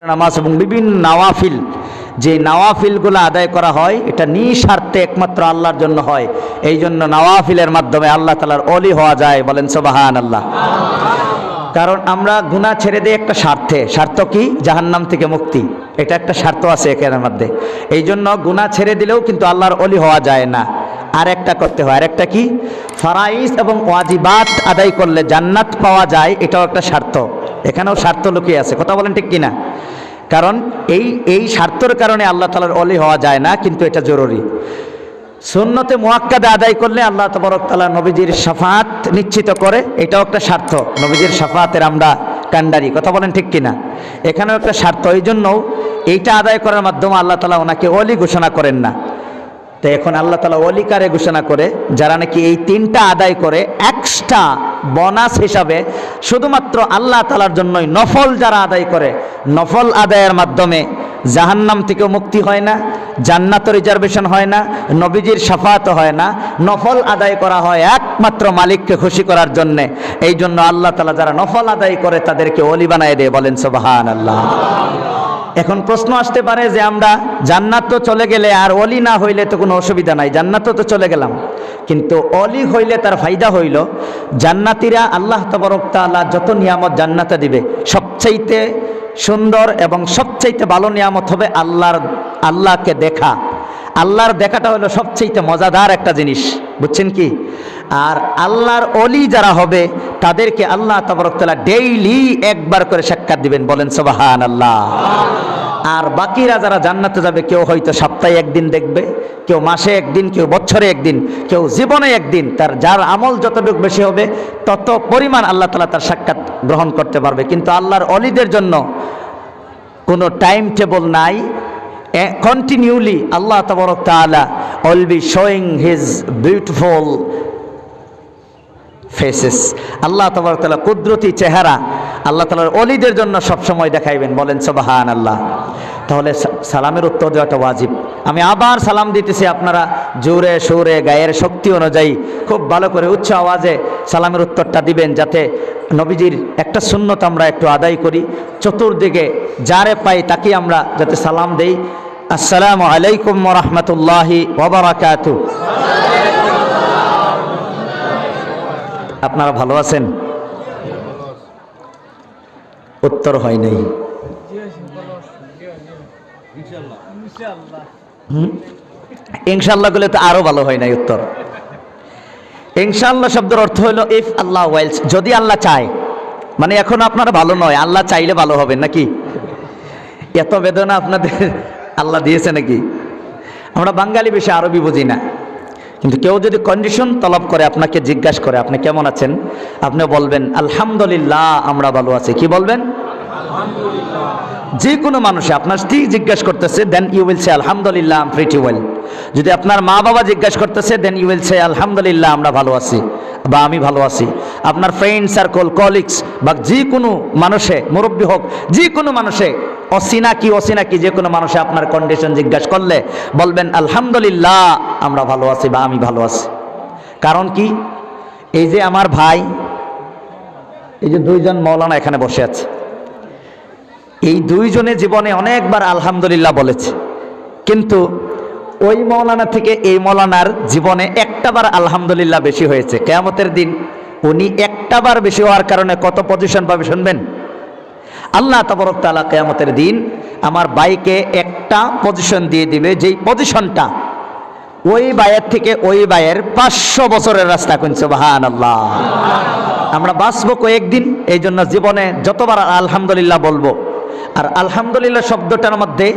নামাজ এবং বিভিন্ন নওয়াফিল, যে নওয়াফিলগুলো আদায় করা হয় এটা নিঃস্বার্থে একমাত্র আল্লাহর জন্য হয়। এই জন্য নওয়াফিলের মাধ্যমে আল্লাহ তাআলার ওলি হওয়া যায়। বলেন সুবহানাল্লাহ। কারণ আমরা গুনাহ ছেড়ে দিই একটা স্বার্থে। স্বার্থ কি? জাহান্নাম থেকে মুক্তি। এটা একটা স্বার্থ আছে এখানের মধ্যে। এই জন্য গুনাহ ছেড়ে দিলেও কিন্তু আল্লাহর ওলি হওয়া যায় না। আর একটা করতে হয়। আর একটা কি? ফরাইজ এবং ওয়াজিবাত আদায় করলে জান্নাত পাওয়া যায়, এটাও একটা স্বার্থ। এখানেও স্বার্থ লুকিয়ে আছে। কথা বলেন ঠিক কিনা? কারণ এই স্বার্থের কারণে আল্লাহ তাআলার ওলি হওয়া যায় না, কিন্তু এটা জরুরি। সুন্নতে মুআক্কাদা আদায় করলে আল্লাহ তাবারক তাআলা নবীজির শাফাআত নিশ্চিত করে, এটাও একটা স্বার্থ। নবীজির শাফাআতের আমরা কান্ডারি। কথা বলেন ঠিক কিনা? এখানেও একটা স্বার্থ। এই জন্য এইটা আদায় করার মাধ্যমে আল্লাহ তাআলা ওনাকে ওলি ঘোষণা করেন না। তো এখন আল্লাহ তাআলা ওলি কারে ঘোষণা করে? যারা নাকি এই তিনটা আদায় করে, এক্সট্রা বোনাস হিসাবে শুধুমাত্র আল্লাহ তাআলার জন্যই নফল যারা আদায় করে, নফল আদায়ের মাধ্যমে জাহান্নাম থেকেও মুক্তি হয় না, জান্নাত রিজার্ভেশন হয় না, নবীজির শাফাআত হয় না। নফল আদায় করা হয় একমাত্র মালিককে খুশি করার জন্যে। এই জন্য আল্লাহ তাআলা যারা নফল আদায় করে তাদেরকে ওলি বানায় দেয়। বলেন সুবহানাল্লাহ। এখন প্রশ্ন আসতে পারে যে আমরা জান্নাত তো চলে গেলে আর ওলি না হইলে তো কোনো অসুবিধা নাই, জান্নাত তো চলে গেলাম, কিন্তু ওলি হইলে তার ফায়দা হইল জান্নাতীরা আল্লাহ তাবারক তাআলা যত নিয়ামত জান্নাতে দিবে, সবচাইতে সুন্দর এবং সবচাইতে ভালো নিয়ামত হবে আল্লাহকে দেখা। আল্লাহর দেখাটা হলো সবচাইতে মজাদার একটা জিনিস, বুঝছেন কি? আর আল্লাহর ওলি যারা হবে তাদেরকে আল্লাহ তাবারক তাআলা ডেইলি একবার করে সাক্ষাৎ দিবেন। বলেন সুবহানাল্লাহ। আর বাকিরা যারা জান্নাতে যাবে, কেউ হয়তো সপ্তাহে একদিন দেখবে, কেউ মাসে একদিন, কেউ বছরে একদিন, কেউ জীবনে একদিন। যার আমল যতটুকু বেশি হবে তত পরিমাণ আল্লাহ তাআলা তার সাক্ষাৎ গ্রহণ করতে পারবে। কিন্তু আল্লাহর ওলিদের জন্য কোনো টাইম টেবল নাই। কন্টিনিউলি আল্লাহ তাবারক তাআলা will be showing his beautiful faces. আল্লাহ তাবারক তাআলা কুদরতি চেহারা আল্লাহ তাআলার ওলিদের জন্য সবসময় দেখাইবেন। বলেন সুবহানাল্লাহ। তাহলে সালামের উত্তর দেওয়াটা ওয়াজিব। আমি আবার সালাম দিতেছি, আপনারা জোরে সুরে গায়ের শক্তি অনুযায়ী খুব ভালো করে উচ্চ আওয়াজে সালামের উত্তরটা দিবেন, যাতে নবীজির একটা সুন্নত আমরা একটু আদায় করি। চতুর্দিকে যারে পাই তাকে আমরা যাতে সালাম দেই। আসসালামু আলাইকুম ওয়া রাহমাতুল্লাহি ওয়া বারাকাতুহু। আপনারা ভালো আছেন? উত্তর হয় নাই। ইনশাআল্লাহ বলে তো আরো ভালো হয় নাই উত্তর। ইনশাআল্লাহ শব্দের অর্থ হলো ইফ আল্লাহ ওয়াইলস, যদি আল্লাহ চায়। মানে এখন আপনারা ভালো নয়, আল্লাহ চাইলে ভালো হবেন নাকি? এত বেদনা আপনাদের আল্লাহ দিয়েছে নাকি? আমরা বাঙালি বেশি আরবি বুঝি না, কিন্তু কেউ যদি কন্ডিশন তলব করে, আপনাকে জিজ্ঞাসা করে আপনি কেমন আছেন, আপনি বলবেন আলহামদুলিল্লাহ আমরা ভালো আছি। কি বলবেন? যে কোনো মানুষে আপনার স্ত্রী জিজ্ঞাসা করতেছে, দেন ইউ উইল সে আলহামদুলিল্লাহ আই এম প্রিটি ওয়েল। যদি আপনার মা বাবা জিজ্ঞাসা করতেছে, দেন ইউ উইল সে আলহামদুলিল্লাহ আমরা ভালো আছি বা আমি ভালো আছি। আপনার ফ্রেন্ড সার্কেল, কলিগস বা যে কোনো মানুষে, মুরব্বী হোক, যে কোনো মানুষে, অচিনাকি যে কোনো মানুষে আপনার কন্ডিশন জিজ্ঞাসা করলে বলবেন আলহামদুলিল্লাহ আমরা ভালো আছি বা আমি ভালো আছি। কারণ কি? এই যে আমার ভাই, এই যে দুইজন মৌলানা এখানে বসে আছে, এই দুইজনে জীবনে অনেকবার আলহামদুলিল্লাহ বলেছে, কিন্তু ওই মৌলানা থেকে এই মৌলানার জীবনে একটাবার আলহামদুলিল্লাহ বেশি হয়েছে। কিয়ামতের দিন উনি একটাবার বেশি হওয়ার কারণে কত পজিশন পাবে শুনবেন। আল্লাহ তাবারক তাআলা কিয়ামতের দিন আমার ভাইকে একটা পজিশন দিয়ে দিবে, যেই পজিশনটা ওই ভাইয়ের থেকে ওই ভাইয়ের 500 বছরের রাস্তা। কোন সুবহানাল্লাহ। আমরা বাঁচবো কয়েকদিন, এই জন্য জীবনে যতবার আলহামদুলিল্লাহ বলবো। আর আলহামদুলিল্লাহ শব্দটার মধ্যে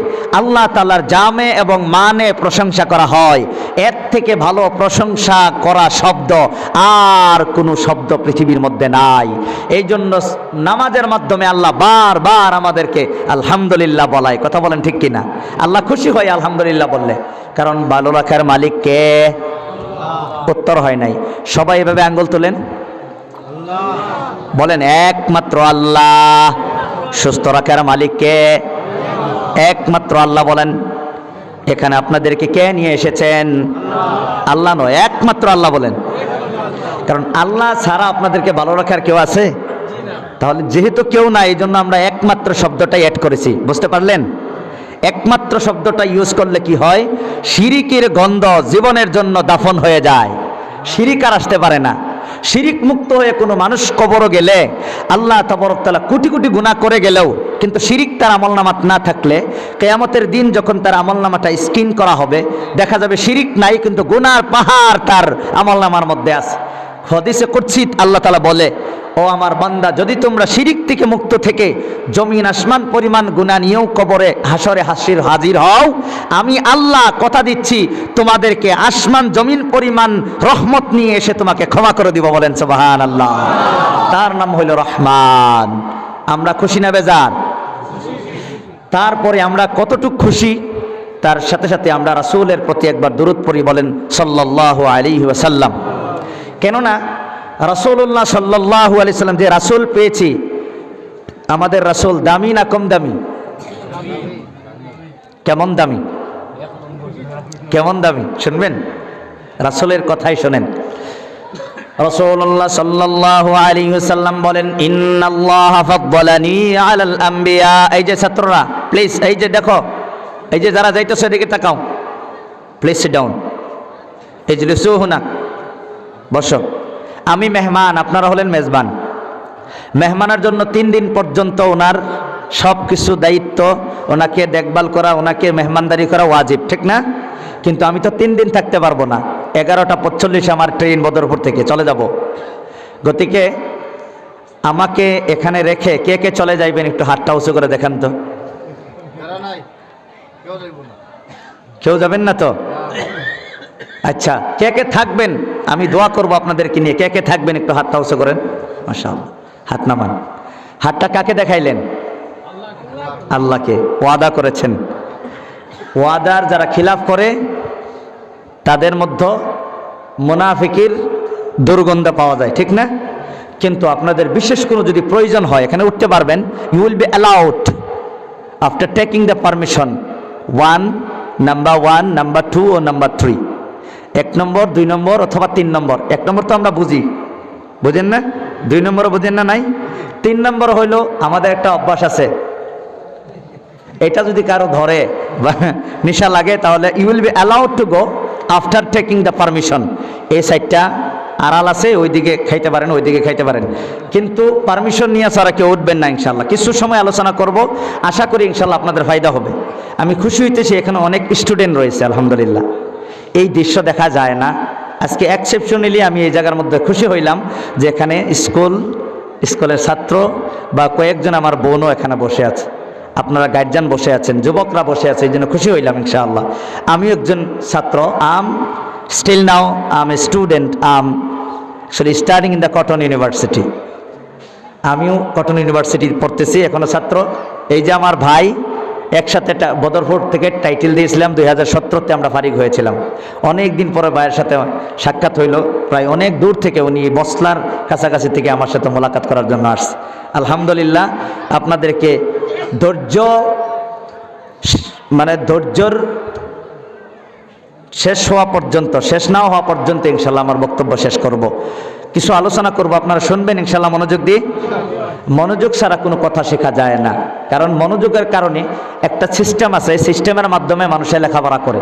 আল্লাহ তাআলার জামে এবং মানে প্রশংসা করা হয়। এর থেকে ভালো প্রশংসা করা শব্দ আর কোনো শব্দ পৃথিবীর মধ্যে নাই। এই জন্য নামাজের মাধ্যমে আল্লাহ বারবার আমাদেরকে আলহামদুলিল্লাহ বলায়। কথা বলেন ঠিক কিনা? আল্লাহ খুশি হয় আলহামদুলিল্লাহ বললে। কারণ ভালো রাখার মালিক কে? উত্তর হয় নাই। সবাই এভাবে আঙ্গুল তোলেন, বলেন একমাত্র আল্লাহ। সুস্থ রাখার মালিক কে? একমাত্র আল্লাহ। বলেন এখানে আপনাদেরকে কে নিয়ে এসেছেন? আল্লাহ নয়, একমাত্র আল্লাহ। বলেন, কারণ আল্লাহ ছাড়া আপনাদেরকে ভালো রাখার কেউ আছে? তাহলে যেহেতু কেউ নাই, এই জন্য আমরা একমাত্র শব্দটাই অ্যাড করেছি, বুঝতে পারলেন? একমাত্র শব্দটা ইউজ করলে কি হয়, শিরিকের গন্ধ জীবনের জন্য দাফন হয়ে যায়, শিরিক আর আসতে পারে না। শিরিক মুক্ত হয়ে কোনো মানুষ কবরও গেলে, আল্লাহ তাবারক তাআলা কোটি কোটি গুনাহ করে গেলেও কিন্তু শিরিক তার আমলনামাত না থাকলে, কিয়ামতের দিন যখন তার আমলনামাটা স্ক্রিন করা হবে, দেখা যাবে শিরিক নাই কিন্তু গুনার পাহাড় তার আমলনামার মধ্যে আছে। হাদিসে কুদসি আল্লাহ তাআলা বলে, ও আমার বান্দা, যদি তোমরা শিরিক থেকে মুক্ত থেকে জমিন আসমান পরিমাণ গুনাহ নিয়েও কবরে হাসরে হাজির হও, আমি আল্লাহ কথা দিচ্ছি তোমাদেরকে আসমান জমিন পরিমাণ রহমত নিয়ে এসে তোমাকে ক্ষমা করে দিব। বলেন সুবহানাল্লাহ। তার নাম হইল রহমান। আমরা খুশি না বেজার? তারপরে আমরা কতটুকু খুশি, তার সাথে সাথে আমরা রাসূলের প্রতি একবার দুরূদ পড়ি, বলেন সাল্লাল্লাহু আলাইহি ওয়াসাল্লাম। কেননা রাসূলুল্লাহ সাল্লাল্লাহু আলাইহি সাল্লাম যে রাসূল পেয়েছি, আমাদের রাসূল দামি না কম দামি? কেমন দামি? কেমন দামি শুনবেন? রাসূলের কথাই শোনেন। রাসূলুল্লাহ সাল্লাল্লাহু আলাইহি ওয়াসাল্লাম বলেন, ইন্নাল্লাহা ফাদ্দালানি আলাল আম্বিয়া। এই যে ছাত্ররা প্লিজ, এই যে দেখো, এই যে যারা যাইতেছে এদিকে তাকাও, প্লিজ সিট ডাউন, ইজলিসু হুনা, বসো। আমি মেহমান, আপনারা হলেন মেজবান। মেহমানের জন্য 3 দিন পর্যন্ত ওনার সব কিছু দায়িত্ব, ওনাকে দেখভাল করা, ওনাকে মেহমানদারি করা ওয়াজিব, ঠিক না? কিন্তু আমি তো 3 দিন থাকতে পারবো না। 11:45 আমার ট্রেন বদরপুর থেকে চলে যাব। গতিকে আমাকে এখানে রেখে কে কে চলে যাইবেন একটু হাতটা উঁচু করে দেখান তো। কেউ যাবেন না তো? আচ্ছা, কে কে থাকবেন? আমি দোয়া করব আপনাদেরকে নিয়ে। কে কে থাকবেন একটু হাতটা উঁচু করেন। মাশাআল্লাহ, হাত নামান। হাতটা কাকে দেখাইলেন? আল্লাহকে। ওয়াদা করেছেন। ওয়াদার যারা খিলাফ করে তাদের মধ্যে মুনাফিকের দুর্গন্ধ পাওয়া যায়, ঠিক না? কিন্তু আপনাদের বিশেষ কোনো যদি প্রয়োজন হয় এখানে উঠতে পারবেন। You will be allowed after taking the permission. Number 1, number 2 ও নাম্বার 3। 1 নম্বর, 2 নম্বর অথবা 3 নম্বর। 1 নম্বর তো আমরা বুঝি, বুঝেন না? 2 নম্বরও বুঝেন না? নাই। 3 নম্বর হইল আমাদের একটা অভ্যাস আছে, এটা যদি কারো ধরে বা নেশা লাগে তাহলে you will be allowed to go after taking the permission. এই সাইডটা আড়াল আছে, ওইদিকে খাইতে পারেন, ওইদিকে খাইতে পারেন, কিন্তু পারমিশন নিয়ে ছাড়া কেউ উঠবেন না। ইনশাল্লাহ কিছু সময় আলোচনা করব, আশা করি ইনশাল্লাহ আপনাদের ফায়দা হবে। আমি খুশি হইতেছি, এখানে অনেক স্টুডেন্ট রয়েছে আলহামদুলিল্লাহ। এই দৃশ্য দেখা যায় না। আজকে এক্সেপশনালি আমি এই জায়গার মধ্যে খুশি হইলাম যে এখানে স্কুলের ছাত্র বা কয়েকজন আমার বোনও এখানে বসে আছে, আপনারা গার্জিয়ান বসে আছেন, যুবকরা বসে আছে, এই জন্য খুশি হইলাম ইনশাআল্লাহ। আমি একজন ছাত্র, still now am a student, studying in the Cotton University. আমিও কটন ইউনিভার্সিটি পড়তেছি, এখনো ছাত্র। এই যে আমার ভাই, একসাথে বদরপুর থেকে টাইটেল দিয়েছিলাম, 2017-তে আমরা ফারিগ হয়েছিলাম। অনেক দিন পরে ভাইয়ের সাথে সাক্ষাৎ হইল, প্রায় অনেক দূর থেকে, উনি বসলার কাছাকাছি থেকে আমার সাথে মোলাকাত করার জন্য আসছে। আলহামদুলিল্লাহ, আপনাদেরকে ধৈর্যর শেষ হওয়া পর্যন্ত, শেষ না হওয়া পর্যন্ত ইনশাল্লাহ আমার বক্তব্য শেষ করব। কিছু আলোচনা করব, আপনারা শুনবেন ইনশাল্লাহ মনোযোগ দিয়ে। মনোযোগ ছাড়া কোনো কথা শেখা যায় না, কারণ মনোযোগের কারণে একটা সিস্টেম আছে, সিস্টেমের মাধ্যমে মানুষের লেখাপড়া করে।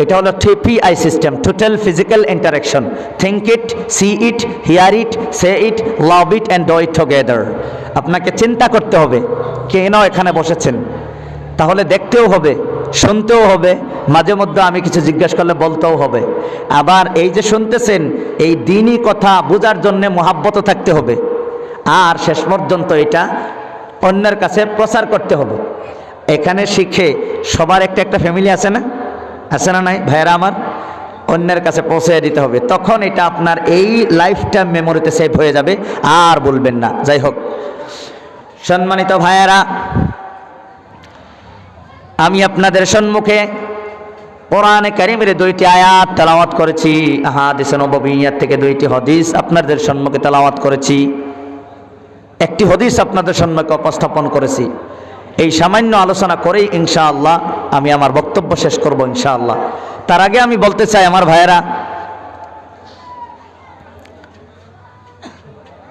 এটা হলো TPI system, total physical interaction. Think it, see it, hear it, say it, love it and do it together. আপনাকে চিন্তা করতে হবে কেন এখানে বসেছেন, তাহলে দেখতেও হবে, শুনতেও হবে, মাঝে মধ্যে আমি কিছু জিজ্ঞেস করলে বলতেও হবে। আবার এই যে শুনতেছেন, এই দিনই কথা বোঝার জন্যে মহাব্বত থাকতে হবে, আর শেষ পর্যন্ত এটা অন্যের কাছে প্রচার করতে হবে। এখানে শিখে সবার একটা ফ্যামিলি আছে না, আছে না নাই ভাইয়েরা আমার? অন্যের কাছে পৌঁছে দিতে হবে, তখন এটা আপনার এই লাইফটা মেমোরিতে সেভ হয়ে যাবে, আর বলবেন না। যাই হোক, সম্মানিত ভাইয়েরা, আমি আপনাদের সম্মুখে কোরআনে কারীমের 2টি আয়াত তেলাওয়াত করেছি, আহাদিসে নববিয়্যাহ থেকে 2টি হাদিস আপনাদের সম্মুখে তেলাওয়াত করেছি, একটি হাদিস আপনাদের সম্মুখে উপস্থাপন করেছি। এই সামান্য আলোচনা করেই ইনশাআল্লাহ আমি আমার বক্তব্য শেষ করব ইনশাআল্লাহ। তার আগে আমি বলতে চাই আমার ভাইয়েরা,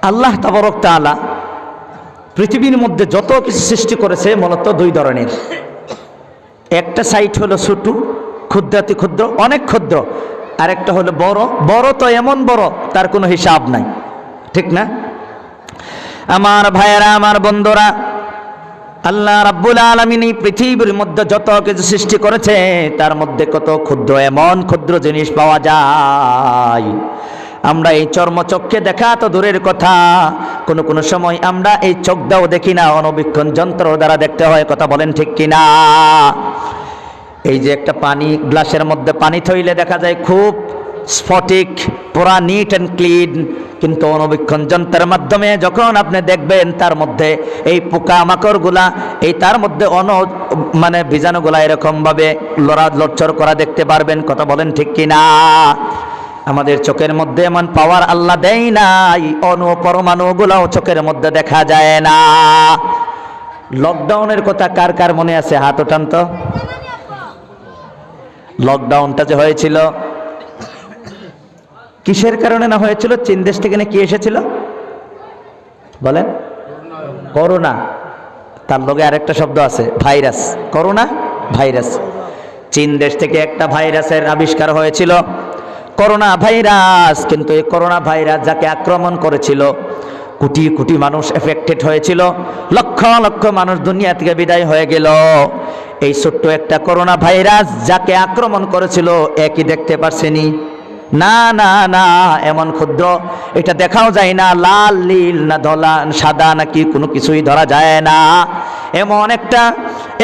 আল্লাহ তাবারক তাআলা পৃথিবীর মধ্যে যত কিছু সৃষ্টি করেছে মূলত দুই ধরনের। একটা সাইড হলো ছোট, ক্ষুদ্রাতি ক্ষুদ্র, অনেক ক্ষুদ্র, আর একটা হলো বড়। বড় তো এমন বড় তার কোনো হিসাব নাই, ঠিক না? আমার ভাইয়েরা, আমার বন্ধুরা, আল্লাহ রাব্বুল আলামিন এই পৃথিবীর মধ্যে যত কিছু সৃষ্টি করেছে তার মধ্যে কত ক্ষুদ্র, এমন ক্ষুদ্র জিনিস পাওয়া যায় আমরা এই চর্মচক্ষে দেখা তো দূরের কথা, কোন সময় আমরা এই চোখ দাও দেখি না, অণুবীক্ষণ যন্ত্র দ্বারা দেখতে হয়। কথা বলেন ঠিক কিনা? এই যে একটা পানি, গ্লাসের মধ্যে পানি থইলে দেখা যায় খুব স্ফটিক, পুরা নিট অ্যান্ড ক্লিন, কিন্তু অণুবীক্ষণ যন্ত্রের মাধ্যমে যখন আপনি দেখবেন তার মধ্যে এই পোকামাকড়গুলা, এই তার মধ্যে বীজাণুগুলা এরকমভাবে লড়চড় করা দেখতে পারবেন। কথা বলেন ঠিক কিনা? আমাদের চোখের মধ্যে এমন পাওয়ার আল্লাহ দেয় নাই, অণু পরমাণুগুলাও চোখের মধ্যে দেখা যায় না। লকডাউনের কথা কার কার মনে আছে? হাত ওঠান তো। লকডাউনটা যে হয়েছিল কিসের কারণে না হয়েছিল? চীন দেশ থেকে কি এসেছিল বলেন? করোনা। তার লগে আরেকটা শব্দ আছে, ভাইরাস। Corona, virus. চীন দেশ থেকে একটা ভাইরাসের আবিষ্কার হয়েছিল, করোনা ভাইরাস। কিন্তু এই করোনা ভাইরাস যাকে আক্রমণ করেছিল, কোটি কোটি মানুষ এফেক্টেড হয়েছিল, লক্ষ লক্ষ মানুষ দুনিয়া থেকে বিদায় হয়ে গেল। এই ছোট্ট একটা করোনা ভাইরাস যাকে আক্রমণ করেছিল, একই দেখতে পারছেনি? না না না, এমন ক্ষুদ্র, এটা দেখাও যায় না, লাল নীল না ধলা সাদা নাকি কোনো কিছুই ধরা যায় না।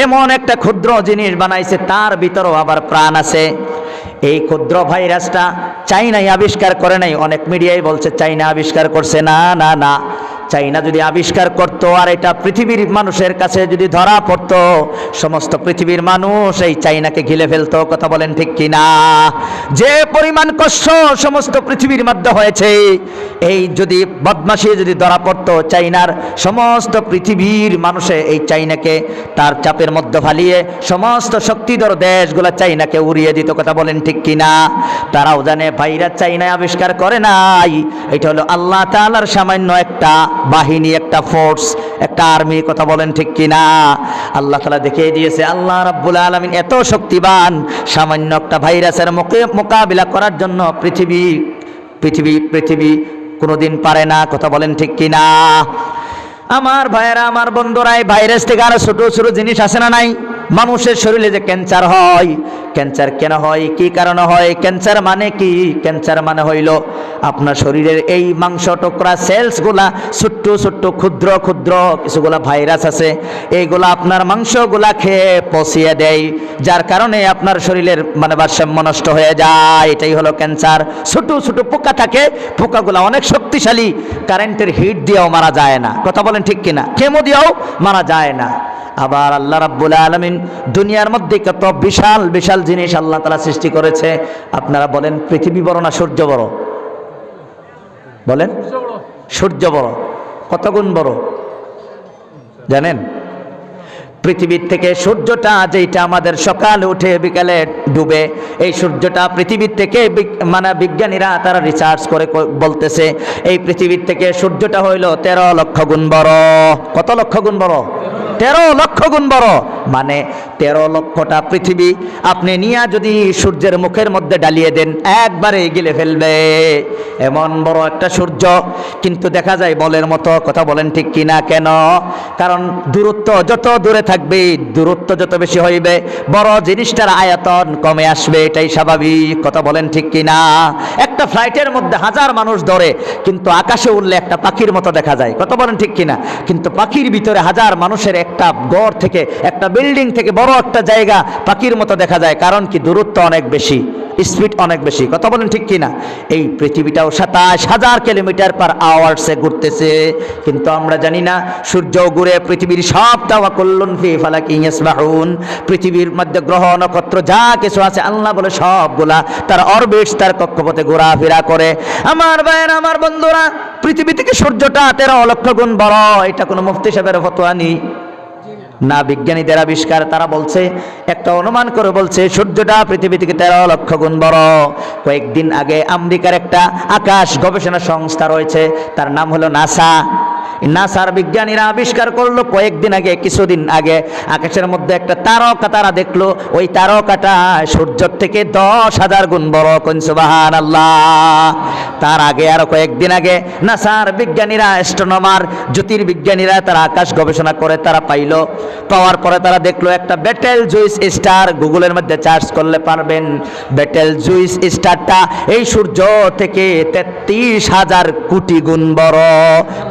এমন একটা ক্ষুদ্র জিনিস বানাইছে, তার ভিতরেও আবার প্রাণ আছে। এই ক্ষুদ্র ভাইরাসটা চাইনাই আবিষ্কার করে নাই। অনেক মিডিয়ায় বলছে চাইনা আবিষ্কার করছে। না না না, চাইনা যদি আবিষ্কার করতো আর এটা পৃথিবীর মানুষের কাছে যদি ধরা পড়তো, সমস্ত পৃথিবীর মানুষ এই চাইনাকে ঘিরে ফেলতো। কথা বলেন ঠিক কিনা? যে পরিমাণ কষ্ট সমস্ত পৃথিবীর মধ্যে হয়েছে, এই যদি বদমাশি যদি ধরা পড়তো, চাইনার সমস্ত পৃথিবীর মানুষে এই চাইনাকে তার চাপের মধ্যে ফালিয়ে সমস্ত শক্তিধর দেশগুলো চাইনাকে উড়িয়ে দিত। কথা বলেন ঠিক কিনা? তারাও জানে ভাইরাস চাইনায় আবিষ্কার করে নাই, এটা হলো আল্লাহ তাআলার সামান্য একটা বাহিনী, একটা ফোর্স, একটা আর্মি। কথা বলেন ঠিক কিনা? আল্লাহ তাআলা দেখিয়ে দিয়েছে আল্লাহ রাব্বুল আলামিন এত শক্তিমান, সামান্য একটা ভাইরাসের মোকাবিলা করার জন্য পৃথিবী কোনোদিন পারে না। কথা বলেন ঠিক কিনা? আমার ভাইয়েরা, আমার বন্ধুরা, এই ভাইরাস থেকে আরো ছোট ছোট জিনিস আছে না নাই? মানুষের শরীরে যে ক্যান্সার হয়, ক্যান্সার কেন হয়, কি কারণে হয়? ক্যান্সার মানে কি? ক্যান্সার মানে হইল আপনার শরীরের এই মাংস টুকরা সেলসগুলা, ছোট্ট ছোট্ট ক্ষুদ্র ক্ষুদ্র কিছুগুলা ভাইরাস আছে, এইগুলা আপনার মাংসগুলা খেয়ে পচিয়ে দেয়, যার কারণে আপনার শরীরের ভারসাম্য নষ্ট হয়ে যায়। এটাই হলো ক্যান্সার। ছোট ছোট পোকা থাকে, পোকাগুলা অনেক শক্তিশালী, কারেন্টের হিট দিয়েও মারা যায় না। কথা বলেন ঠিক কিনা? কেমো দিয়েও মারা যায় না। আবার আল্লাহ রাব্বুল আলামিন দুনিয়ার মধ্যে কত বিশাল বিশাল জিনিস আল্লাহ তাআলা সৃষ্টি করেছে। আপনারা বলেন পৃথিবী বড় না সূর্য বড়? বলেন। সূর্য বড়। কত গুণ বড় জানেন? পৃথিবীর থেকে সূর্যটা, যেটা আমাদের সকালে উঠে বিকালে ডুবে, এই সূর্যটা পৃথিবীর থেকে বিজ্ঞানীরা তারা রিসার্চ করে বলতেছে এই পৃথিবীর থেকে সূর্যটা হইল 13 লক্ষ গুণ বড়। কত লক্ষ গুণ বড়? 13 লক্ষ গুণ বড়। 13 লক্ষটা পৃথিবী আপনি নিয়ে যদি সূর্যের মুখের মধ্যে ডালিয়ে দেন, একবারে গিলে ফেলবে, এমন বড় একটা সূর্য। কিন্তু দেখা যায় বলের মতো। কথা বলেন ঠিক কিনা? কেন? কারণ দূরত্ব যত দূরে থাকবে, দূরত্ব যত বেশি হইবে, বড় জিনিসটার আয়তন কমে আসবে, এটাই স্বাভাবিক। কথা বলেন ঠিক কিনা? একটা ফ্লাইটের মধ্যে 1000 মানুষ ধরে, কিন্তু আকাশে উড়লে একটা পাখির মতো দেখা যায়। কথা বলেন ঠিক কিনা? কিন্তু পাখির ভিতরে 1000 মানুষের একটা ঘর থেকে, একটা বিল্ডিং থেকে বড় একটা জায়গা পাখির মতো দেখা যায়। কারণ কি? দূরত্ব অনেক বেশি, স্পিড অনেক বেশি। কথা বলেন ঠিক কিনা? এই পৃথিবীটাও 27,000 কিলোমিটার পার আওয়ার্সে ঘুরতেছে, কিন্তু আমরা জানি না সূর্য ঘুরে পৃথিবীর সবটা। ওয়া কুল্লুন ফি ফালাকিন ইয়াসবাহুন। পৃথিবীর মধ্যে গ্রহ নক্ষত্র যা কিছু আছে আল্লাহ বলে সবগুলা তার অরবিটস, তার কক্ষপথে ঘোরাফেরা করে। আমার ভাইয়েরা, আমার বন্ধুরা, পৃথিবী থেকে সূর্যটা 13 লক্ষ গুণ বড়। এটা কোনো মুফতি সাহেবের ফতোয়া নেই না, বিজ্ঞানীদের আবিষ্কার। তারা বলছে, একটা অনুমান করে বলছে সূর্যটা পৃথিবী থেকে 13 লক্ষ গুণ বড়। কয়েকদিন আগে আমেরিকার একটা আকাশ গবেষণা সংস্থা রয়েছে, তার নাম হলো নাসা। নাসার বিজ্ঞানীরা আবিষ্কার করলো কয়েকদিন আগে, কিছুদিন আগে আকাশের মধ্যে একটা তারকা তারা দেখলো। ওই তারকাটা সূর্যের থেকে 10,000 গুণ বড়। কোন সুবহানাল্লাহ। তার আগে আরো কয়েকদিন আগে নাসার বিজ্ঞানীরা, অ্যাস্ট্রোনমার, জ্যোতির্বিজ্ঞানীরা তারা আকাশ গবেষণা করে তারা পাওয়ার পরে তারা দেখলো একটা বেটেল জুইস স্টার, গুগলের মধ্যে সার্চ করলে পারবেন। বেটেল জুইস স্টারটা এই সূর্য থেকে 33,000 কোটি গুণ বড়।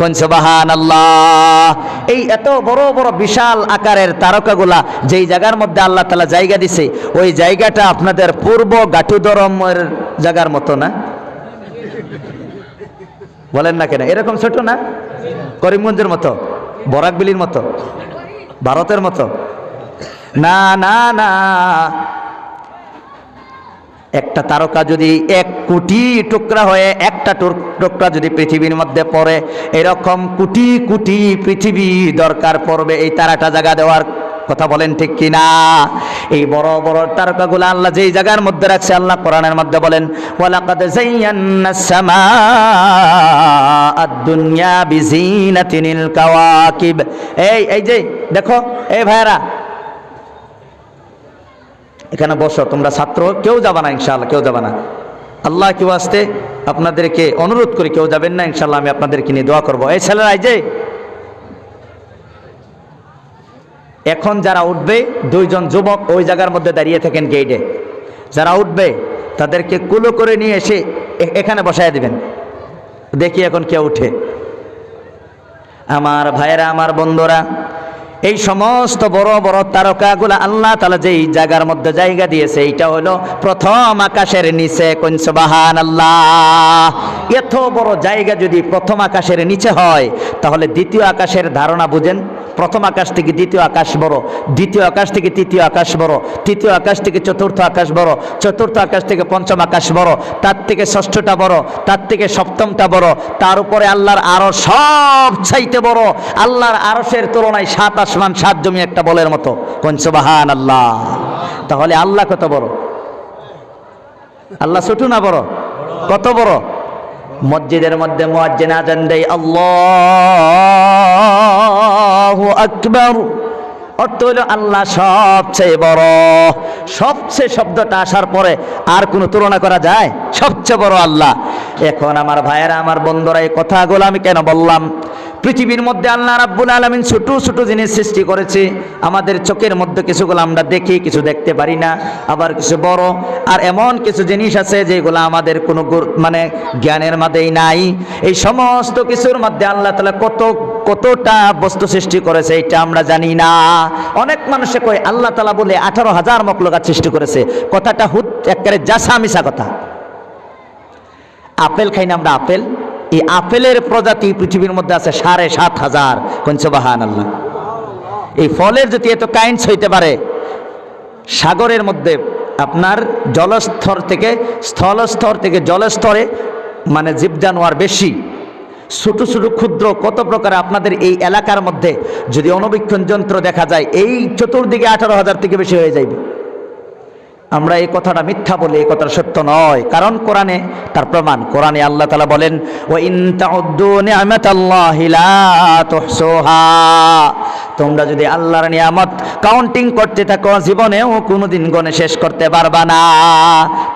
কোন সুবহানাল্লাহ। এই এত বড় বড় বিশাল আকারের তারকাগুলা যেই জায়গার মধ্যে আল্লাহ তাআলা জায়গা দিছে, ওই জায়গাটা আপনাদের পূর্ব গাটুদরমের জায়গার মতো না? বলেন না কেন? এরকম ছোট না? করিমগঞ্জের মতো, বরাকবিলির মতো, ভারতের মতো? না না না, একটা তারকা যদি 1 কোটি টুকরা হয়ে একটা টুকরা যদি পৃথিবীর মধ্যে পড়ে, এরকম কোটি কোটি পৃথিবী দরকার পড়বে এই তারাটা জায়গা দেওয়ার। কথা বলেন ঠিক কিনা? এই বড় বড় তারকাগুলো আল্লাহ যেই জায়গার মধ্যে রাখছে, আল্লাহ কোরআনের মধ্যে বলেন ওয়ালাকাদ যায়্যানাস সামাআদ দুনিয়া বিজিনাতিনিল কাওয়াকিব। এই যে দেখো, এই ভাইরা এখানে বসো, তোমরা ছাত্র, কেউ যাবা না ইনশাআল্লাহ, কেউ যাবা না। আল্লাহ কেউ আসতে আপনাদেরকে অনুরোধ করি, কেউ যাবেন না ইনশাআল্লাহ, আমি আপনাদেরকে নিয়ে দোয়া করবো। এই ছেলেরা, এই যে এখন যারা উঠবে, 2 জন যুবক ওই জায়গার মধ্যে দাঁড়িয়ে থাকেন গেটে। যারা উঠবে তাদেরকে কুলো করে নিয়ে এসে এখানে বসায় দিবেন। দেখি এখন কে উঠে। আমার ভাইয়েরা, আমার বন্ধুরা, এই সমস্ত বড় বড় তারকাগুলা আল্লাহ তাআলা যেই জায়গার মধ্যে জায়গা দিয়েছে, এইটা হলো প্রথম আকাশের নিচে। কোন সুবহানাল্লাহ। এত বড় জায়গা যদি প্রথম আকাশের নিচে হয়, তাহলে দ্বিতীয় আকাশের ধারণা বুঝেন। প্রথম আকাশ থেকে দ্বিতীয় আকাশ বড়, দ্বিতীয় আকাশ থেকে তৃতীয় আকাশ বড়, তৃতীয় আকাশ থেকে চতুর্থ আকাশ বড়, চতুর্থ আকাশ থেকে পঞ্চম আকাশ বড়, তার থেকে ষষ্ঠটা বড়, তার থেকে সপ্তমটা বড়, তার উপরে আল্লাহর আরশ সব চাইতে বড়। আল্লাহর আরশের তুলনায় 7 আসমান 7 জমি একটা বলের মতো। কোন সুবহানাল্লাহ। তাহলে আল্লাহ কত বড়? আল্লাহ ছোট না বড়? কত বড়? মসজিদের মধ্যে মুয়াজ্জিন আযান দেয় আল্লাহু আকবার, অর্থ হলো আল্লাহ সবচেয়ে বড়। সবচেয়ে শব্দটা আসার পরে আর কোনো তুলনা করা যায়? সবচেয়ে বড় আল্লাহ। এখন আমার ভাইয়েরা, আমার বন্ধুরা, এই কথাগুলো আমি কেন বললাম? পৃথিবীর মধ্যে আল্লাহ রাব্বুল আলামিন ছোট ছোট জিনিস সৃষ্টি করেছে। আমাদের চোখের মধ্যে কিছুগুলো আমরা দেখি, কিছু দেখতে পারি না, আবার কিছু বড়। আর এমন কিছু জিনিস আছে যেগুলো আমাদের কোনো মানে জ্ঞানের মধ্যেই নাই। এই সমস্ত কিছুর মধ্যে আল্লাহ তাআলা কতটা বস্তু সৃষ্টি করেছে এটা আমরা জানি না। অনেক মানুষে কয় আল্লাহ তাআলা বলে 18,000 মখলুকাত সৃষ্টি করেছে। কথাটা একেবারে জাসা মিশা কথা। আপেল খাই না আমরা? আপেল, এই আপেলের প্রজাতি পৃথিবীর মধ্যে আছে 7,500। কোন সুবহানাল্লাহ। এই ফলের যদি এত কাইন্ডস হইতে পারে, সাগরের মধ্যে আপনার জলস্তর থেকে স্থলস্তর থেকে জলস্তরে মানে জীব জানোয়ার বেশি, ছোট ছোট ক্ষুদ্র কত প্রকার আপনাদের এই এলাকার মধ্যে যদি অণুবীক্ষণ যন্ত্র দেখা যায়, এই চতুর্দিকে 18,000 থেকে বেশি হয়ে যাইবে। আমরা এই কথাটা মিথ্যা বলি, এই কথাটা সত্য নয়। কারণ কোরআনে তার প্রমাণ। কোরআনে আল্লাহ তাআলা বলেন ওয়া ইন তাউদ্দু নি'মাতাল্লাহি লা তুহসুহা। তোমরা যদি আল্লাহর নিয়ামত কাউন্টিং করতে থাকো, জীবনেও কোনোদিন গণে শেষ করতে পারবা না।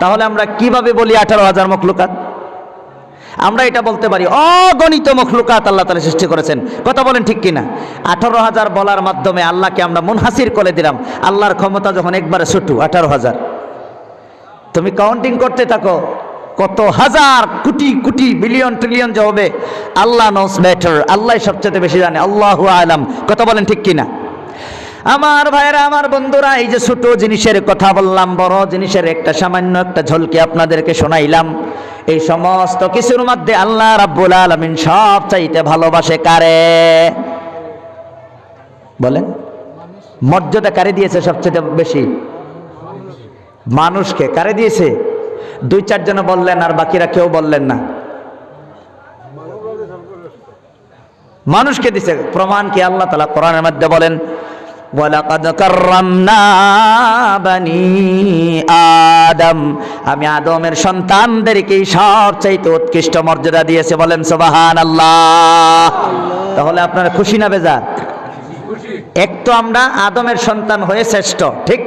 তাহলে আমরা কিভাবে বলি 18,000 মখলুকাত? আমরা এটা বলতে পারি অগণিত মখলুকাত আল্লাহ তাআলা সৃষ্টি করেছেন। কথা বলেন ঠিক কিনা? 18,000 বলার মাধ্যমে আল্লাহকে আমরা মুনহাসির করে দিলাম। আল্লাহর ক্ষমতা যখন একবারে ছোট, 18,000, তুমি কাউন্টিং করতে থাকো কত হাজার কোটি কোটি বিলিয়ন ট্রিলিয়ন যে হবে, আল্লাহ নোস বেটার। আল্লাহ সবচেয়ে বেশি জানে। আল্লাহু আলাম। কথা বলেন ঠিক কিনা? আমার ভাইরা, আমার বন্ধুরা, এই যে ছোট জিনিসের কথা বললাম, বড় জিনিসের একটা সামান্য একটা ঝলকি আপনাদেরকে শোনাইলাম। এই সমস্ত কিছুর মধ্যে আল্লাহ রাব্বুল আলামিন সব চাইতে ভালোবাসে কারে? বলেন। মর্যাদা কারে দিয়েছে সবচেয়ে বেশি? মানুষকে। কারে দিয়েছে? 2-4 জন বললেন, আর বাকিরা কেউ বললেন না। মানুষকে দিছে। প্রমাণ কি? আল্লাহ তাআলা কোরআনের মধ্যে বলেন ওয়ালাকাদ কাররামনা বানি আদম, আমি আদমের সন্তানদেরকে সবচাইতে উৎকৃষ্ট মর্যাদা দিয়েছে। বলেন সুবহানাল্লাহ। তাহলে আপনারা খুশি না বেজার? এক তো আমরা আদমের সন্তান হয়ে শ্রেষ্ঠ, ঠিক?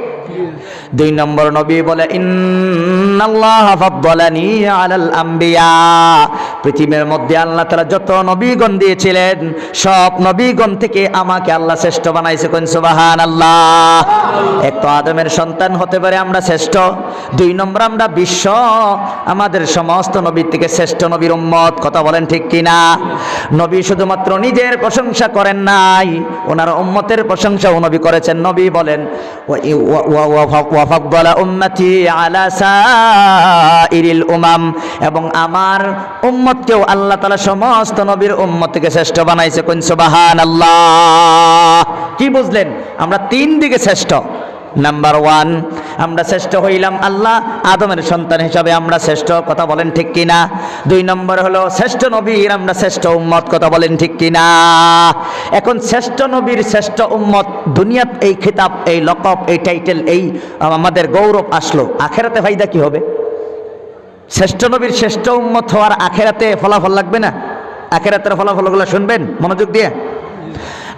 2 নম্বর নবী বলে ইন্নাল্লাহা ফাদ্দালানি আলাল আম্বিয়া, পৃথিবীর মধ্যে আল্লাহ তাআলা যত নবীগণ দিয়েছিলেন সব নবীগণ থেকে আমাকে আল্লাহ শ্রেষ্ঠ বানাইছে। কোন সুবহানাল্লাহ। এক তো আদমের সন্তান হতে পারে আমরা শ্রেষ্ঠ, 2 নম্বর আমরা বিশ্ব আমাদের সমস্ত নবীর থেকে শ্রেষ্ঠ নবীর উম্মত। কথা বলেন ঠিক কিনা? নবী শুধুমাত্র নিজের প্রশংসা করেন নাই, ওনার উম্মতের প্রশংসাও নবী করেছেন। নবী বলেন ওয়াফাদ্দালা উম্মতি আলা সাইরিল উমাম, এবং আমার উম্মতকেও আল্লাহ তাআলা সমস্ত নবীর উম্মত থেকে শ্রেষ্ঠ বানাইছে। কোন সুবহানাল্লাহ। কি বুঝলেন? আমরা 3 দিকে শ্রেষ্ঠ। নাম্বার 1, আমরা শ্রেষ্ঠ হইলাম আল্লাহ আদমের সন্তান হিসাবে আমরা শ্রেষ্ঠ। কথা বলেন ঠিক কিনা? 2 নম্বর হলো শ্রেষ্ঠ নবীর আমরা শ্রেষ্ঠ উম্মত। কথা বলেন ঠিক কিনা? এখন শ্রেষ্ঠ নবীর শ্রেষ্ঠ উম্মত, দুনিয়াত এই খিতাব, এই লকব, এই টাইটেল, এই আমাদের গৌরব আসলো, আখেরাতে ফায়দা কি হবে? শ্রেষ্ঠ নবীর শ্রেষ্ঠ উম্মত হওয়ার আখেরাতে ফলাফল লাগবে না? আখেরাতের ফলাফলগুলো শুনবেন মনোযোগ দিয়ে।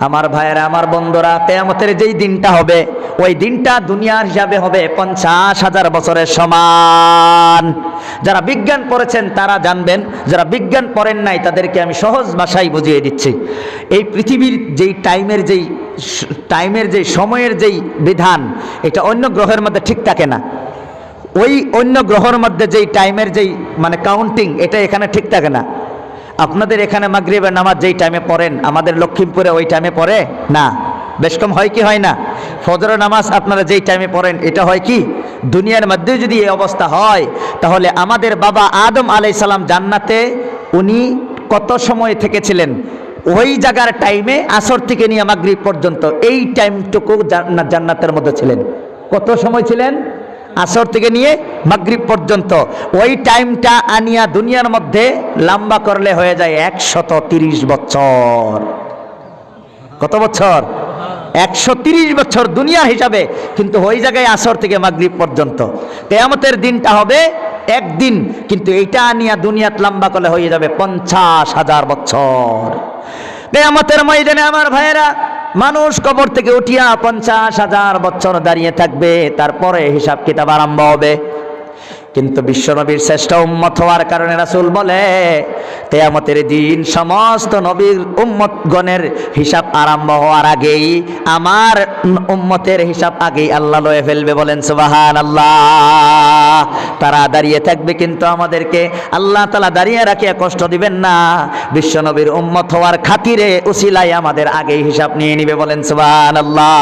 আমার ভাইয়েরা, আমার বন্ধুরা, কিয়ামতের যেই দিনটা হবে ওই দিনটা দুনিয়ার হিসাবে হবে 50,000 বছরের সমান। যারা বিজ্ঞান পড়েছেন তারা জানবেন, যারা বিজ্ঞান পড়েন নাই তাদেরকে আমি সহজ ভাষায় বুঝিয়ে দিচ্ছি। এই পৃথিবীর যেই টাইমের যেই সময়ের যেই বিধান, এটা অন্য গ্রহের মধ্যে ঠিক থাকে না। ওই অন্য গ্রহের মধ্যে যেই টাইমের যেই মানে কাউন্টিং, এটা এখানে ঠিক থাকে না। আপনাদের এখানে মাগরিবের নামাজ যেই টাইমে পড়েন আমাদের লক্ষ্মীপুরে ওই টাইমে পড়ে না। বেশ কম হয় কি হয় না? ফজরের নামাজ আপনারা যেই টাইমে পড়েন এটা হয় কি? দুনিয়ার মধ্যে যদি এই অবস্থা হয় তাহলে আমাদের বাবা আদম আলাইহিস সালাম জান্নাতে উনি কত সময় থেকেছিলেন? ওই জায়গার টাইমে আসর থেকে নিয়ে মাগরিব পর্যন্ত এই টাইমটুকু জান্নাতের মধ্যে ছিলেন। কত সময় ছিলেন? আসর থেকে নিয়ে মাগরিব পর্যন্ত। ওই টাইমটা আনিয়া দুনিয়ার মধ্যে লম্বা করলে হয়ে যায় 130 বছর। কত বছর? 130 বছর দুনিয়ার হিসাবে, কিন্তু ওই জায়গায় আসর থেকে মাগরিব পর্যন্ত। কিয়ামতের দিনটা হবে একদিন, কিন্তু এইটা আনিয়া দুনিয়াত লম্বা করলে হয়ে যাবে 50,000 বছর। কিয়ামতের ময়দানে আমার ভাইয়েরা, মানুষ কবর থেকে উঠিয়া 50,000 বছর দাঁড়িয়ে থাকবে, তারপরে হিসাব কিতাব আরম্ভ হবে। কিন্তু বিশ্বনবীর শ্রেষ্ঠ উম্মত হওয়ার কারণে রাসূল বলে কিয়ামতের দিন সমস্ত নবীর উম্মতগণের হিসাব আরম্ভ হওয়ার আগেই আমার উম্মতের হিসাব আগেই আল্লাহ লয়ে ফেলবে। বলেন সুবহানাল্লাহ। তারা দাঁড়িয়ে থাকবে, কিন্তু আমাদেরকে আল্লাহ তাআলা দাঁড়িয়ে রাখিয়া কষ্ট দিবেন না। বিশ্বনবীর উম্মত হওয়ার খাতিরে উসিলায় আমাদের আগেই হিসাব নিয়ে নিবে। বলেন সুবহানাল্লাহ।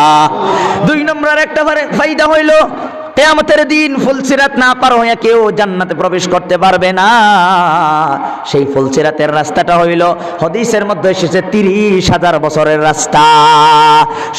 2 নম্বরের একটা ফায়দা হইল কিয়ামতের দিন ফুলসিরাত না পার হইয়া কেউ জান্নাতে প্রবেশ করতে পারবে না। সেই ফুলসিরাতের রাস্তাটা হইল হাদিসের মধ্যে এসেছে 30,000 বছরের রাস্তা।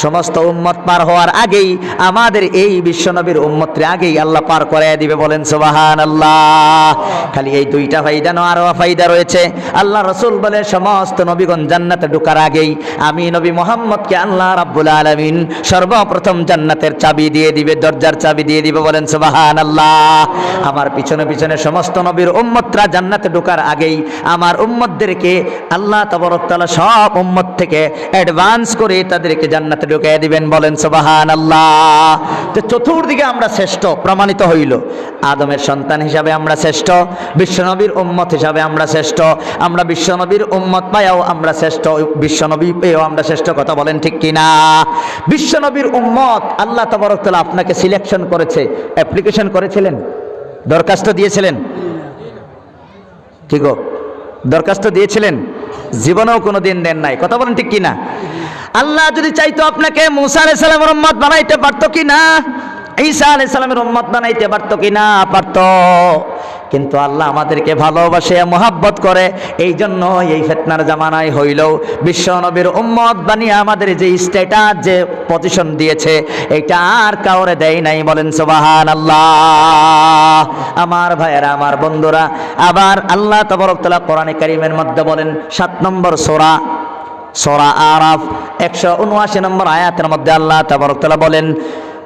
সমস্ত উম্মত পার হওয়ার আগেই আমাদের এই বিশ্বনবীর উম্মতরে আগেই আল্লাহ পার করাইয়া দিবে। বলেন সুবহানাল্লাহ। খালি এই 2টা ফায়দা নয়, আরো ফায়দা রয়েছে। আল্লাহ রাসূল বলে সমস্ত নবীগণ জান্নাতে ঢোকার আগেই আমি নবী মুহাম্মদকে আল্লাহ রাব্বুল আলামিন সর্বপ্রথম জান্নাতের চাবি দিয়ে দিবে, দরজার চাবি দিয়ে দিবে। বলেন সুবহানাল্লাহ। আমার পিছনে পিছনে সমস্ত নবীর উম্মতরা জান্নাতে ঢোকার আগেই আমার উম্মতদেরকে আল্লাহ তাবারক তাআলা সব উম্মত থেকে অ্যাডভান্স করে তাদেরকে জান্নাতে ঢুকিয়ে দিবেন। বলেন সুবহানাল্লাহ। তো চতুর্দিকে আমরা শ্রেষ্ঠ প্রমাণিত হইল। আদমের সন্তান হিসাবে আমরা শ্রেষ্ঠ, বিশ্বনবীর উম্মত হিসাবে আমরা শ্রেষ্ঠ, আমরা বিশ্বনবীর উম্মত পাইয়াও আমরা শ্রেষ্ঠ, বিশ্বনবী পেয়েও আমরা শ্রেষ্ঠ। কথা বলেন ঠিক কিনা? বিশ্বনবীর উম্মত আল্লাহ তাবারক তাআলা আপনাকে সিলেকশন করেছে, অ্যাপ্লিকেশন করেছিলেন, দরখাস্ত দিয়েছিলেন। কি গো, দরখাস্ত দিয়েছিলেন? জীবনেও কোনোদিন দেন নাই। কথা বলেন ঠিক কিনা? আল্লাহ যদি চাইতো আপনাকে মুসা আলাইহিস সালামের উম্মত বানাইতে পারতো কিনা? ঈসা আলাইহিস সালামের উম্মত বানাইতে পারতো কিনা? পারতো। কিন্তু আল্লাহ আমাদেরকে ভালোবাসে, মহাব্বত করে, এই জন্য এই ফিতনার জামানায় হইলেও বিশ্ব নবীর উম্মত বানিয়ে আমাদের যে স্ট্যাটাস, যে পজিশন দিয়েছে, এটা আর কাউরে দেয় নাই। বলেন সুবহানাল্লাহ। আমার ভাইয়েরা, আমার বন্ধুরা, আবার আল্লাহ তাবারক তাআলা কোরআনে কারীমের মধ্যে বলেন 7 নম্বর সূরা সূরা আরাফ 179 নম্বর আয়াতের মধ্যে আল্লাহ তাবারক তাআলা বলেন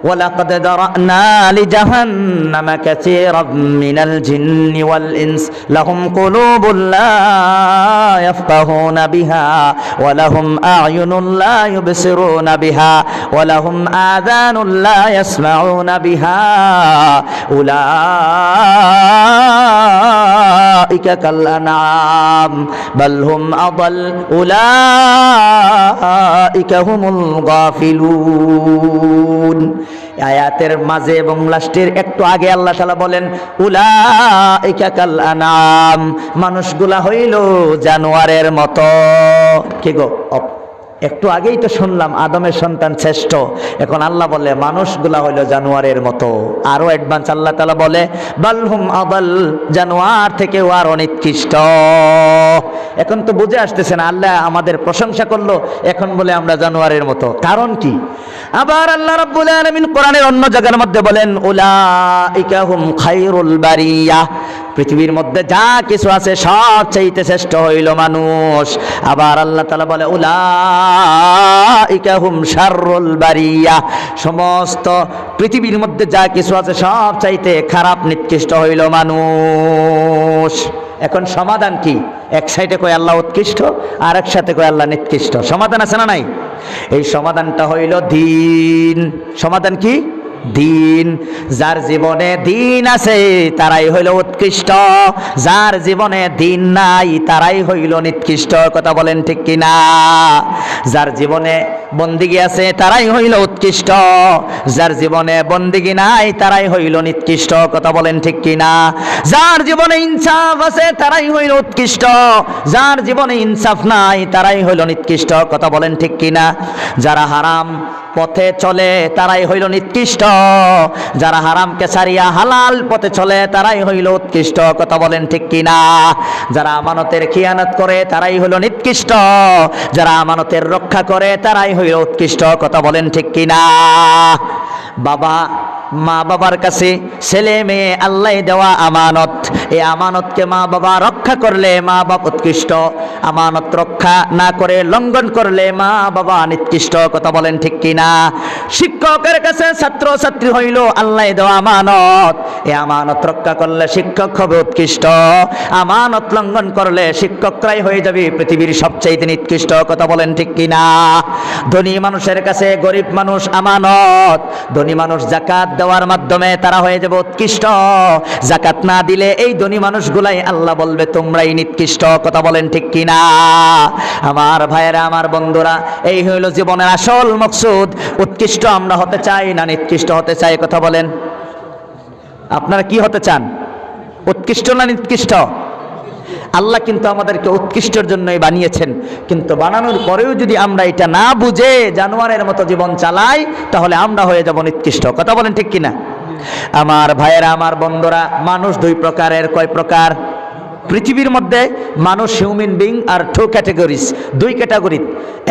وَلَقَدْ ذَرَأْنَا لِجَهَنَّمَ كَثِيرًا مِنَ الْجِنِّ وَالْإِنسِ لَهُمْ قُلُوبٌ لَّا يَفْقَهُونَ بِهَا وَلَهُمْ أَعْيُنٌ لَّا يُبْصِرُونَ بِهَا وَلَهُمْ آذَانٌ لَّا يَسْمَعُونَ بِهَا أُولَٰئِكَ كَالْأَنْعَامِ بَلْ هُمْ أَضَلُّ أُولَٰئِكَ هُمُ الْغَافِلُونَ। আয়াতের মাঝে এবং লাস্টের একটু আগে আল্লাহ তাআলা বলেন উলাইকা কাল আনাম, মানুষগুলা হইল জানোয়ারের মতো। কি গো, একটু আগেই তো শুনলাম আদমের সন্তান শ্রেষ্ঠ, এখন আল্লাহ বলে মানুষগুলা হইল জানোয়ারের মতো। আরো অ্যাডভান্স আল্লাহ তাআলা বলে বালহুম আদাল, জানোয়ার থেকেও আরো নিকৃষ্ট। এখন তো বুঝে আসতেছে না, আল্লাহ আমাদের প্রশংসা করলো, এখন বলে আমরা জানোয়ারের মতো, কারণ কি? আবার আল্লাহ রাব্বুল আলামিন কোরআনের অন্য জায়গার মধ্যে বলেন উলাইকা হুম খায়রুল বারিয়া, পৃথিবীর মধ্যে যা কিছু আছে সব চাইতে শ্রেষ্ঠ হইল মানুষ। আবার আল্লাহ তাআলা বলে উলাইকা হুম শাররুল বারিয়া, সমস্ত পৃথিবীর মধ্যে যা কিছু আছে সব চাইতে খারাপ নিকৃষ্ট হইল মানুষ। এখন সমাধান কি? এক সাইডে কয় আল্লাহ উৎকৃষ্ট, আর এক সাথে কয় আল্লাহ নিকৃষ্ট। সমাধান আছে না নাই? এই সমাধানটা হইল দিন। সমাধান কি? দিন। যার জীবনে দিন আছে তারাই হইল উৎকৃষ্ট, যার জীবনে দিন নাই তারাই হইল নিকৃষ্ট। কথা বলেন ঠিক কিনা? যার জীবনে বন্দিগি আছে তারাই হইল উৎকৃষ্ট, যার জীবনে বন্দিগি নাই তারাই হইল নিকৃষ্ট। কথা বলেন ঠিক কিনা? যার জীবনে ইনসাফ আছে তারাই হইল উৎকৃষ্ট, যার জীবনে ইনসাফ নাই তারাই হইল নিকৃষ্ট। কথা বলেন ঠিক কিনা? যারা হারাম পথে চলে তারাই হইল নিকৃষ্ট, যারা হারামকে ছাড়িয়া হালাল পথে চলে তারাই হইল উৎকৃষ্ট। কথা বলেন ঠিক কিনা? যারা আমানতের খিয়ানত করে তারাই হইল নিকৃষ্ট, যারা আমানতের রক্ষা করে তারাই হইল উৎকৃষ্ট। কথা বলেন ঠিক কিনা? বাবা মা বাবার কাছে ছেলে মেয়ে আল্লাহ দেওয়া আমানত, এই আমানতকে মা বাবা রক্ষা করলে মা বাবা উৎকৃষ্ট, আমানত রক্ষা না করে লঙ্ঘন করলে মা বাবা নিকৃষ্ট। কথা বলেন ঠিক কিনা? শিক্ষকের কাছে ছাত্র ছাত্রী হইল আল্লাহ দেওয়া আমানত, এই আমানত রক্ষা করলে শিক্ষক হবে উৎকৃষ্ট, আমানত লঙ্ঘন করলে শিক্ষকরাই হয়ে যাবে পৃথিবীর সবচেয়ে নিকৃষ্ট। কথা বলেন ঠিক কিনা? ধনী মানুষের কাছে গরিব মানুষ আমানত, ধনী মানুষ যাকাত দেওয়ার মাধ্যমে তারা হয়ে যাবে উৎকৃষ্ট, যাকাত না দিলে এই ধনী মানুষগুলাই আল্লাহ বলবে তোমরাই নিকৃষ্ট। কথা বলেন ঠিক কিনা? আমার ভাইয়েরা, আমার বন্ধুরা, এই হইল জীবনের আসল মকসুদ। উৎকৃষ্ট আমরা হতে চাই না নিকৃষ্ট হতে চাই? কথা বলেন, আপনারা কি হতে চান? উৎকৃষ্ট না নিকৃষ্ট? আল্লাহ কিন্তু আমাদেরকে উৎকৃষ্টের জন্যই বানিয়েছেন, কিন্তু বানানোর পরেও যদি আমরা এটা না বুঝে জানোয়ারের মতো জীবন চালাই তাহলে আমরা হয়ে যাব নিকৃষ্ট। কথা বলেন ঠিক কিনা? আমার ভাইয়েরা, আমার বন্ধুরা, মানুষ দুই প্রকারের। কয় প্রকার? পৃথিবীর মধ্যে মানুষ হিউম্যান বিং আর টু ক্যাটাগরিজ, দুই ক্যাটাগরি।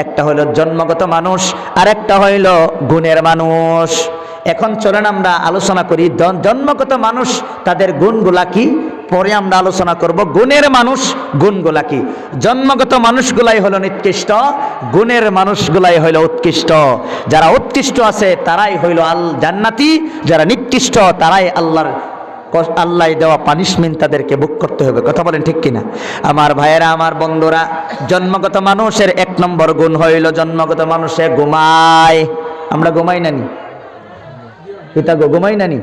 একটা হইল জন্মগত মানুষ আর একটা হইল গুণের মানুষ। এখন চলেন আমরা আলোচনা করি জন্মগত মানুষ তাদের গুণগুলা কি, পরে আমরা আলোচনা করব গুণের মানুষ গুণগুলা কি। জন্মগত মানুষগুলাই হলো নিকৃষ্ট, গুণের মানুষগুলাই হইল উৎকৃষ্ট। যারা উৎকৃষ্ট আছে তারাই হইল জান্নাতি, যারা নিকৃষ্ট তারাই আল্লাহ দেওয়া পানিশমেন্ট তাদেরকে ভোগ করতে হবে। কথা বলেন ঠিক কিনা? আমার ভাইয়েরা, আমার বন্ধুরা, জন্মগত মানুষের এক নম্বর গুণ হইল জন্মগত মানুষে ঘুমায়। আমরা ঘুমাই নানি? পিতা গো ঘুমাই নানি?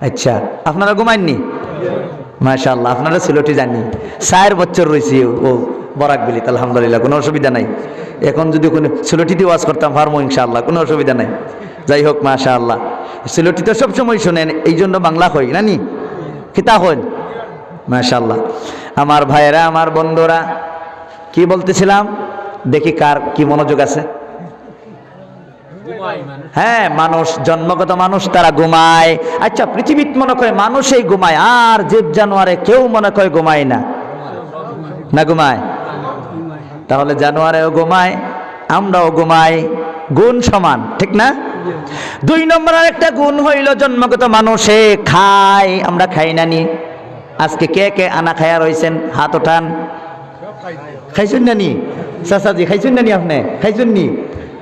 আচ্ছা, আপনারা ঘুমাইননি? মাশাআল্লাহ, আপনারা সিলেটি জানি 4 বছর রয়েছি ও বরাক বিলিত, আলহামদুলিল্লাহ, কোনো অসুবিধা নাই। এখন যদি কোনো সিলেটিতে ওয়াজ করতাম পারবো ইনশাআল্লাহ, কোনো অসুবিধা নাই। যাই হোক, মাশাআল্লাহ, সিলেটি তো সবসময় শোনেন, এই জন্য বাংলা হই নানি কিতা হন। মাশাআল্লাহ, আমার ভাইয়েরা, আমার বন্ধুরা, কি বলতেছিলাম দেখি কার কি মনোযোগ আছে। হ্যাঁ, মানুষ, জন্মগত মানুষ তারা ঘুমায়। আচ্ছা, পৃথিবীত মনে করে মানুষই ঘুমায়, আর জীব জানোয়ারে কেউ মনে করে ঘুমায় না? না ঘুমায়? তাহলে জানোয়ারেও ঘুমায়, আমরাও ঘুমাই, গুণ সমান, ঠিক না? 2 নম্বরের একটা গুণ হইল জন্মগত মানুষে খায়। আমরা খাই না নি? আজকে কে কে আনা খায়া রয়েছেন? হাত ওঠান। খাইছেন না নি চাচাজি? খাইছেন না নি? আপনি খাইছেন নি?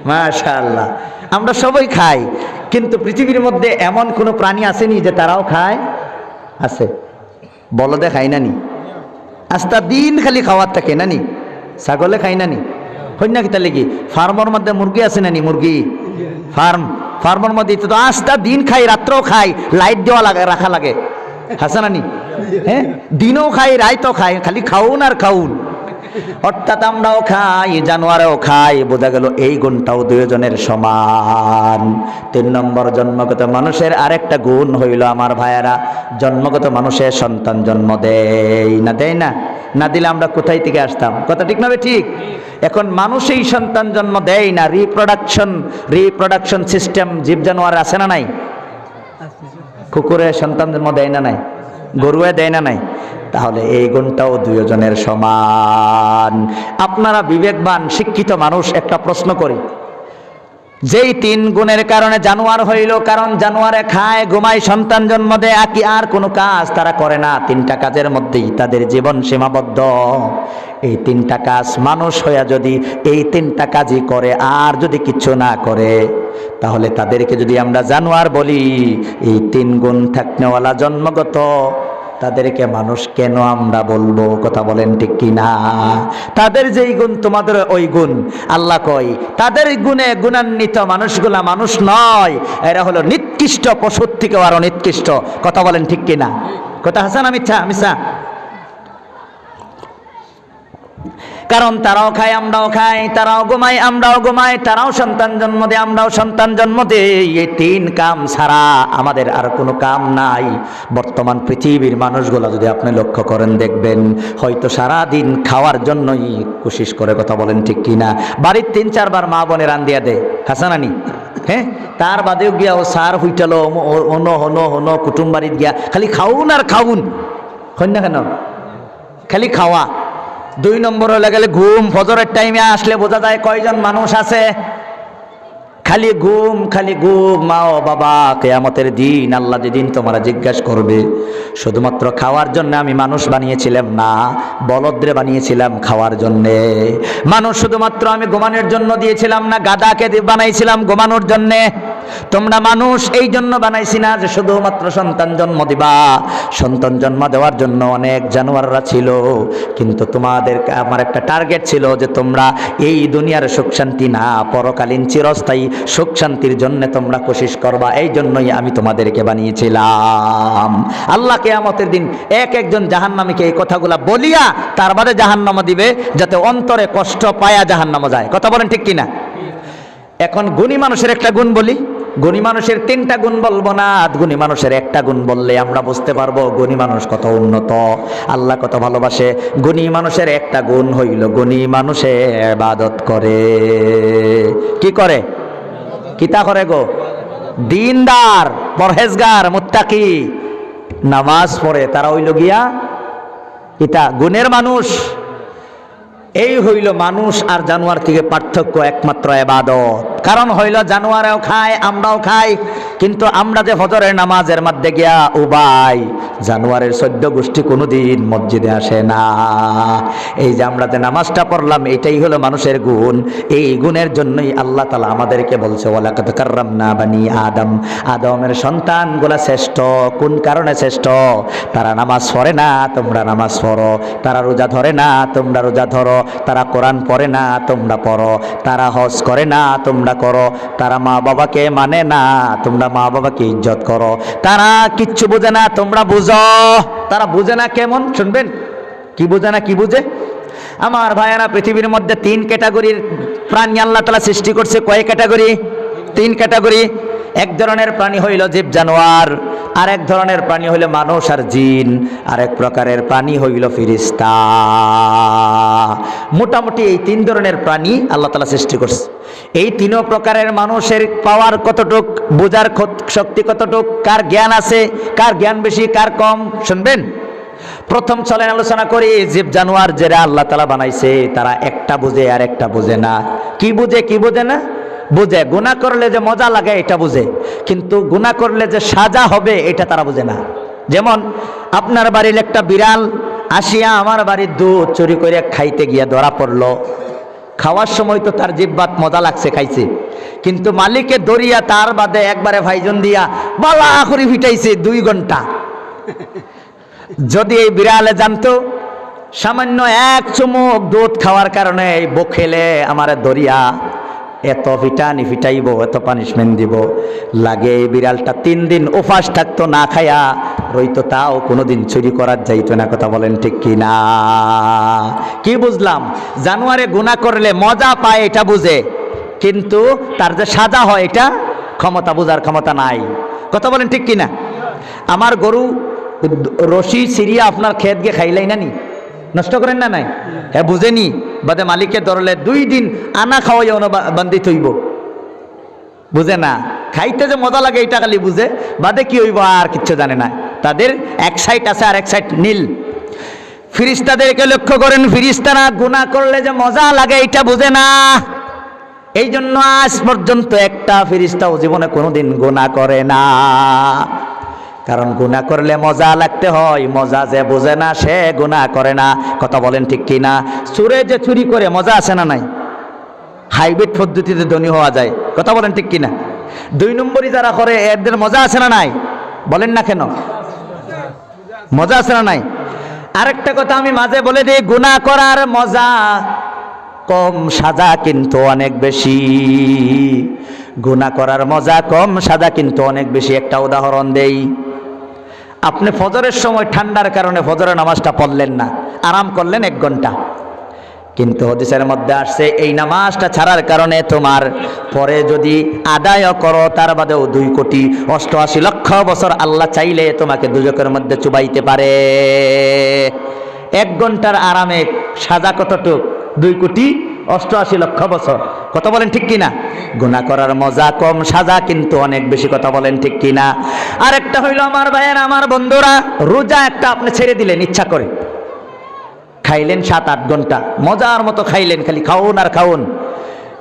মাশাআল্লাহ, আমরা সবাই খাই, কিন্তু পৃথিবীর মধ্যে এমন কোনো প্রাণী আসেনি যে তারাও খায়? আছে। বলদে খাই না নি? আস্তা দিন খালি খাওয়ার থাকে না নি? ছাগলে খাই না নি? হই না? কিতা লেগে ফার্মের মধ্যে মুরগি আছে না নি? মুরগি ফার্মের মধ্যে তো আস্তা দিন খাই, রাত্রেও খাই, লাইট দেওয়া লাগে, রাখা লাগে, হাসা না নি? হ্যাঁ, দিনও খাই, রাইতও খাই, খালি খাউন আর খাউন। অর্থাৎ আমরাও খাই, জানোয়ারেও খাই। বোঝা গেল এই গুণটাও দুইজনের সমান। 3 নম্বর, জন্মগত মানুষের আরেকটা গুণ হইল আমার ভাইয়েরা, জন্মগত মানুষের সন্তান জন্ম দেয় না, দেয় না? না দিলে আমরা কোথায় থেকে আসতাম? কথা ঠিক না? ঠিক। এখন মানুষই সন্তান জন্ম দেয় না, রিপ্রোডাকশন সিস্টেম জীব জানোয়ার আছে না নাই? কুকুরে সন্তান জন্ম দেয় না নাই? গরুয়ে দেয় না নাই? তাহলে এই গুণটাও দুইজনের সমান। আপনারা বিবেকবান শিক্ষিত মানুষ, একটা প্রশ্ন করি, যেই 3 গুণের কারণে জানোয়ার হইল, কারণ জানোয়ারে খায়, ঘুমায়, সন্তান জন্ম দেয়, কি আর কোনো কাজ তারা করে না? 3টা কাজের মধ্যেই তাদের জীবন সীমাবদ্ধ। এই 3টা কাজ মানুষ হইয়া যদি এই 3টা কাজই করে আর যদি কিছু না করে, তাহলে তাদেরকে যদি আমরা জানোয়ার বলি, এই 3 গুণ থাকনেওয়ালা জন্মগত, তাদেরকে মানুষ কেন আমরা বলবো? কথা বলেন ঠিক কিনা? তাদের যেই গুণ তোমাদের ওই গুণ। আল্লাহ কয় তাদের গুণে গুণান্বিত মানুষগুলা মানুষ নয়, এরা হলো নিকৃষ্ট, পশুর থেকেও আরো নিকৃষ্ট। কথা বলেন ঠিক কিনা? কথা হাসান না মিথ্যা? মিথ্যা। কারণ তারাও খায়, আমরাও খাই, তারাও ঘুমায়, আমরাও ঘুমাই, তারাও সন্তান জন্ম দেয়, আমরাও সন্তান জন্ম দেই। এই 3 কাম ছাড়া আমাদের আর কোনো কাম নাই। বর্তমান পৃথিবীর মানুষগুলা যদি আপনি লক্ষ্য করেন, দেখবেন হয়তো সারা দিন খাওয়ার জন্যই কোশিশ করে। কথা বলেন ঠিক কিনা? বাড়ির 3-4 বার মা বোনে রান্ধিয়া দেয়, হাসানানি, হ্যাঁ, তার বাদেও গিয়া ও সার হইটালো, হনো কুটুম বাড়িত গিয়া খালি খাউন আর খাউন, হয় না কেন? খালি খাওয়া। 2 নম্বর হলে গেলে ঘুম। ফজরের টাইমে আসলে বোঝা যায় কয়জন মানুষ আছে, খালি ঘুম, খালি ঘুম। মা ও বাবা, কিয়ামতের দিন আল্লাহ যেদিন তোমরা জিজ্ঞাসা করবে, শুধুমাত্র খাওয়ার জন্য আমি মানুষ বানিয়েছিলাম না, বলদ্রে বানিয়েছিলাম খাওয়ার জন্যে। মানুষ শুধুমাত্র আমি ঘুমানোর জন্য দিয়েছিলাম না, গাদাকে বানাইছিলাম ঘুমানোর জন্যে। তোমরা মানুষ এই জন্য বানাইছি না যে শুধুমাত্র সন্তান জন্ম দিবা। সন্তান জন্ম দেওয়ার জন্য অনেক জানোয়াররা ছিল, কিন্তু তোমাদের আমার একটা টার্গেট ছিল যে তোমরা এই দুনিয়ার সুখ শান্তি না, পরকালীন চিরস্থায়ী সুখ শান্তির জন্য তোমরা কোশিশ করবা। এই জন্যই আমি তোমাদেরকে বানিয়েছিলাম। আল্লাহ কিয়ামতের দিন একজন জাহান্নামীকে এই কথাগুলা বলিয়া তার বাদে জাহান্নামে দিবে, যাতে অন্তরে কষ্ট পায়া জাহান্নামে যায়। কথা বলেন ঠিক কিনা? এখন গুণী মানুষের একটা গুণ বলি, গুণী মানুষের 3টা গুণ বলবো না, গুণী মানুষের একটা গুণ বললে আমরা বুঝতে পারবো গুণী মানুষ কত উন্নত, আল্লাহ কত ভালোবাসে। গুণী মানুষের একটা গুণ হইল, গুণী মানুষে ইবাদত করে। কি করে? কিতা করে গো? দিনদার, পরহেজগার, মুত্তাকি, নামাজ পড়ে, তারা হইল গিয়া কিতা? গুণের মানুষ। এই হইল মানুষ আর জানোয়ার থেকে পার্থক্য, একমাত্র ইবাদত। কারণ হইল জানোয়ারেও খায়, আমরাও খাই, কিন্তু আমরা যে ফজরের নামাজের মধ্যে গিয়া উবাই, জানোয়ারের 14 গোষ্ঠী কোনোদিন মসজিদে আসে না। এই যে আমরা যে নামাজটা পড়লাম, এটাই হলো মানুষের গুণ। এই গুণের জন্যই আল্লাহ তাআলা আমাদেরকে বলছে, ওয়ালাকাদ কাররামনা বানি আদম, আদমের সন্তানগুলা শ্রেষ্ঠ। কোন কারণে শ্রেষ্ঠ? তারা নামাজ পড়ে না, তোমরা নামাজ পড়ো। তারা রোজা ধরে না, তোমরা রোজা ধরো। তারা কোরআন পড়ে না, তোমরা পড়ো। তারা হজ করে না, তোমরা করো। তারা মা বাবাকে মানে না, তোমরা মা বাবাকে ইজ্জত করো। তারা কিচ্ছু বোঝে না, তোমরা বুঝো। তারা বুঝে না কেমন? শুনবেন, কি বুঝে না? কি বুঝে? আমার ভাইয়েরা, পৃথিবীর মধ্যে 3 ক্যাটাগরির প্রাণী আল্লাহ তাআলা সৃষ্টি করছে। কয় ক্যাটাগরি? 3 ক্যাটাগরি। এক ধরনের প্রাণী হইল জীব জানোয়ার, আর এক ধরনের প্রাণী হইল মানুষ আর জিন, আর এক প্রকারের প্রাণী হইল ফেরেশতা। মোটামুটি এই 3 ধরনের প্রাণী আল্লাহ তাআলা সৃষ্টি করছে। এই 3 প্রকারের মানুষের পাওয়ার কতটুক, বোঝার শক্তি কতটুক, কার জ্ঞান আছে, কার জ্ঞান বেশি, কার কম, শুনবেন। প্রথম চলেন আলোচনা করি জীব জানোয়ার যারা আল্লাহ তাআলা বানাইছে, তারা একটা বুঝে আর একটা বুঝে না। কি বুঝে, কি বুঝে না? বুঝে গুনাহ করলে যে মজা লাগে এটা বুঝে, কিন্তু গুনাহ করলে যে সাজা হবে এটা তারা বুঝে না। যেমন আপনার বাড়ির একটা বিড়াল আসিয়া আমার বাড়ির দুধ চুরি করে খাইতে গিয়া ধরা পড়লো। খাওয়ার সময় তো তার জিহ্বাত মজা লাগছে, খাইছে, কিন্তু মালিকে দরিয়া তার বাদে একবারে ভাইজন দিয়া বালা করে ফিটাইছে 2 ঘন্টা। যদি এই বিড়ালে জানতো সামান্য 1 চুমুক দুধ খাওয়ার কারণে এই বখেলে আমার দরিয়া এত ফিটানি ফিটাইব, এত পানিশমেন্ট দিব, লাগে এই বিড়ালটা 3 দিন উপাস থাকতো, না খায়া রইতো, তাও কোনোদিন চুরি করার যাইতো না। কথা বলেন ঠিক কি না? কি বুঝলাম? জানুয়ারে গুনাহ করলে মজা পায় এটা বুঝে, কিন্তু তার যে সাজা হয় এটা ক্ষমতা বুঝার ক্ষমতা নাই। কথা বলেন ঠিক কি না? আমার গরু রশি সিরিয়া আপনার খেত গিয়ে খাইলাই না নি, নষ্ট করেন না নাই? হ্যাঁ বুঝেনি, বাদে মালিকে ধরলে 2 দিন আনা খাওয়াইও না বান্দি থইব, বুঝে না। খাইতে যে মজা লাগে এটা খালি বুঝে, বাদে কি হইব আর কিচ্ছু জানে না। তাদের এক সাইড আছে আর এক সাইড নীল। ফিরিস্তাদেরকে লক্ষ্য করেন, ফিরিস্তারা গুনাহ করলে যে মজা লাগে এটা বুঝে না। এই জন্য আজ পর্যন্ত একটা ফিরিস্তাও জীবনে কোনোদিন গুনাহ করে না, কারণ গুনাহ করলে মজা লাগতে হয়। মজা যে বোঝে না সে গুনাহ করে না। কথা বলেন ঠিক কি না? চোরে যে চুরি করে মজা আছে না নাই? হাইব্রিড পদ্ধতিতে ধনী হওয়া যায়। কথা বলেন ঠিক কি না? 2 নম্বরই যারা করে এদের মজা আছে না নাই? বলেন না কেন? মজা আছে না নাই? আরেকটা কথা আমি মাঝে বলে দিই, গুনাহ করার মজা কম, সাজা কিন্তু অনেক বেশি। গুনাহ করার মজা কম, সাজা কিন্তু অনেক বেশি। একটা উদাহরণ দেই। আপনি ফজরের সময় ঠান্ডার কারণে ফজরের নামাজটা পড়লেন না, আরাম করলেন 1 ঘন্টা, কিন্তু হাদিসের মধ্যে আসছে এই নামাজটা ছাড়ার কারণে তোমার পরে যদি আদায় করো তার বাদেও 2,88,00,000 বছর আল্লাহ চাইলে তোমাকে দুজকের মধ্যে চুবাইতে পারে। 1 ঘন্টার আরামে সাজা কতটুক? 2,88,00,000 বছর। কথা বলেন ঠিক কিনা? গুনাহ করার মজা কম, সাজা কিন্তু অনেক বেশি। কথা বলেন ঠিক কিনা? আরেকটা হইল আমার ভাইয়েরা, আমার বন্ধুরা, রোজা একটা আপনি ছেড়ে দিলেন ইচ্ছা করে, খাইলেন 7-8 ঘন্টা, মজার মতো খাইলেন, খালি খাউন আর খাউন,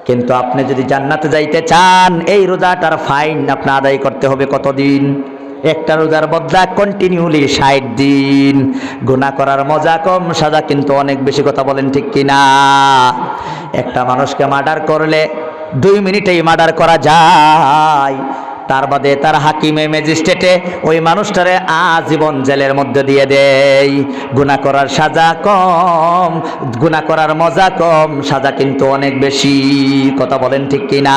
কিন্তু আপনি যদি জান্নাতে যাইতে চান এই রোজাটার ফাইন আপনি আদায় করতে হবে কতদিন? একটা রোজার বদলা কন্টিনিউলি 60 দিন। গুনাহ করার মজা কম, সাজা কিন্তু অনেক বেশি। কথা বলেন ঠিক কিনা? একটা মানুষকে মার্ডার করলে 2 মিনিটেই মার্ডার করা যায়, তার বাদে তার হাকিমে ম্যাজিস্ট্রেটে ওই মানুষটারে আজীবন জেলের মধ্যে দিয়ে দেয়। গুনাহ করার সাজা কম, গুনাহ করার মজা কম, সাজা কিন্তু অনেক বেশি। কথা বলেন ঠিক কিনা?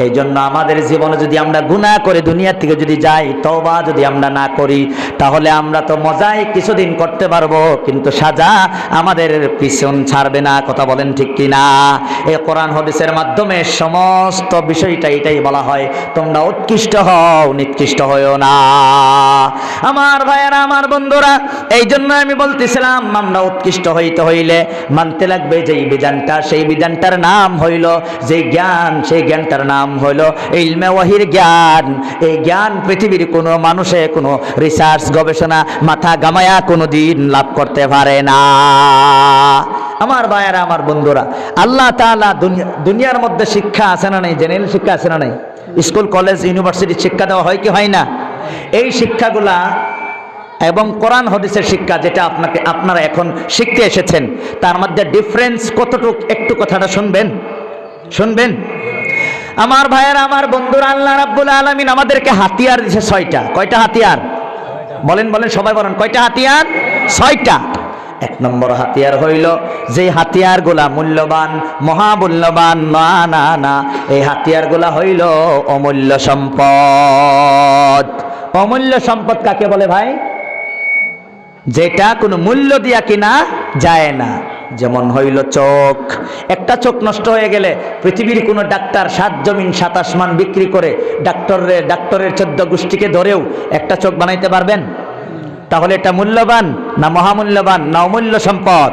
এই জন্য আমাদের জীবনে যদি আমরা গুনাহ করে দুনিয়া থেকে যদি যাই, তওবা যদি আমরা না করি, তাহলে আমরা তো মজাই কিছুদিন করতে পারবো, কিন্তু সাজা আমাদের পিছন ছাড়বে না। কথা বলেন ঠিক কিনা? এই কোরআন হাদিসের মাধ্যমে সমস্ত বিষয়টা এটাই বলা হয়, তোমরা উৎকৃষ্ট হও, নিকৃষ্ট হইও না। আমার ভাইয়েরা, আমার বন্ধুরা, এই জন্য আমি বলতেছিলাম আমরা উৎকৃষ্ট হইতে হইলে মানতে লাগবে যেই বিধানটা, সেই বিধানটার নাম হইল, যে জ্ঞান, সেই জ্ঞানটার নাম হইল ইলমে ওয়াহির জ্ঞান। এই জ্ঞান পৃথিবীর কোনো মানুষে কোনো রিসার্চ গবেষণা মাথা গামায়া কোনো দিন লাভ করতে পারে না। আমার ভাইয়েরা, আমার বন্ধুরা, আল্লাহ তাআলা দুনিয়ার মধ্যে শিক্ষা আছে না নাই? জেনারেল শিক্ষা আছে না নাই? স্কুল, কলেজ, ইউনিভার্সিটি শিক্ষা দেওয়া হয় কি হয় না? এই শিক্ষাগুলা এবং কোরআন হাদিসের শিক্ষা যেটা আপনারা এখন শিখতে এসেছেন, তার মধ্যে ডিফারেন্স কতটুক একটু কথাটা শুনবেন। আমার ভাইয়েরা, আমার বন্ধুরা, আল্লাহ রাব্বুল আলামিন আমাদেরকে হাতিয়ার দিয়েছে 6টা। কয়টা হাতিয়ার? বলেন সবাই বলেন, কয়টা হাতিয়ার? 6টা। 1 নম্বর হাতিয়ার হইল যে হাতিয়ারগুলা মূল্যবান, মহামূল্যবান, না, এই হাতিয়ারগুলা হইল অমূল্য সম্পদ। অমূল্য সম্পদ কাকে বলে ভাই? যেটা কোনো মূল্য দিয়া কিনা যায় না। যেমন হইল চোখ। একটা চোখ নষ্ট হয়ে গেলে পৃথিবীর কোনো ডাক্তার 7 জমিন 7 আসমান বিক্রি করে ডাক্তারের 14 গোষ্ঠীকে ধরেও একটা চোখ বানাইতে পারবেন? তাহলে এটা মূল্যবান না মহামূল্যবান না অমূল্য সম্পদ?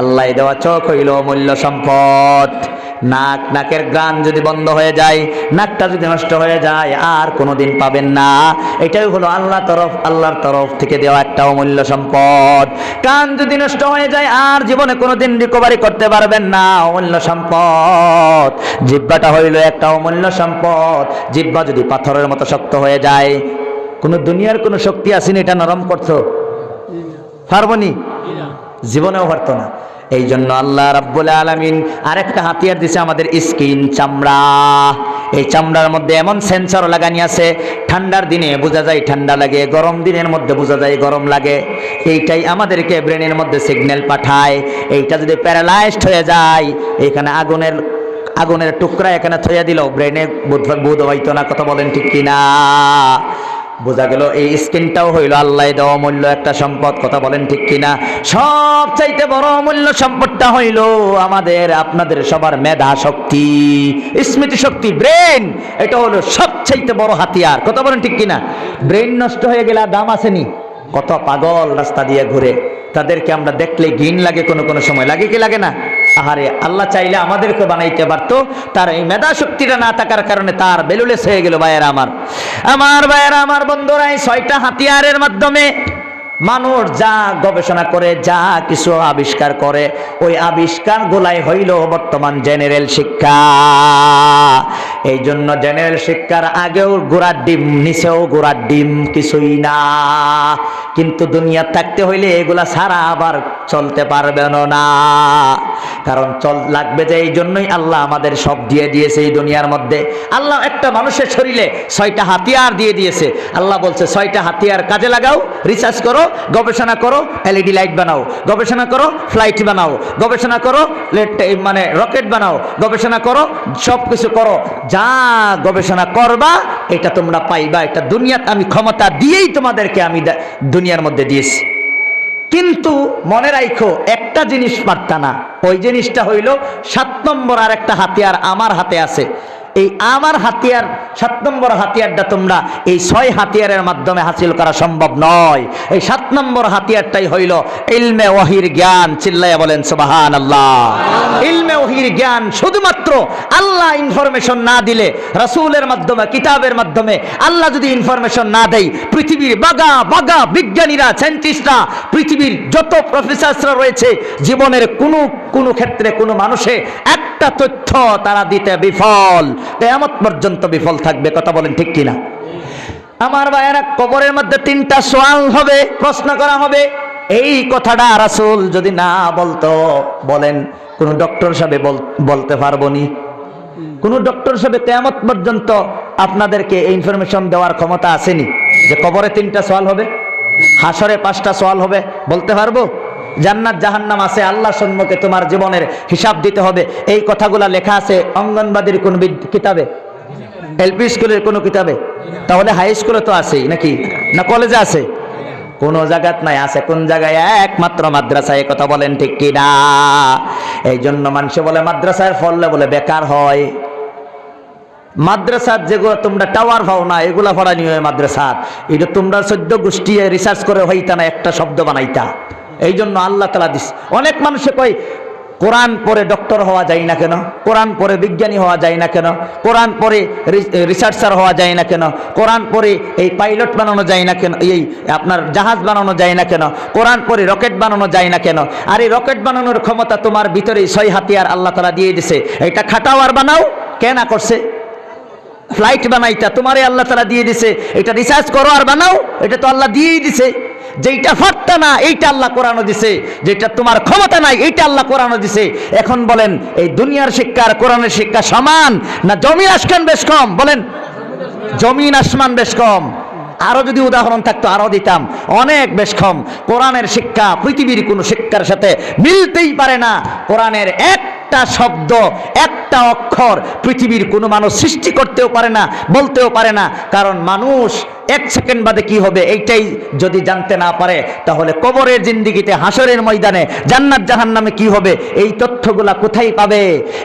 আল্লাহ দেওয়া চোখ হইল অমূল্য সম্পদ। নাকের গ্রাণ যদি বন্ধ হয়ে যায়, নাকটা যদি নষ্ট হয়ে যায়, আর কোনোদিন পাবেন না। এটাই হলো আল্লাহর তরফ থেকে দেওয়া একটা অমূল্য সম্পদ। কান যদি নষ্ট হয়ে যায়, আর জীবনে কোনোদিন রিকভারি করতে পারবেন না, অমূল্য সম্পদ। জিহ্বাটা হইল একটা অমূল্য সম্পদ। জিহ্বা যদি পাথরের মতো শক্ত হয়ে যায়, কোন দুনিয়ার কোন শক্তি আসেনি এটা নরম করছো? পারবনি? জীবনেও পারতো না। এই জন্য আল্লাহ রাব্বুল আলামিন আরেকটা হাতিয়ার দিছে আমাদের, স্কিন, চামড়া। এই চামড়ার মধ্যে এমন সেন্সর লাগানি আছে, ঠান্ডার দিনে বোঝা যায় ঠান্ডা লাগে, গরম দিনের মধ্যে বোঝা যায় গরম লাগে। এইটাই আমাদেরকে ব্রেনের মধ্যে সিগন্যাল পাঠায়। এইটা যদি প্যারালাইজড হয়ে যায়, এখানে আগুনের টুকরা এখানে থইয়া দিল, ব্রেনে বোধ হইতো না। কথা বলেন ঠিক কিনা? বোঝা গেল এই স্কিনটাও হইল আল্লাহ দেওয়া মূল্য একটা সম্পদ। কথা বলেন ঠিক কিনা? সবচাইতে বড় মূল্য সম্পদটা হইল আমাদের আপনাদের সবার মেধা শক্তি, স্মৃতি শক্তি, ব্রেন। এটা হলো সবচাইতে বড় হাতিয়ার। কথা বলেন ঠিক কিনা? ব্রেন নষ্ট হয়ে গেলে দাম আসেনি। কত পাগল রাস্তা দিয়ে ঘুরে, তাদেরকে আমরা দেখলে ঘিন লাগে, কোনো সময় লাগে কি লাগে না? আহারে, আল্লাহ চাইলে আমাদেরকে বানাইতে পারতো। তার এই মেধা শক্তিটা না থাকার কারণে তার বেলুলেস হয়ে গেল। ভাইয়েরা আমার বন্ধুরা, এই 6টা হাতিয়ারের মাধ্যমে মানুষ যা গবেষণা করে, যা কিছু আবিষ্কার করে, ওই আবিষ্কার গুলাই হইল বর্তমান জেনারেল শিক্ষা। এই জন্য জেনারেল শিক্ষার আগেও গোড়ার ডিম, নিচেও গোড়ার ডিম, কিছুই না। কিন্তু দুনিয়া থাকতে হইলে এগুলা ছাড়া আবার চলতে পারবে না, কারণ লাগবে যে। এই জন্যই আল্লাহ আমাদের সব দিয়ে দিয়েছে এই দুনিয়ার মধ্যে। আল্লাহ একটা মানুষের শরীরে 6টা হাতিয়ার দিয়ে দিয়েছে। আল্লাহ বলছে 6টা হাতিয়ার কাজে লাগাও, রিসার্চ করো, গবেষণা করো, এলইডি লাইট বানাও, গবেষণা করো, ফ্লাইট বানাও, গবেষণা করো, মানে রকেট বানাও, গবেষণা করো, সব কিছু করো। যা গবেষণা করবা এটা তোমরা পাইবা। এটা দুনিয়া আমি ক্ষমতা দিয়েই তোমাদেরকে আমি দুনিয়ার মধ্যে দিয়েছি। কিন্তু মনে রাখো, একটা জিনিস পারতা না। ওই জিনিসটা হইল 7 নম্বর আর একটা হাতিয়ার আমার হাতে আছে। এই আমার হাতিয়ার, 7 নম্বর হাতিয়ারটা তোমরা এই 6 হাতিয়ারের মাধ্যমে হাসিল করা সম্ভব নয়। এই 7 নম্বর হাতিয়ারটাই হইল ইলমে ওয়াহির জ্ঞান। চিল্লাইয়া বলেন সুবহানাল্লাহ। ইলমে ওয়াহির জ্ঞান শুধুমাত্র আল্লাহ ইনফরমেশন না দিলে, রাসূলের মাধ্যমে, কিতাবের মাধ্যমে আল্লাহ যদি ইনফরমেশন না দেয়, পৃথিবীর বাগা বিজ্ঞানীরা, সায়েন্টিস্টরা, পৃথিবীর যত প্রফেসররা রয়েছে, জীবনের কোনো ক্ষেত্রে কোনো মানুষে একটা তথ্য তারা দিতে বিফল, কিয়ামত পর্যন্ত বিফল থাকবে। কথা বলেন ঠিক কিনা? আমার ভাইয়েরা, কবরের মধ্যে 3টা সওয়াল হবে, প্রশ্ন করা হবে। এই কথাটা রাসূল যদি না বলতো, বলেন কোন ডক্টর সাহেব বলতে পারবো নি? কোন ডক্টর সাহেব কিয়ামত পর্যন্ত আপনাদেরকে এই ইনফরমেশন দেওয়ার ক্ষমতা আসেনি যে কবরে 3টা সওয়াল হবে, হাসরে 5টা সওয়াল হবে? বলতে পারবো? জান্নাত জাহান্নাম আছে, আল্লাহর সম্মুখে তোমার জীবনের হিসাব দিতে হবে। এই কথাগুলা লেখা আছে অঙ্গনবাদীর কোন কিতাবে, এলপি স্কুলের কোন কিতাবে? তাহলে হাই স্কুলে তো আছেই নাকি? না কলেজে আছে? কোন জায়গাত নাই। আছে কোন জায়গায়? একমাত্র মাদ্রাসায়। কথা বলেন ঠিক কিনা? এই জন্য মানুষে বলে মাদ্রাসায় পড়লে বলে বেকার হয়। মাদ্রাসার যেগুলো তোমরা টাওয়ার পাও না, এগুলা পড়ানি হয় মাদ্রাসার। এটা তোমরা 14 গোষ্ঠী রিসার্চ করে হইতা না, একটা শব্দ বানাইতা। এই জন্য আল্লাহ তাআলা দিস। অনেক মানুষে কয় কোরআন পড়ে ডক্টর হওয়া যায় না কেন? কোরআন পড়ে বিজ্ঞানী হওয়া যায় না কেন? কোরআন পড়ে রিসার্চার হওয়া যায় না কেন? কোরআন পড়ে এই পাইলট বানানো যায় না কেন? এই আপনার জাহাজ বানানো যায় না কেন? কোরআন পড়ে রকেট বানানো যায় না কেন? আর এই রকেট বানানোর ক্ষমতা তোমার ভিতরে 6 হাতিয়ার আল্লাহ তাআলা দিয়ে দিছে। এটা খাটাও আর বানাও। কে না করছে? ফ্লাইট বানাইতা তোমারে আল্লাহ তাআলা দিয়ে দিছে। এটা রিসার্চ করো আর বানাও, এটা তো আল্লাহ দিয়েই দিছে। যেটা ফাটতা না এইটা আল্লাহ কোরআনও দিছে, যেটা তোমার ক্ষমতা নাই এইটা আল্লাহ কোরআনও দিছে। এখন বলেন, এই দুনিয়ার শিক্ষা আর কোরআনের শিক্ষা সমান না জমিন আসমান বেশ কম? বলেন, জমিন আসমান বেশ কম। আরো যদি উদাহরণ থাকতো আরো দিতাম, অনেক বেশ কম। কোরআনের শিক্ষা পৃথিবীর কোনো শিক্ষার সাথে মিলতেই পারে না। কোরআনের একটা শব্দ, একটা অক্ষর পৃথিবীর কোনো মানুষ সৃষ্টি করতেও পারে না, বলতেও পারে না। কারণ মানুষ 1 সেকেন্ড বাদে কি হবে এইটাই যদি জানতে না পারে, তাহলে কবরের জিন্দেগিতে, হাসরের ময়দানে, জান্নাত জাহান্নামে কি হবে, এই তথ্যগুলা কোথায় পাবে?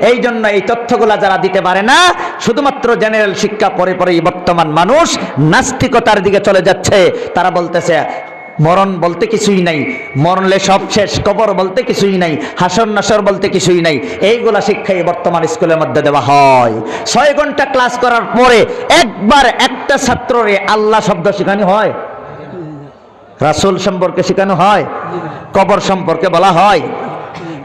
এই জন্য এই তথ্যগুলা যারা দিতে পারে না, শুধুমাত্র জেনারেল শিক্ষা পরে পরেই বর্তমান মানুষ নাস্তিকতার দিকে চলে যাচ্ছে। তারা বলতেছে মরণ বলতে কিছুই নাই, মরণলে সব শেষ, কবর বলতে কিছুই নাই, হাসর নাসর বলতে কিছুই নাই। এইগুলা শিক্ষাই বর্তমান স্কুলের মধ্যে দেওয়া হয়। 6 ঘন্টা ক্লাস করার পরে একবার একটা ছাত্ররে আল্লাহ শব্দ শেখানো হয়, রাসূল সম্পর্কে শেখানো হয়, কবর সম্পর্কে বলা হয়?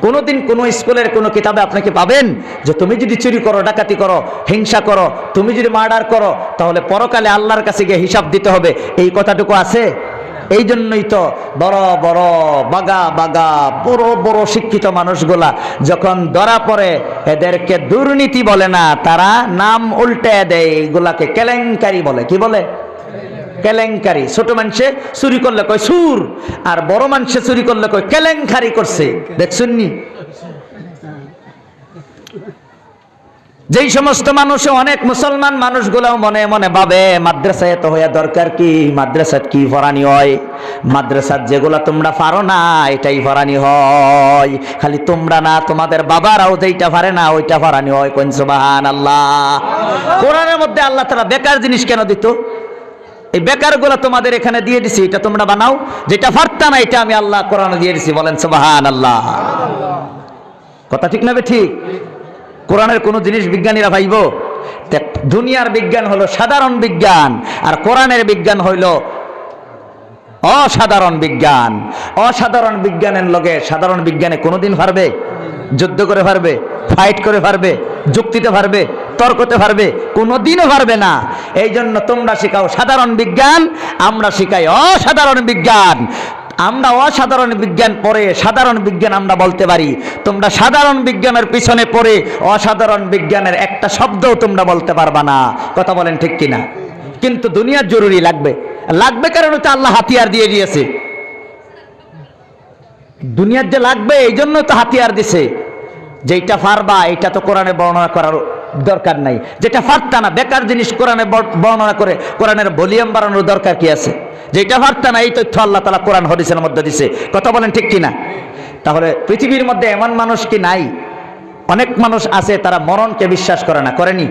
কোনোদিন কোনো স্কুলের কোনো কিতাবে আপনাকে পাবেন যে তুমি যদি চুরি করো, ডাকাতি করো, হিংসা করো, তুমি যদি মার্ডার করো, তাহলে পরকালে আল্লাহর কাছে গিয়ে হিসাব দিতে হবে, এই কথাটুকু আছে? এই জন্যই তো বড় বড় বাগা বাগা বড় বড় শিক্ষিত মানুষগুলা যখন ধরা পড়ে এদেরকে দুর্নীতি বলে না, তারা নাম উল্টে দেয়, এগুলাকে কেলেঙ্কারি বলে। কি বলে? কেলেঙ্কারি। ছোট মানুষে চুরি করলে কয় সুর, আর বড় মানুষে চুরি করলে কয় কেলেঙ্কারি করছে। দেখছেন নি? যেই সমস্ত মানুষে, অনেক মুসলমান মানুষগুলাও মনে মনে ভাবে মাদ্রাসায় তো হইয়া দরকার কি, মাদ্রাসাত কি ফরানি হয়, মাদ্রাসাত যেগুলা তোমরা পারো না এটাই ফরানি হয়, খালি তোমরা না তোমাদের বাবারাও যেইটা পারে না ওইটা ফরানি হয়। কোন সুবহানাল্লাহ। কোরআনের মধ্যে আল্লাহ তাআলা বেকার জিনিস কেন দিত? এই বেকার গুলা তোমাদের এখানে দিয়ে দিছি, এটা তোমরা বানাও, যেটা পারতা না এটা আমি আল্লাহ কোরআনে দিয়ে দিছি। বলেন সুবহানাল্লাহ। কথা ঠিক না বে ঠিক? কোরআনের কোন জিনিস বিজ্ঞানীরা ভাইব? দুনিয়ার বিজ্ঞান হলো সাধারণ বিজ্ঞান, আর কোরআনের বিজ্ঞান হইল অসাধারণ বিজ্ঞান। অসাধারণ বিজ্ঞানের লগে সাধারণ বিজ্ঞানে কোনোদিন পারবে? যুদ্ধ করে পারবে? ফাইট করে পারবে? যুক্তিতে পারবে? তর্কতে পারবে? কোনোদিনও পারবে না। এই জন্য তোমরা শিখাও সাধারণ বিজ্ঞান, আমরা শিখাই অসাধারণ বিজ্ঞান। আমরা অসাধারণ বিজ্ঞান পড়ে সাধারণ বিজ্ঞান আমরা বলতে পারি, তোমরা সাধারণ বিজ্ঞানের পিছনে পড়ে অসাধারণ বিজ্ঞানের একটা শব্দও তোমরা বলতে পারবা না। কথা বলেন ঠিক কিনা? কিন্তু দুনিয়ার জরুরি লাগবে, লাগবে কারণ তো আল্লাহ হাতিয়ার দিয়ে দিয়েছে। দুনিয়ার যে লাগবে এই জন্য তো হাতিয়ার দিছে। যেটা পারবা এটা তো কোরআনে বর্ণনা করার দরকার নাই, যেটা পারতা না বেকার জিনিস কোরআনে বর্ণনা করে কোরআনের ভলিউম বাড়ানোর দরকার কি আছে? যেটা পারতা না এই তথ্য আল্লাহ তাআলা কোরআন হাদিসের মধ্যে দিছে। কথা বলেন ঠিক কিনা? তাহলে পৃথিবীর মধ্যে এমন মানুষ কি নাই? অনেক মানুষ আছে তারা মরণকে বিশ্বাস করে না। করেনি?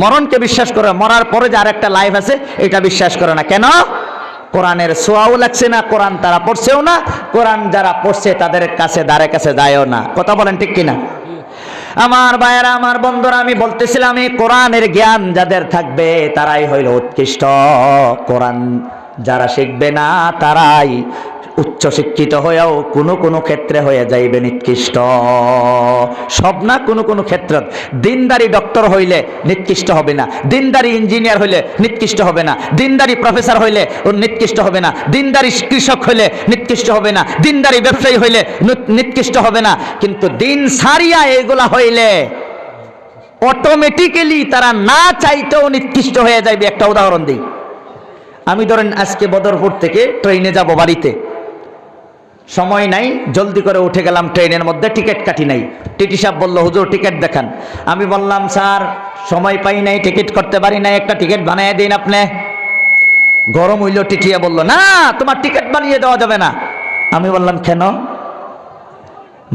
মরণকে বিশ্বাস করে, মরার পরে যে আরেকটা লাইফ আছে এটা বিশ্বাস করে না। কেন? কোরআনের ছোঁয়াও লাগছে না, কোরআন তারা পড়ছেও না, কোরআন যারা পড়ছে তাদের কাছে দ্বারে কাছে যায়ও না। কথা বলেন ঠিক কিনা? আমার ভাইয়েরা, আমার বন্ধুরা, আমি বলতেছিলাম এই কোরআনের জ্ঞান যাদের থাকবে তারাই হইল উৎকৃষ্ট। কোরআন যারা শিখবে না তারাই উচ্চ শিক্ষিত হয়েও কোনো কোনো ক্ষেত্রে হয়ে যাইবে নিকৃষ্ট। সব না, কোনো কোনো ক্ষেত্রে। দিনদারি ডক্টর হইলে নিকৃষ্ট হবে না, দিনদারি ইঞ্জিনিয়ার হইলে নিকৃষ্ট হবে না, দিনদারি প্রফেসর হইলে ও নিকৃষ্ট হবে না, দিনদারি কৃষক হইলে নিকৃষ্ট হবে না, দিনদারি ব্যবসায়ী হইলে নিকৃষ্ট হবে না। কিন্তু দিন সারিয়া এগুলা হইলে অটোমেটিক্যালি তারা না চাইতেও নিকৃষ্ট হয়ে যাইবে। একটা উদাহরণ দিই। আমি ধরেন আজকে বদরপুর থেকে ট্রেনে যাব বাড়িতে, সময় নাই, জলদি করে উঠে গেলাম ট্রেনের মধ্যে, টিকিট কাটি নাই। টিটি সাহেব বললো হুজুর টিকিট দেখান। আমি বললাম স্যার সময় পাই নাই, টিকিট করতে পারি নাই, একটা টিকিট বানিয়ে দিন আপনি। গরম হইল, টিটিয়া বললো না তোমার টিকিট বানিয়ে দেওয়া যাবে না। আমি বললাম কেন?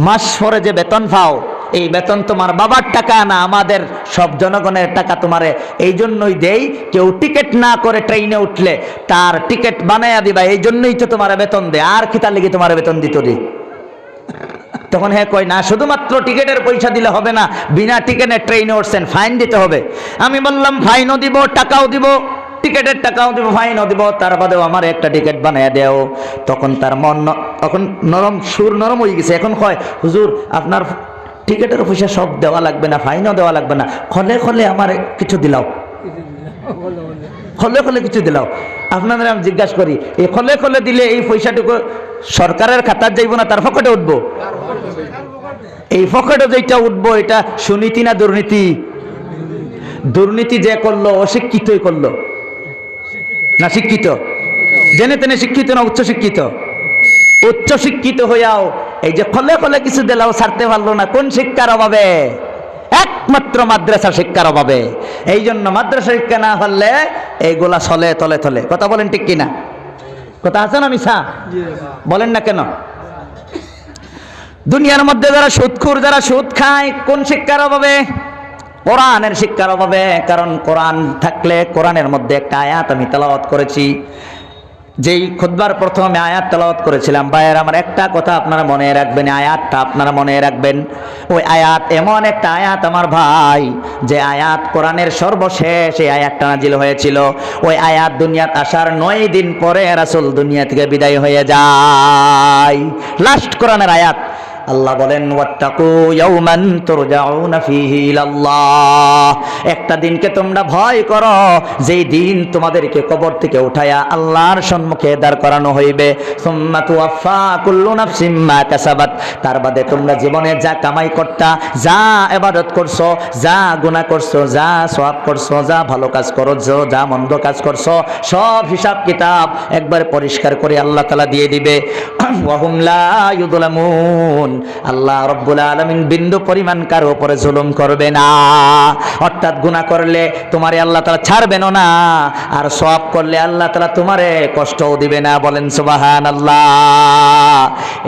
মাস পরে যে বেতন পাও এই বেতন তোমার বাবার টাকা না, আমাদের সব জনগণের টাকা তোমারে এই জন্যই দেই। কেউ টিকিট না করে ট্রেনে উঠলে তার টিকিট বানাইয়া দিবা, এই জন্যই তো তোমার বেতন দেয়। আর কি তার লেগে তোমার বেতন দিত রে? তখন হ্যাঁ কয় না শুধুমাত্র টিকিটের পয়সা দিলে হবে না, বিনা টিকিটে ট্রেনে উঠছেন ফাইন দিতে হবে। আমি বললাম ফাইনও দিব, টাকাও দিব, টিকিটের টাকাও দিব, ফাইনও দিব, তার বাদেও আমার একটা টিকিট বানিয়ে দেও। তখন তার মন তখন নরম, সুর নরম হয়ে গেছে। এখন কয় হুজুর আপনার টিকিটের পয়সা সব দেওয়া লাগবে না, ফাইনও দেওয়া লাগবে না, খলে খলে আমার কিছু দিলাও, খলে খলে কিছু দিলাও। আপনাদের আমি জিজ্ঞাসা করি এই খলে খলে দিলে এই পয়সাটুকু সরকারের খাতার যাইব না তার পকেটে উঠবো? এই পকেটে যেটা উঠবো এটা সুনীতি না দুর্নীতি? দুর্নীতি যে করলো অশিক্ষিতই করলো না শিক্ষিত? জেনে তেনে শিক্ষিত না উচ্চ শিক্ষিত? উচ্চ শিক্ষিত হইয়াও এই যে খলে খলে কিছু দিলাও ছাড়তে পারলো না। কোন শিক্ষার অভাবে? একমাত্র মাদ্রাসা শিক্ষার অভাবে। এই জন্য মাদ্রাসা শিক্ষা না হলে এইগুলা চলে তলে তলে। কথা বলেন ঠিক কিনা? কথা আছে না মিছা? বলেন না কেন? দুনিয়ার মধ্যে যারা সুদখোর, যারা সুদ খায়, কোন শিক্ষার অভাবে? কোরআনের শিক্ষার অভাবে। কারণ কোরআন থাকলে, কোরআনের মধ্যে একটা আয়াত আমি তেলাওয়াত করেছি, যেই খুতবার প্রথমে আয়াত তেলাওয়াত করেছিলাম। ভাইয়ের আমার একটা কথা আপনারা মনে রাখবেন, আয়াতটা আপনারা মনে রাখবেন। ওই আয়াত এমন একটা আয়াত আমার ভাই, যে আয়াত কোরআনের সর্বশেষ এই আয়াতটা নাজিল হয়েছিল। ওই আয়াত দুনিয়াত আসার 9 দিন পরে রাসূল দুনিয়া থেকে বিদায় হয়ে যায়। লাস্ট কোরআনের আয়াত। আল্লাহ বলেন ওয়াত্তাকু ইয়াওমান তুরজাউনা ফীহি ইলাল্লাহ, একটা দিনকে তোমরা ভয় করো যেই দিন তোমাদেরকে কবর থেকে উঠায়া আল্লাহর সম্মুখে দাঁড় করানো হইবে। সুম্মা তুওয়াফা কুল্লু নাফসিম মা কাসাবাত, তার বাদে তোমরা জীবনে যা কামাই করতা, যা ইবাদত করছো, যা গুনাহ করছো, যা সওয়াব করছো, যা ভালো কাজ করছো, যা মন্দ কাজ করছো, সব হিসাব কিতাব একবার পরিষ্কার করে আল্লাহ তাআলা দিয়ে দিবে। ওয়া হুম লা ইউযলামুন, আল্লাহ রাব্বুল আলামিন বিন্দু পরিমাণ কারো উপরে জুলুম করবে না। অর্থাৎ গুনাহ করলে তোমারে আল্লাহ তাআলা ছাড়বেনও না, আর সওয়াব করলে আল্লাহ তাআলা তোমারে কষ্টও দিবে না। বলেন সুবহানাল্লাহ।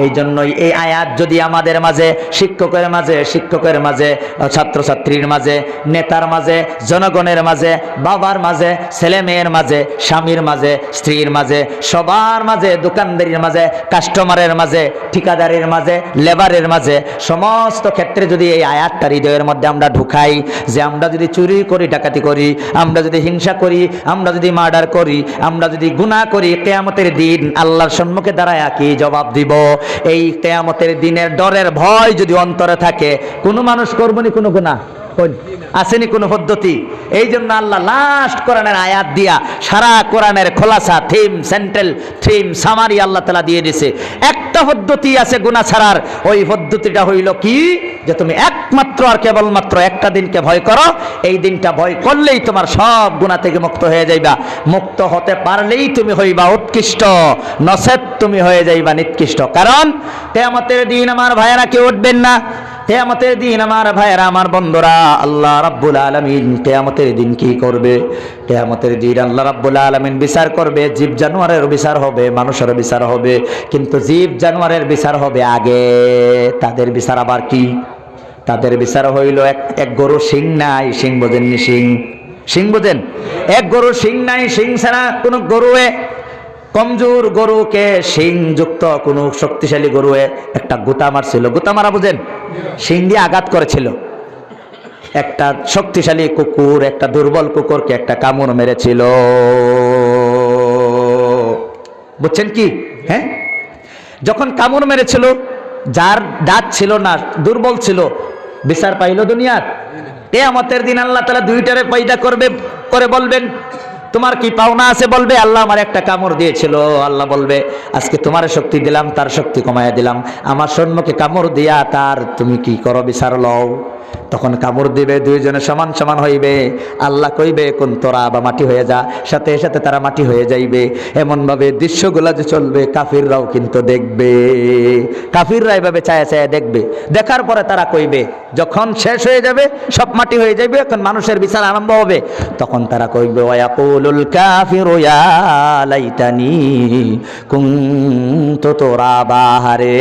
এই জন্যই এই আয়াত যদি আমাদের মাঝে, শিক্ষকের মাঝে, ছাত্রছাত্রীর মাঝে, নেতার মাঝে, জনগণের মাঝে, বাবার মাঝে, ছেলে মেয়ের মাঝে, স্বামীর মাঝে, স্ত্রীর মাঝে, সবার মাঝে, দোকানদারির মাঝে, কাস্টমারের মাঝে, ঠিকাদারের মাঝে, লেবারের মাঝে, সমস্ত ক্ষেত্রে যদি এই আয়াতটা হৃদয়ের মধ্যে আমরা ঢুকাই, যে আমরা যদি চুরি করি, ডাকাতি করি, আমরা যদি হিংসা করি, আমরা যদি মার্ডার করি, আমরা যদি গুনাহ করি, কিয়ামতের দিন আল্লাহর সম্মুখে দাঁড়ায় কি জবাব দিব? এই কিয়ামতের দিনের ডরের ভয় যদি অন্তরে থাকে, কোনো মানুষ করবনি কোনো গুনাহ, আসেনি কোনো পদ্ধতি। এই জন্য আল্লাহ লাস্ট কোরআনের আয়াত দিয়া সারা কোরআনের খোলাসা, থিম, সেন্ট্রাল থিম, সামারি আল্লাহ তাআলা দিয়ে দিয়েছে। একটা পদ্ধতি আছে গুনাহ ছাড়ার, ওই পদ্ধতিটা হইল কি, যে তুমি একমাত্র আর কেবলমাত্র একটা দিনকে ভয় করো। এই দিনটা ভয় করলেই তোমার সব গুনাহ থেকে মুক্ত হয়ে যাইবা। মুক্ত হতে পারলেই তুমি হইবা উৎকৃষ্ট, নচেত তুমি হয়ে যাইবা নিকৃষ্ট। কারণ কিয়ামতের দিন আমার ভাইয়েরা কেউ উঠবেন না। কিয়ামতের দিন আমার ভাইয়েরা, আমার বন্ধুরা, আল্লাহ রাব্বুল আলামিন কিয়ামতের দিন কি করবে? কিয়ামতের দিন আল্লাহ রাব্বুল আলামিন বিচার করবে। জীব জানোয়ারের বিচার হবে, মানুষের বিচার হবে, কিন্তু জীব জানোয়ারের বিচার হবে আগে। তাদের বিচার আবার কি? তাদের বিচার হইল এক গরু শিং নাই, শিং বোঝেননি? শিং বোঝেন? এক গরু শিং নাই, শিং ছাড়া কোনো গরুয়ে, কমজোর গরুকে শিং যুক্ত কোনো শক্তিশালী গরুয়ে একটা গুতা মারছিল। গুতা মারা বুঝেন? শিং দিয়ে আঘাত করেছিল। একটা শক্তিশালী কুকুর একটা দুর্বল কুকুরকে একটা কামড় মেরেছিল। বুঝছেন কি? হ্যাঁ, যখন কামড় মেরেছিল, যার দাঁত ছিল না, দুর্বল ছিল, বিচার পাইল দুনিয়ার? কিয়ামতের দিন আল্লাহ তাআলা দুইটারে পয়দা করবে, করে বলবেন তোমার কি পাওনা আছে? বলবে আল্লাহ আমার একটা কামড় দিয়েছিল। আল্লাহ বলবে আজকে তোমার শক্তি দিলাম, তার শক্তি কমাইয়া দিলাম। আমার সম্মুখে কামড় দিয়া তার তুমি কি করো বিচার লও। তখন কামড় দিবে, দুইজনে সমান সমান হইবে। আল্লাহ কইবে কোন তোরা বা মাটি হয়ে যা, সাথে সাথে তারা মাটি হয়ে যাইবে। এমনভাবে দৃশ্যগুলা যে চলবে, কাফিররাও কিন্তু দেখবে। কাফিররা এভাবে চায়া চায়া দেখবে। দেখার পরে তারা কইবে, যখন শেষ হয়ে যাবে, সব মাটি হয়ে যাবে, এখন মানুষের বিচার আরম্ভ হবে, তখন তারা কইবে ওয়ায়াকুলুল কাফিরু ইয়া লাইতানি কুনতু তুরাবা, হারে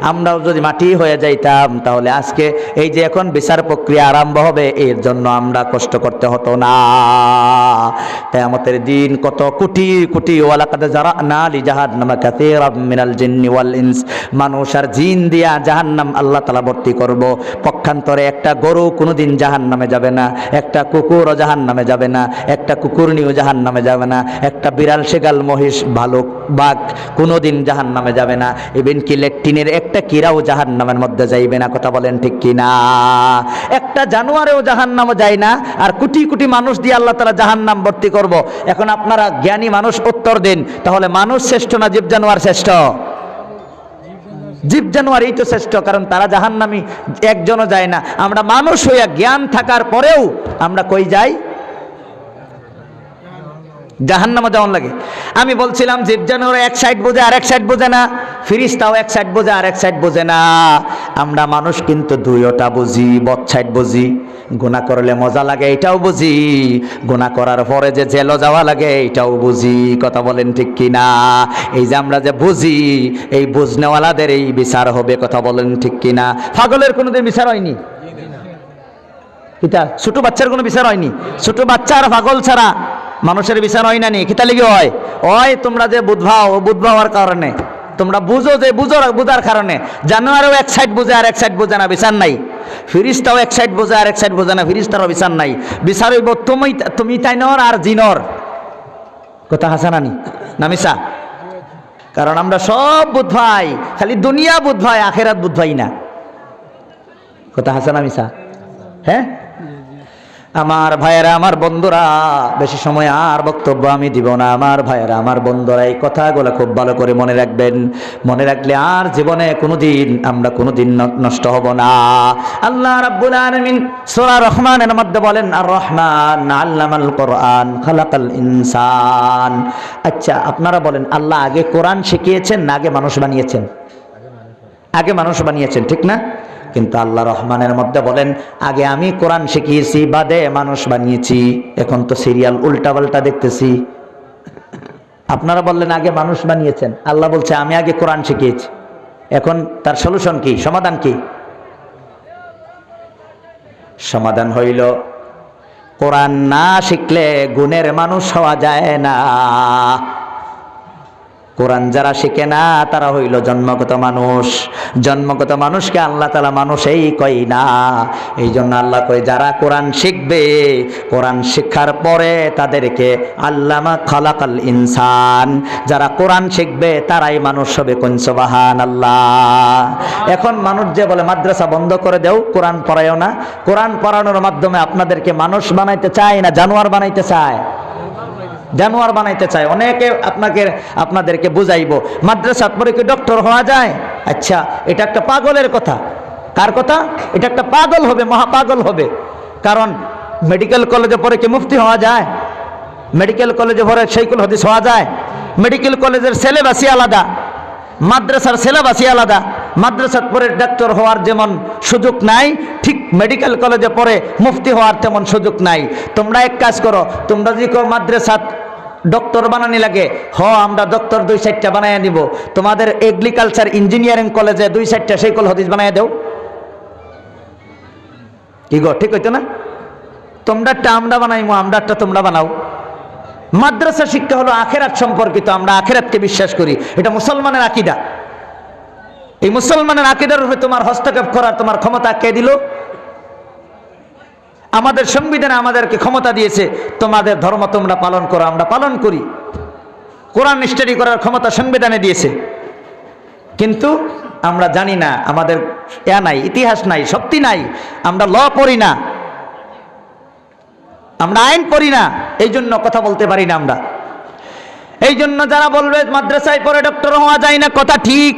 আমরাও যদি মাটি হয়ে যাইতাম, তাহলে আজকে এই যে এখন বিচার প্রক্রিয়া আরম্ভ হবে, এর জন্য আমরা কষ্ট করতে হতো না। কিয়ামতের দিন কত কোটি কোটি, ওয়ালাকাদ জারানা লি জাহান্নামা কাসীরাম মিনাল জিন্নি ওয়াল ইনস, মানুষ আর জিন দিয়া জাহান্নাম আল্লাহ তাআলা ভর্তি করব। পক্ষান্তরে একটা গরু কোনোদিন জাহান্নামে যাবে না, একটা কুকুরও জাহান্নামে যাবে না, একটা কুকুরনিও জাহান্নামে যাবে না, একটা বিড়াল, শেগাল, মহিষ, ভালুক, বাঘ কোনোদিন জাহান্নামে যাবে না। ইভেন কি লেট্রিনের একটা কিরাও জাহান্নামের মধ্যে যাইবে না। কথা বলেন ঠিক কিনা? একটা জানোয়ারেও জাহান্নামে যায় না, আর কোটি কোটি মানুষ দিয়ে আল্লাহ তাআলা জাহান্নাম ভর্তি করব। এখন আপনারা জ্ঞানী মানুষ উত্তর দিন, তাহলে মানুষ শ্রেষ্ঠ না জীব জানোয়ার শ্রেষ্ঠ? জীব জানোয়ার এই তো শ্রেষ্ঠ, কারণ তারা জাহান্নামী একজনও যায় না। আমরা মানুষ হইয়া জ্ঞান থাকার পরেও আমরা কই যাই? জাহান্নামে যাওয়ার লাগে। আমি বলছিলাম জীব জানোয়ার এক সাইড বোঝে আর এক সাইড বোঝে না, ফিরিস্তাও এক সাইড বোঝে আর এক সাইড বোঝে না। আমরা মানুষ কিন্তু দুইটা বুঝি, বদ সাইড বুঝি। গুনাহ করলে মজা লাগে এটাও বুঝি, গুনাহ করার পরে যে জেলে যাওয়া লাগে এটাও বুঝি। কথা বলেন ঠিক কিনা? এই যে আমরা যে বুঝি, এই বুঝনেওয়ালাদের এই বিচার হবে। কথা বলেন ঠিক কিনা? পাগলের কোনোদিন বিচার হয়নি? কিতা ছোট বাচ্চার কোনো বিচার হয়নি? ছোট বাচ্চা আর পাগল ছাড়া মানুষের বিচার হয় না নি? কিতা লিগে হয়? ওই তোমরা যে বুধভাওয়ার কারণে, তোমরা বুঝো যে বুঝার কারণে। জানোয়ারও এক সাইড বুঝে আর এক সাইড বুঝে না, বিচার নাই। ফিরিস্তাও এক সাইড বোঝে আর এক সাইড বোঝে না, ফিরিস্তারও বিচার নাই। বিচার হইব তুমি তাইনর আর জিনর। কথা হাসানানি না মিশা? কারণ আমরা সব বুধ ভাই, খালি দুনিয়া বুধ ভাই, আখেরাত বুধ ভাই না। কথা হাসান মিছা? হ্যাঁ আমার ভাইয়েরা, আমার বন্ধুরা, বেশি সময় আর বক্তব্য আমি দিব না। আমার ভাইয়েরা, আমার বন্ধুরা, এই কথাগুলো খুব ভালো করে মনে রাখবেন। মনে রাখলে আর জীবনে কোনোদিন আমরা কোনোদিন নষ্ট হব না। আল্লাহ রাব্বুল আলামিন সূরা রহমানের মধ্যে বলেন, আর রহমান আল্লামাল কোরআন খালাকাল ইনসান। আচ্ছা আপনারা বলেন, আল্লাহ আগে কোরআন শিখিয়েছেন না আগে মানুষ বানিয়েছেন? আগে মানুষ বানিয়েছেন, ঠিক না? কিন্তু আল্লাহ রহমানের মধ্যে বলেন, আগে আমি কোরআন শিখিয়েছি, বাদে মানুষ বানিয়েছি। এখন তো সিরিয়াল উল্টা পাল্টা দেখতেছি। আপনারা বললেন আগে মানুষ বানিয়েছেন, আল্লাহ বলছে আমি আগে কোরআন শিখিয়েছি। এখন তার সলিউশন কি, সমাধান কি? সমাধান হইল, কোরআন না শিখলে গুণের মানুষ হওয়া যায় না। কোরআন যারা শিখে না তারা হইল জন্মগত মানুষ। জন্মগত মানুষকে আল্লাহ তাআলা মানুষই কই না। এই জন্য আল্লাহ কই, যারা কোরআন শিখবে, কোরআন শিক্ষার পরে তাদেরকে আল্লামা খালাকাল ইনসান, যারা কোরআন শিখবে তারাই মানুষ হবে। কোন সুবহানাল্লাহ। এখন মানুষ যে বলে মাদ্রাসা বন্ধ করে দেও, কোরআন পড়ায়ও না, কোরআন পড়ানোর মাধ্যমে আপনাদেরকে মানুষ বানাইতে চায় না জানোয়ার বানাইতে চায়? জানোয়ার বানাইতে চায়। অনেকে আপনাদেরকে বুঝাইবো মাদ্রাসা পড়ে কি ডক্টর হওয়া যায়? আচ্ছা, এটা একটা পাগলের কথা। কার কথা? এটা একটা পাগল হবে, মহাপাগল হবে। কারণ মেডিকেল কলেজে পড়ে কি মুফতি হওয়া যায়? মেডিকেল কলেজে পড়ে শাইখুল হাদিস হওয়া যায়? মেডিকেল কলেজের সিলেবাসই আলাদা, মাদ্রাসার সিলেবাসই আলাদা। মাদ্রাসাত পড়ে ডাক্তার হওয়ার যেমন সুযোগ নাই, ঠিক মেডিকেল কলেজে পড়ে মুফতি হওয়ার তেমন সুযোগ নাই। তোমরা এক কাজ করো, তোমরা যদি কেউ মাদ্রাসাত ডক্টর বানানি লাগে, আমরা ডক্টর 2-4টা বানাইয়া দিব। তোমাদের এগ্রিকালচার ইঞ্জিনিয়ারিং কলেজে 2-4টা শাইখুল হাদিস বানাইয়া দেও। কি গো, ঠিক হইতো না? তোমরাটা আমরা বানাইমো, আমরাটা তোমরা বানাও। মাদ্রাসা শিক্ষা হলো আখেরাত সম্পর্কিত। আমরা আখেরাতকে বিশ্বাস করি, এটা মুসলমানের আকীদা। এই মুসলমানের আকীদার উপরে তোমার হস্তক্ষেপ করার তোমার ক্ষমতা কে দিল? আমাদের সংবিধানে আমাদেরকে ক্ষমতা দিয়েছে, তোমাদের ধর্ম তোমরা পালন করো, আমরা পালন করি। কোরআন স্টাডি করার ক্ষমতা সংবিধানে দিয়েছে, কিন্তু আমরা জানি না, আমাদের নাই, ইতিহাস নাই, শক্তি নাই, আমরা ল পড়ি না, আমরা আইন পড়ি না, এই জন্য কথা বলতে পারি না আমরা। এই জন্য যারা বলবে মাদ্রাসায় পড়ে ডক্টর হওয়া যায় না, কথা ঠিক।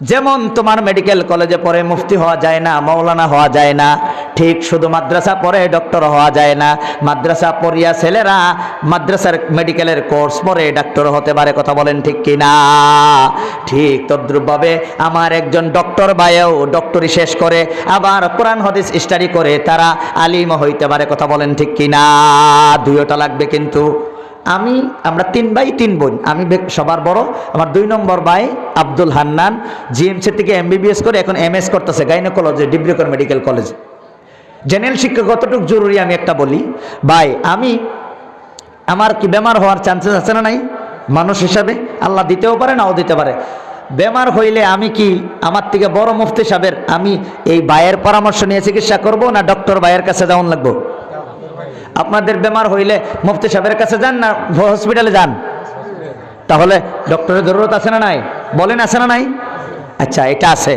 যেমন তোমার মেডিকেল কলেজে পড়ে মুফতি হওয়া যায় না, মাওলানা হওয়া যায় না, ঠিক শুধু মাদ্রাসা পড়ে ডক্টর হওয়া যায় না। মাদ্রাসা পড়িয়া ছেলেরা মাদ্রাসার মেডিকেলের কোর্স পড়ে ডাক্তার হতে পারে। কথা বলেন ঠিক কিনা? ঠিক তদ্রূপভাবে আমার একজন ডক্টর ভাইও ডক্টরি শেষ করে আবার কোরআন হাদিস স্টাডি করে তারা আলিম হইতে পারে। কথা বলেন ঠিক কিনা? দুইটা লাগবে। কিন্তু আমরা 3 ভাই 3 বোন। আমি সবার বড়। আমার 2 নম্বর ভাই আব্দুল হান্নান জিএমসি থেকে MBBS করে এখন MS করতেছে গাইনোকোলজি ডিব্রুগড় মেডিকেল কলেজে। জেনারেল শিক্ষা কতটুকু জরুরি আমি একটা বলি ভাই। আমার কি বেমার হওয়ার চান্সেস আছে না নাই? মানুষ হিসাবে আল্লাহ দিতেও পারে, নাও দিতে পারে। বেমার হইলে আমি কি আমার থেকে বড় মুফতি সাহেবের আমি এই ভাইয়ের পরামর্শ নিয়ে চিকিৎসা করব, না ডক্টর ভাইয়ের কাছে যাওয়ান লাগবো? আপনাদের বেমার হইলে মুফতি সাহেবের কাছে যান না হসপিটালে যান? তাহলে ডক্টরের জরুরত আছে না নাই? বলেন আছে না নাই? আচ্ছা, এটা আছে।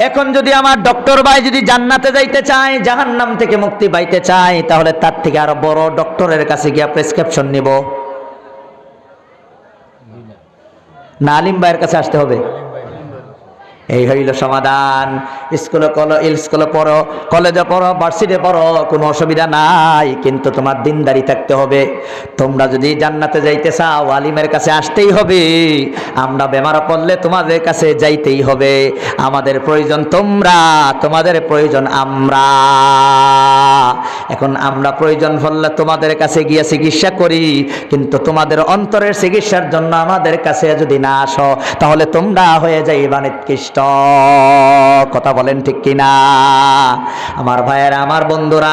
এখন যদি আমার ডক্টর ভাই যদি জান্নাতে যাইতে চায়, জাহান্নাম থেকে মুক্তি পাইতে চায়, তাহলে তার থেকে আরো বড় ডক্টরের কাছে গিয়া প্রেসক্রিপশন নিব না আলিম ভাইয়ের কাছে আসতে হবে? এই হইল সমাধান। স্কুলে পড়ো, কলেজে পড়ো, ভার্সিটিতে পড়ো, কোনো অসুবিধা নাই, কিন্তু তোমার দিনদারি থাকতে হবে। তোমরা যদি জান্নাতে যাইতে চাও, আলিমের কাছে আসতেই হবে। আমরা বেমার পড়লে তোমাদের কাছে যাইতেই হবে। আমাদের প্রয়োজন তোমরা, তোমাদের প্রয়োজন আমরা। এখন আমরা প্রয়োজন পড়লে তোমাদের কাছে গিয়ে চিকিৎসা করি, কিন্তু তোমাদের অন্তরের চিকিৎসার জন্য আমাদের কাছে যদি না আসো, তাহলে তোমরা হয়ে যাইবা নিকৃষ্ট। কথা বলেন ঠিক কিনা? আমার ভাইয়েরা, আমার বন্ধুরা,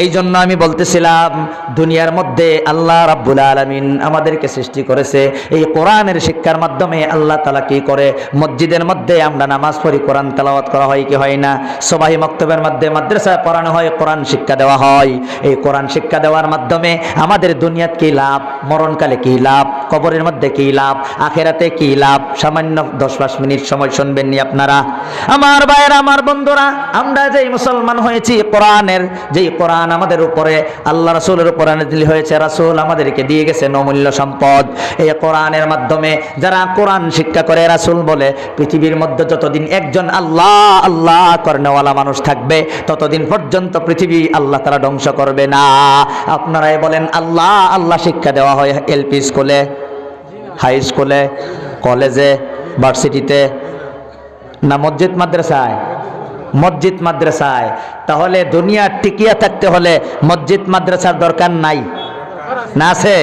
এই জন্য আমি বলতেছিলাম দুনিয়ার মধ্যে আল্লাহ রাব্বুল আলামিন আমাদেরকে সৃষ্টি করেছে এই কোরআনের শিক্ষার মাধ্যমে। আল্লাহ তাআলা কি করে? মসজিদের মধ্যে আমরা নামাজ পড়ি, কোরআন তেলাওয়াত করা হয় কি হয় না? সবাই মক্তবের মধ্যে মাদ্রাসায় পড়ানো হয়, কোরআন শিক্ষা দেওয়া হয়। এই কোরআন শিক্ষা দেওয়ার মাধ্যমে আমাদের দুনিয়াত কি লাভ, মরণকালে কি লাভ, কবরের মধ্যে কি লাভ, আখেরাতে কি লাভ, সামান্য 10-5 মিনিট সময় শুনবেন নি আপনারা। আমার ভাইয়েরা, আমার বন্ধুরা, আমরা যেই মুসলমান হয়েছি, কোরআনের যেই কোরআন আমাদের উপরে আল্লাহ রাসূলের উপরে নাযিল হয়েছে, রাসূল আমাদেরকে দিয়ে গেছে অমূল্য সম্পদ। এই কোরআনের মাধ্যমে যারা কোরআন শিক্ষা করে, রাসূল বলে পৃথিবীর মধ্যে যতদিন একজন আল্লাহ আল্লাহ করেনওয়ালা মানুষ থাকবে ততদিন পর্যন্ত পৃথিবী আল্লাহ তাআলা ধ্বংস করবে না। আপনারাই বলেন, আল্লাহ আল্লাহ শিক্ষা দেওয়া হয় এলপি স্কুলে, হাই স্কুলে, কলেজে, ভার্সিটিতে, না মসজিদ মাদ্রাসায়? মসজিদ মাদ্রাসায়। তাহলে দুনিয়া টিকিয়া থাকতে হলে মসজিদ মাদ্রাসার দরকার নাই, না আছে?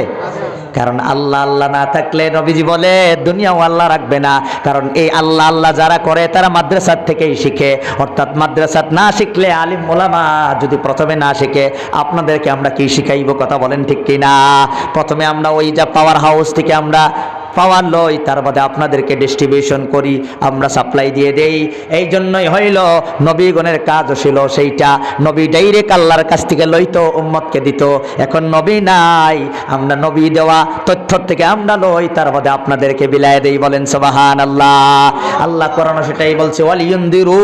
কারণ আল্লাহ আল্লাহ না থাকলে নবীজি বলে দুনিয়াও আল্লাহ রাখবে না। কারণ এই আল্লাহ আল্লাহ যারা করে তারা মাদ্রাসার থেকেই শিখে। অর্থাৎ মাদ্রাসাত না শিখলে, আলিম ওলামা যদি প্রথমে না শিখে, আপনাদেরকে আমরা কি শিখাইব? কথা বলেন ঠিক কিনা? প্রথমে আমরা ওই যা পাওয়ার হাউস থেকে আমরা পাওয়ার লই, তার বাদে আপনাদেরকে ডিস্ট্রিবিউশন করি, আমরা সাপ্লাই দিয়ে দেই। এই জন্যই হইল নবীগণের কাজ ছিল সেইটা। নবী ডাইরেক্ট আল্লাহর কাছ থেকে লইতো, উম্মতকে দিত। এখন নবী নাই, আমরা নবী দেওয়া তথ্য থেকে আমরা লই, তার বাদে আপনাদেরকে বিলায় দেই। বলেন সুবহানাল্লাহ। আল্লাহ কোরআনে সেটাই বলছে, ওয়ালিয়ুনদিরু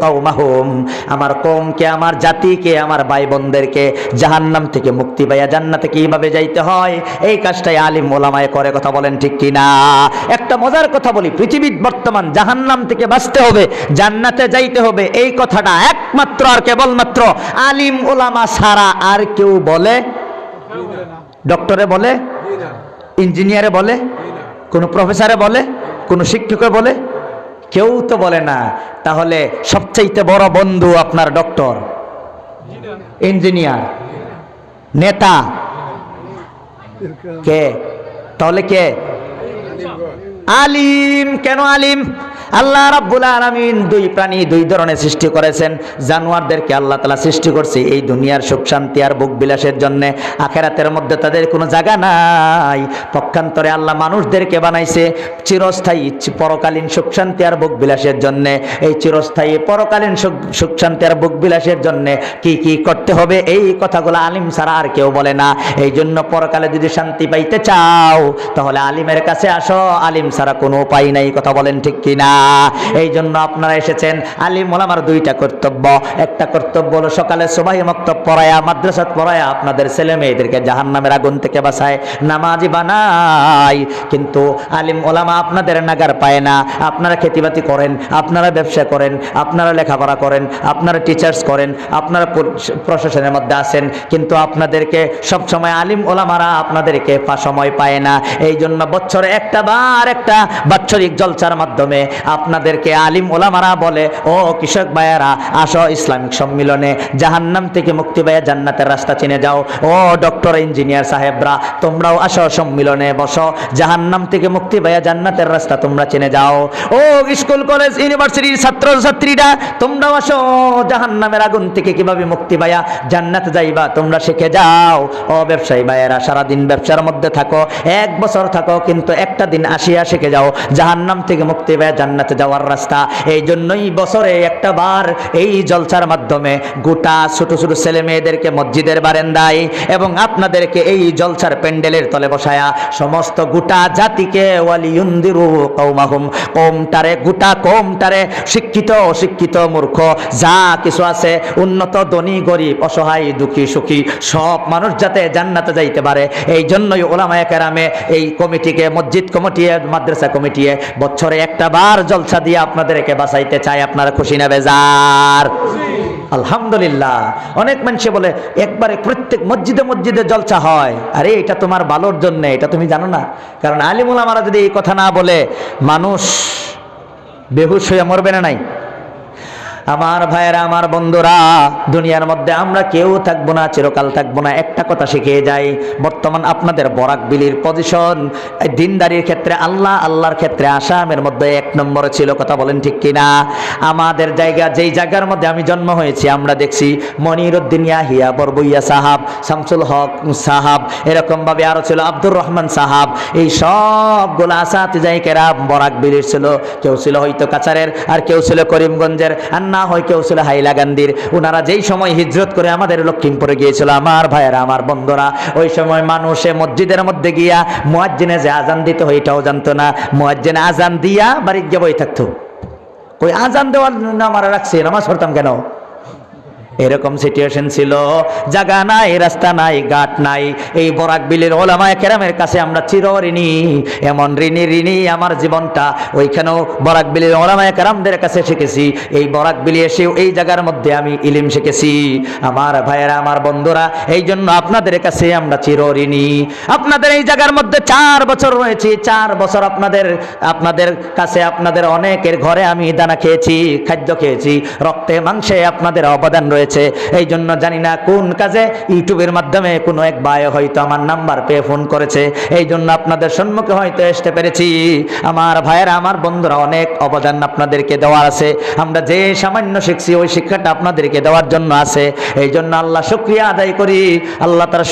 কওমাহুম, আমার কওমকে, আমার জাতিকে, আমার ভাই বোনদেরকে জাহান্নাম থেকে মুক্তি পাইয়া জান্নাতে কিভাবে যাইতে হয়, এই কাজটাই আলিম ওলামায়ে করে। কথা বলেন ঠিক কিনা? একটা মজার কথা বলি, পৃথিবীর বর্তমান জাহান্নাম থেকে বাঁচতে হবে, জান্নাতে যাইতে হবে, এই কথাটা একমাত্র আর কেবলমাত্র আলিম ওলামা ছাড়া আর কেউ বলে? ডক্টরে বলে? ইঞ্জিনিয়ারে বলে? কোন প্রফেসরে বলে? কোন শিক্ষকে বলে? কেউ তো বলে না। তাহলে সবচাইতে বড় বন্ধু আপনার ডক্টর, ইঞ্জিনিয়ার, নেতা কে? তাহলে কে? আলিম। কেন আলিম? আল্লাহ রাব্বুল আলামিন দুই প্রাণী, দুই ধরনের সৃষ্টি করেছেন। জানোয়ারদেরকে আল্লাহ তাআলা সৃষ্টি করছে এই দুনিয়ার সুখ শান্তি আর ভোগ বিলাসের জন্য। আখিরাতের মধ্যে তাদের কোনো জায়গা নাই। পক্ষান্তরে আল্লাহ মানুষদেরকে বানাইছে চিরস্থায়ী পরকালীন সুখ শান্তি আর ভোগ বিলাসের জন্য। এই চিরস্থায়ী পরকালীন সুখ শান্তি আর ভোগ বিলাসের জন্য কি কি করতে হবে, এই কথাগুলো আলিম ছাড়া আর কেউ বলে না। এই জন্য পরকালে যদি শান্তি পাইতে চাও তাহলে আলিমের কাছে আসো, আলিম ছাড়া কোনো উপায় নাই। কথা বলেন ঠিক কিনা? এই জন্য আপনারা এসেছেন। আলিম ওলামার দুইটা কর্তব্য। একটা কর্তব্য হলো সকালে সুবহি মাকতব পড়ায়া, মাদ্রাসাত পড়ায়া আপনাদের ছেলে মেয়েদেরকে জাহান্নামের আগুন থেকে বাঁচায়, নামাজি বানায়। কিন্তু আলিম ওলামা আপনাদের নাগার পায় না। আপনারা খেতিবাতি করেন, আপনারা ব্যবসা করেন, আপনারা লেখাপড়া করেন, আপনারা টিচার্স করেন, আপনারা প্রশাসনের মধ্যে আছেন, কিন্তু আপনাদেরকে সবসময় আলিম ওলামারা আপনাদেরকে সময় পায় না। এই জন্য বছরে একটা বার একটা বাৎসরিক জলসার মাধ্যমে আপনাদেরকে আলিম ওলামারা বলে, ও কৃষক ভাইয়েরা আসো ইসলামিক সম্মিলনে, জাহান্নাম থেকে মুক্তি পাইয়া জান্নাতের রাস্তা চিনে যাও। ও ডক্টর ইঞ্জিনিয়ার সাহেবরা তোমরাও আসো সম্মিলনে বসো, জাহান্নাম থেকে মুক্তি পাইয়া জান্নাতের রাস্তা তোমরা চিনে যাও। ও স্কুল কলেজ ইউনিভার্সিটির ছাত্র ছাত্রীরা তোমরাও আসো, জাহান্নামের আগুন থেকে কিভাবে মুক্তি পাইয়া জান্নাতে যাইবা তোমরা শিখে যাও। ও ব্যবসায়ী ভাইয়েরা সারাদিন ব্যবসার মধ্যে থাকো, 1 বছর থাকো, কিন্তু একটা দিন আসিয়া শিখে যাও জাহান্নাম থেকে মুক্তি পাইয়া জান্নাতে যাওয়ার রাস্তা। এই জন্যই বছরে একটা বার এই জলসার মাধ্যমে গোটা ছোট ছোট ছেলে মেয়েদেরকে মসজিদের বারান্দায় এবং আপনাদেরকে এই জলসার প্যান্ডেলের তলে বসায়া সমস্ত গোটা জাতিকে ওয়ালিয়ুনদিরু কওমাহুম, কওমটারে, গোটা কওমটারে, শিক্ষিত অশিক্ষিত মূর্খ যা কিছু আছে, উন্নত ধনী গরিব অসহায় দুঃখী সুখী সব মানুষ যাতে জান্নাতে যাইতে পারে, এই জন্যই উলামায়ে কেরামে এই কমিটিকে, মসজিদ কমিটি, মাদ্রাসা কমিটি বছরে একটা বার জলসা দিয়ে আপনাদেরকে বাঁচাইতে চায়। আপনারা খুশি না বেজার? আলহামদুলিল্লাহ। অনেক মানুষে বলে একবারে প্রত্যেক মসজিদে মসজিদে জলসা হয়। আরে এটা তোমার ভালোর জন্য, এটা তুমি জানো না? কারণ আলিম ওলামারা যদি এই কথা না বলে মানুষ বেহুশ হয়ে মরবে না? নাই? আমার ভাইয়েরা, আমার বন্ধুরা, দুনিয়ার মধ্যে আমরা কেউ থাকবো না, চিরকাল থাকবো না। একটা কথা শিখিয়ে যাই, বর্তমান আপনাদের বরাক বিলির পজিশন দিনদারির ক্ষেত্রে, আল্লাহর ক্ষেত্রে আসামের মধ্যে 1 নম্বরে ছিল। কথা বলেন ঠিক কিনা? আমাদের জায়গা, যেই জায়গার মধ্যে আমি জন্ম হয়েছি, আমরা দেখছি মনিরউদ্দিন ইয়াহিয়া বরবইয়া সাহাব, শামসুল হক সাহাব, এরকম ভাবে আরো ছিল আব্দুর রহমান সাহাব। এই সবগুলো আসাতিজায়ে কেরাম বরাক বিলির ছিল। কেউ ছিল হয়তো কাছারের, আর কেউ ছিল করিমগঞ্জের, আর না হয় কেউ ছিল হাইলাকান্দির। ওনারা যেই সময় হিজরত করে আমাদের লক্ষ্মীমপুরে গিয়েছিল, আমার ভাইয়েরা, আমার বন্ধুরা, ওই সময় মানুষে মসজিদের মধ্যে গিয়া মুয়াজ্জিনে যে আজান দিতে হয় এটাও জানতো না। মুয়াজ্জিনে আজান দিয়া বাড়িতে গিয়ে বই থাকতো। কই আজান দেওয়ার জন্য আমার রাখছে, নামাজ পড়তাম কেন? এরকম সিচুয়েশন ছিল। জায়গা নাই, রাস্তা নাই, ঘাট নাই। এই বরাক বিলের ওলামায়ে কেরামের কাছে আমরা চিরঋণী, এমন ঋণী আমার জীবনটা। ওইখানেও বরাক বিলের ওলামায়ে কেরামদের কাছে শিখেছি। এই বরাক বিলে এসেও এই জায়গার মধ্যে আমি ইলম শিখেছি। আমার ভাইয়েরা, আমার বন্ধুরা, এই জন্য আপনাদের কাছে আমরা চিরঋণী। আপনাদের এই জায়গার মধ্যে 4 বছর রয়েছি, 4 বছর আপনাদের কাছে, আপনাদের অনেকের ঘরে আমি দানা খেয়েছি, খাদ্য খেয়েছি, রক্তে মাংসে আপনাদের অবদান রয়েছে। এই জন্য জানি না কোন কাজে ইউটিউবের মাধ্যমে কোনো এক ভাই হয়তো আমার নাম্বার পেয়ে ফোন করেছে, এই জন্য আপনাদের সম্মুখে হয়তো আসতে পেরেছি। আমার ভাইয়েরা, আমার বন্ধুরা, অনেক অবদান আপনাদেরকে দেওয়ার আছে। আমরা যে সামান্য শিখছি ওই শিক্ষাটা আপনাদেরকে দেওয়ার জন্য আছে। এই জন্য আল্লাহ শুকরিয়া আদায় করি। আল্লাহ তারা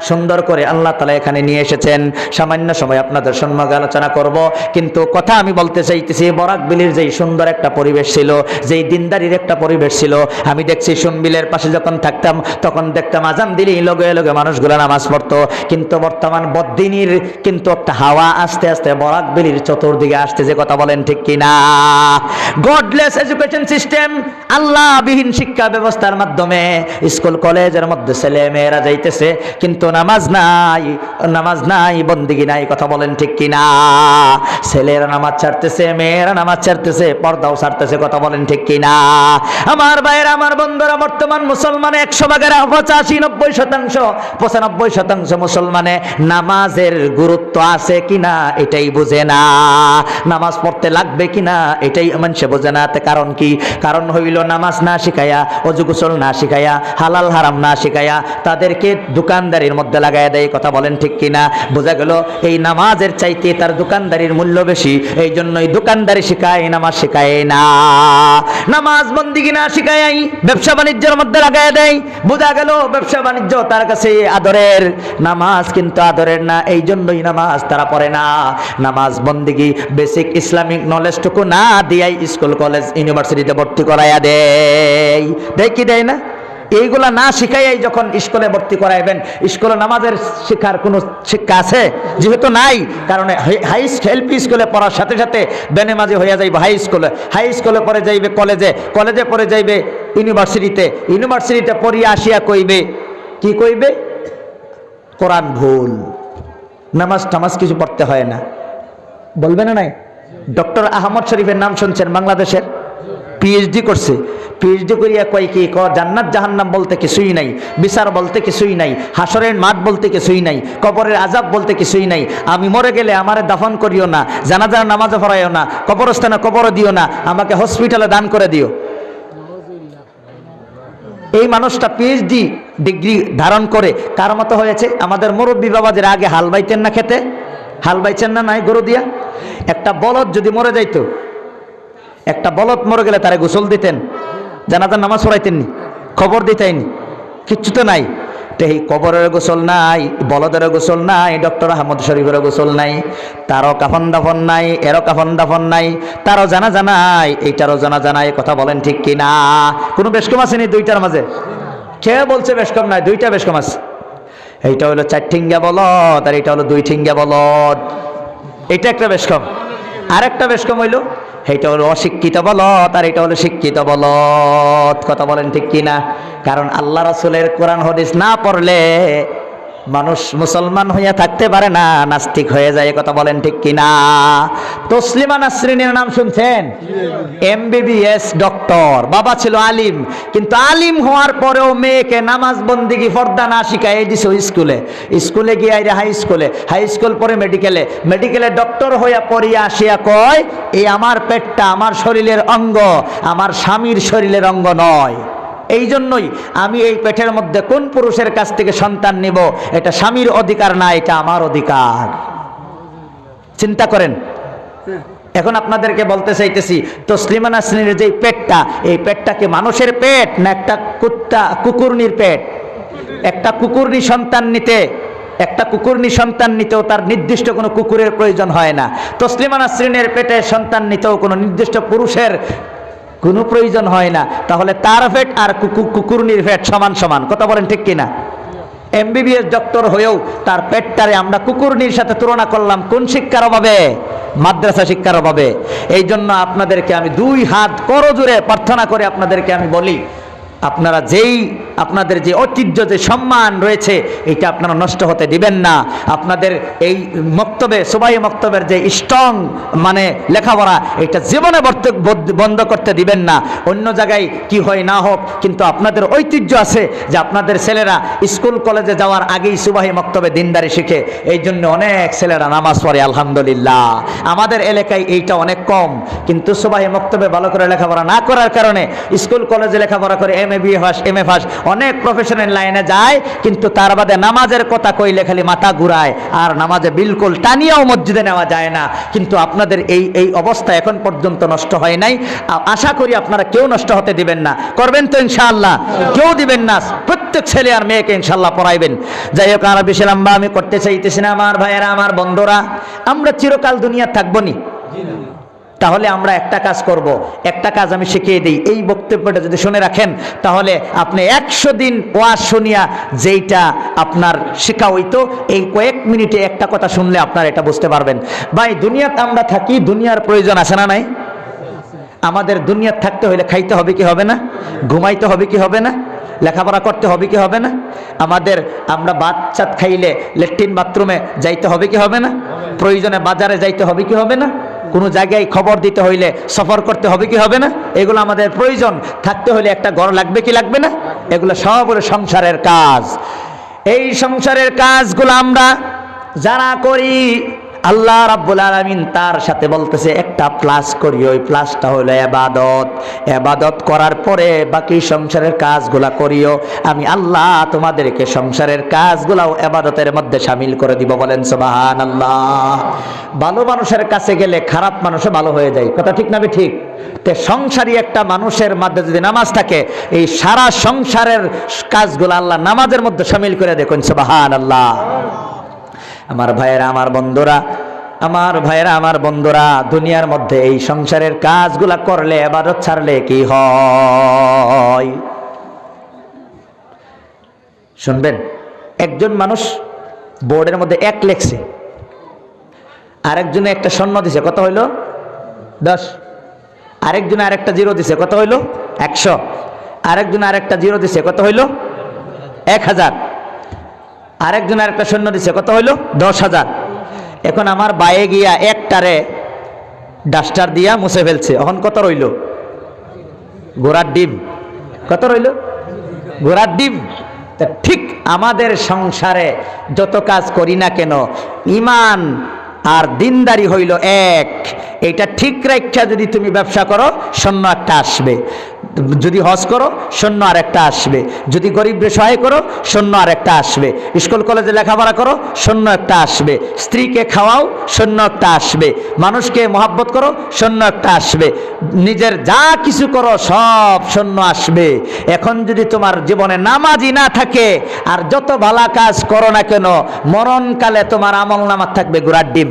সুন্দর করে আল্লাহ তাআলা এখানে নিয়ে এসেছেন। সামান্য সময় আপনাদের সম্মুখে আলোচনা করব, কিন্তু কথা আমি বলতে চাইতেছি, বরাক বিলের যেই সুন্দর একটা পরিবেশ ছিল, যেই দিনদারির একটা পরিবেশ ছিল, আমি দেখছি সুনবিলের পাশে যখন থাকতাম তখন দেখতাম আজান দিলেই লগে লগে মানুষগুলো নামাজ পড়তো। কিন্তু বর্তমান বদ্দিনীর কিন্তু একটা হাওয়া আস্তে আস্তে বরাক বিলির চতুর্দিকে আসতে, যে কথা বলেন ঠিক কিনা? গডলেস এডুকেশন সিস্টেম, আল্লাহবিহীন শিক্ষা ব্যবস্থার মাধ্যমে স্কুল কলেজের মধ্যে ছেলে মেয়েরা যাইতেছে, কিন্তু নামাজ নাই, বন্দিগি নাই, কথা বলেন ঠিক কিনা? ছেলেরা নামাজ ছাড়তেছে, মেয়েরা নামাজ ছাড়তেছে, পর্দাও ছাড়তেছে, কথা বলেন ঠিক কিনা? আমার ভাইয়েরা, আমার বন্ধুরা, বর্তমান মুসলমানে 100 ভাগের 85-90% মুসলমানে নামাজের গুরুত্ব আছে কিনা এটাই বুঝে না, নামাজ পড়তে লাগবে কিনা এটাই মানুষে বোঝে না। কারণ কি? কারণ হইল নামাজ না শিখাইয়া, অজু গোসল না শিখাইয়া, হালাল হারাম না শিখাইয়া তাদেরকে দোকানদারির মধ্যে লাগাইয়া দেয়, কথা বলেন ঠিক কিনা? বোঝা গেল এই নামাজের চাইতে তার দোকানদারির মূল্য বেশি। এই জন্যই দোকানদারি শিখায়, নামাজ শিখায় না। নামাজ বন্দিগি না শিখায় ব্যবসা বাণিজ্যের মধ্যে লাগাই দেয়। বোঝা গেল ব্যবসা বাণিজ্য তার কাছে আদরের, নামাজ কিন্তু আদরের না। এই জন্যই নামাজ তারা পড়ে না। নামাজ বন্দিগি বেসিক ইসলামিক নলেজটুকু না দিয়াই স্কুল কলেজ ইউনিভার্সিটিতে ভর্তি করাইয়া দেয় কি দেয় না? এইগুলা না শিখাইয়াই যখন স্কুলে ভর্তি করাইবেন, স্কুলে নামাজের শিক্ষার কোনো শিক্ষা আছে? যেহেতু নাই, কারণ এলপি স্কুলে পড়ার সাথে সাথে বেনেমাজি হইয়া যাইবে হাই স্কুলে পরে যাইবে কলেজে পরে যাইবে ইউনিভার্সিটিতে পড়িয়া আসিয়া কইবে কি? কইবে কোরআন ভুল, নামাজ কিছু পড়তে হয় না, বলবে না? নাই? ডক্টর আহমদ শরীফের নাম শুনছেন? বাংলাদেশের পিএইচডি করছে। পিএইচডি করিয়া কয় কি? জান্নাত জাহান্নাম বলতে কিছুই নাই, বিচার বলতে কিছুই নাই, হাসরের মাঠ বলতে কিছুই নাই, কবরের আযাব বলতে কিছুই নাই। আমি মরে গেলে আমারে দাফন করিও না, জানাজার নামাজে পড়াইও না, কবরস্থানে কবর দিও না, আমাকে হসপিটালে দান করে দিও। এই মানুষটা পিএইচডি ডিগ্রি ধারণ করে কার মতো হয়েছে? আমাদের মুরব্বী বাবাদের আগে হাল বাইতেন না, খেতে হাল বাইছেন না? নাই, গরু দিয়া। একটা বলদ যদি মরে যাইতো, একটা বলদ মরে গেলে তারে গোসল দিতেন, জানাজার নামাজ পড়াইতেননি, খবর দিতেননি, কিচ্ছু তো নাই। এই কবরের গোসল নাই, বলদের গোসল নাই, ডক্টর আহমদ শরীফের গোসল নাই, তারও কাফন দাফন নাই, এরও কাফন দাফন নাই, তারও জানাজা নাই, এইটারও জানাজা নাই, কথা বলেন ঠিক কিনা? কোনো বেশকম আসেনি দুইটার মাঝে? কে বলছে বেশকম নাই? দুইটা বেশকম আছে। এইটা হলো 4 ঠিঙ্গা বলদ, আর এটা হলো 2 ঠিঙ্গা বলদ। এটা একটা বেশকম। আরেকটা বেশকম হইল, এইটা হলো অশিক্ষিত বলদ, আর এটা হলো শিক্ষিত বলদ, কথা বলেন ঠিক কিনা? কারণ আল্লাহ রাসূলের কোরআন হাদিস না পড়লে মানুষ মুসলমান হইয়া থাকতে পারে না, নাস্তিক হয়ে যায়, কথা বলেন ঠিক কিনা? তসলিমা নাসরিনের নাম শুনছেন? এমবিবিএস ডক্টর, বাবা ছিল আলিম, কিন্তু আলিম হওয়ার পরেও মেয়েকে নামাজ বন্দিগি পর্দা না শিখাই দিছে স্কুলে গিয়ে হাই স্কুল পরে মেডিকেলে ডক্টর হইয়া পড়িয়া আসিয়া কয়, এই আমার পেটটা আমার শরীরের অঙ্গ, আমার স্বামীর শরীরের অঙ্গ নয়। এই জন্যই আমি এই পেটের মধ্যে কোন পুরুষের কাছ থেকে সন্তান নিব, এটা স্বামীর অধিকার না, এটা আমার অধিকার। চিন্তা করেন। এখন আপনাদেরকে বলতে চাইতেছি, তসলিমা নাসরিনের যে পেটটা, এই পেটটা কি মানুষের পেট না একটা কুকুরনির পেট? একটা কুকুরনি সন্তান নিতেও তার নির্দিষ্ট কোনো কুকুরের প্রয়োজন হয় না। তসলিমা নাসরিনের পেটে সন্তান নিতেও কোনো নির্দিষ্ট পুরুষের কোনো প্রয়োজন হয় না। তাহলে তার পেট আর কুকুরনির পেট সমান, কথা বলেন ঠিক কিনা? MBBS ডক্টর হয়েও তার পেটটারে আমরা কুকুরনির সাথে তুলনা করলাম কোন শিক্ষার অভাবে? মাদ্রাসা শিক্ষার অভাবে। এই জন্য আপনাদেরকে আমি 2 হাত করজোড়ে প্রার্থনা করে আপনাদেরকে আমি বলি, আপনারা আপনাদের যে ঐতিহ্য, যে সম্মান রয়েছে, এটা আপনারা নষ্ট হতে দিবেন না। আপনাদের এই মক্তবে, সুবাহি মক্তবের যে স্ট্রং মানে লেখাপড়া, এটা জীবনে বন্ধ করতে দিবেন না। অন্য জায়গায় কি হয় না হোক, কিন্তু আপনাদের ঐতিহ্য আছে যে আপনাদের ছেলেরা স্কুল কলেজে যাওয়ার আগেই সুবাহি মক্তবে দিনদারি শিখে। এই জন্য অনেক ছেলেরা নামাজ পড়ে আলহামদুলিল্লাহ। আমাদের এলাকায় এইটা অনেক কম, কিন্তু সুবাহি মক্তবে ভালো করে লেখাপড়া না করার কারণে স্কুল কলেজে লেখাপড়া করে MA পাস MA পাস অনেক প্রফেশনাল লাইনে যায়, কিন্তু তার বাদে নামাজের কথা কইলে খালি মাথা ঘুরায়, আর নামাজে বিলকুল টানিয়াও মসজিদে নেওয়া যায় না। কিন্তু আপনাদের এই অবস্থা এখন পর্যন্ত নষ্ট হয় নাই। আশা করি আপনারা কেউ নষ্ট হতে দিবেন না। করবেন তো ইনশাআল্লাহ? কেউ দিবেন না। প্রত্যেক ছেলে আর মেয়েকে ইনশাআল্লাহ পড়াইবেন। যাই হোক, আর বেশি লম্বা আমি করতে চাইতেছি না। আমার ভাইয়েরা, আমার বন্ধুরা, আমরা চিরকাল দুনিয়া থাকবো নি? তাহলে আমরা একটা কাজ করব, একটা কাজ আমি শিখিয়ে দিই। এই বক্তব্যটা যদি শুনে রাখেন, তাহলে আপনি 100 দিন ওয়াজ শুনিয়া যেইটা আপনার শেখা হইতো, এই কয়েক মিনিটে একটা কথা শুনলে আপনার এটা বুঝতে পারবেন। ভাই, দুনিয়াতে আমরা থাকি, দুনিয়ার প্রয়োজন আছে না নাই? আমাদের দুনিয়াতে থাকতে হইলে খাইতে হবে কি হবে না? ঘুমাইতে হবে কি হবে না? লেখাপড়া করতে হবে কি হবে না? আমরা বাচ্চা খাইলে ল্যাট্রিন বাথরুমে যাইতে হবে কি হবে না? প্রয়োজনে বাজারে যাইতে হবে কি হবে না? কোনো জায়গায় খবর দিতে হইলে সফর করতে হবে কি হবে না? এগুলো আমাদের প্রয়োজন। থাকতে হলে একটা ঘর লাগবে কি লাগবে না? এগুলো সব হলো সংসারের কাজ। এই সংসারের কাজগুলো আমরা যারা করি, আল্লাহ রাব্বুল আলামিন তার সাথে বলতেছে একটা প্লাস করি, ওই প্লাসটা হলো ইবাদত। ইবাদত করার পরে বাকি সংসারের কাজগুলা করিও, আমি আল্লাহ তোমাদেরকে সংসারের কাজগুলাও ইবাদতের মধ্যে শামিল করে দিব। বলেন সুবহানাল্লাহ। ভালো মানুষের কাছে গেলে খারাপ মানুষও ভালো হয়ে যায়, কথা ঠিক না? ঠিক। তে সংসারী একটা মানুষের মধ্যে যদি নামাজ থাকে, এই সারা সংসারের কাজগুলো আল্লাহ নামাজের মধ্যে শামিল করে দেখুন। সুবহানাল্লাহ। আমার ভাইয়েরা, আমার বন্ধুরা, দুনিয়ার মধ্যে এই সংসারের কাজগুলা করলে, ইবাদত ছাড়লে কি হয় শুনবেন। একজন মানুষ বোর্ডের মধ্যে 1 লিখছে, আরেকজনে একটা শূন্য দিছে, কত হইল? 10। আরেকজনে আরেকটা 0 দিছে, কত হইল? 100। আরেকজনে আরেকটা 0 দিছে, কত হইল? 1000। আরেকজন আরেকটা শূন্য দিছে, কত হইল? 10,000। এখন আমার বাইয়ে গিয়া একটারে ডাস্টার দিয়া মুছে ফেলছে, এখন কত রইল? ঘোড়ার ডিম। কত রইল? ঘোড়ার ডিম। তা ঠিক আমাদের সংসারে যত কাজ করি না কেন, ইমান আর দিনদারি হইল এক। এটা ঠিক রাখা যদি তুমি ব্যবসা করো, শূন্য একটা আসবে। যদি হজ করো, শূন্য আর একটা আসবে। যদি গরিবকে সহায় করো, শূন্য আর একটা আসবে। স্কুল কলেজে লেখাপড়া করো, শূন্য একটা আসবে। স্ত্রীকে খাওয়াও, শূন্য একটা আসবে। মানুষকে মহাব্বত করো, শূন্য একটা আসবে। নিজের যা কিছু করো, সব শূন্য আসবে। এখন যদি তোমার জীবনে নামাজই না থাকে, আর যত ভালো কাজ করো না কেন, মরণকালে তোমার আমল নামাজ থাকবে ঘোড়ার ডিম।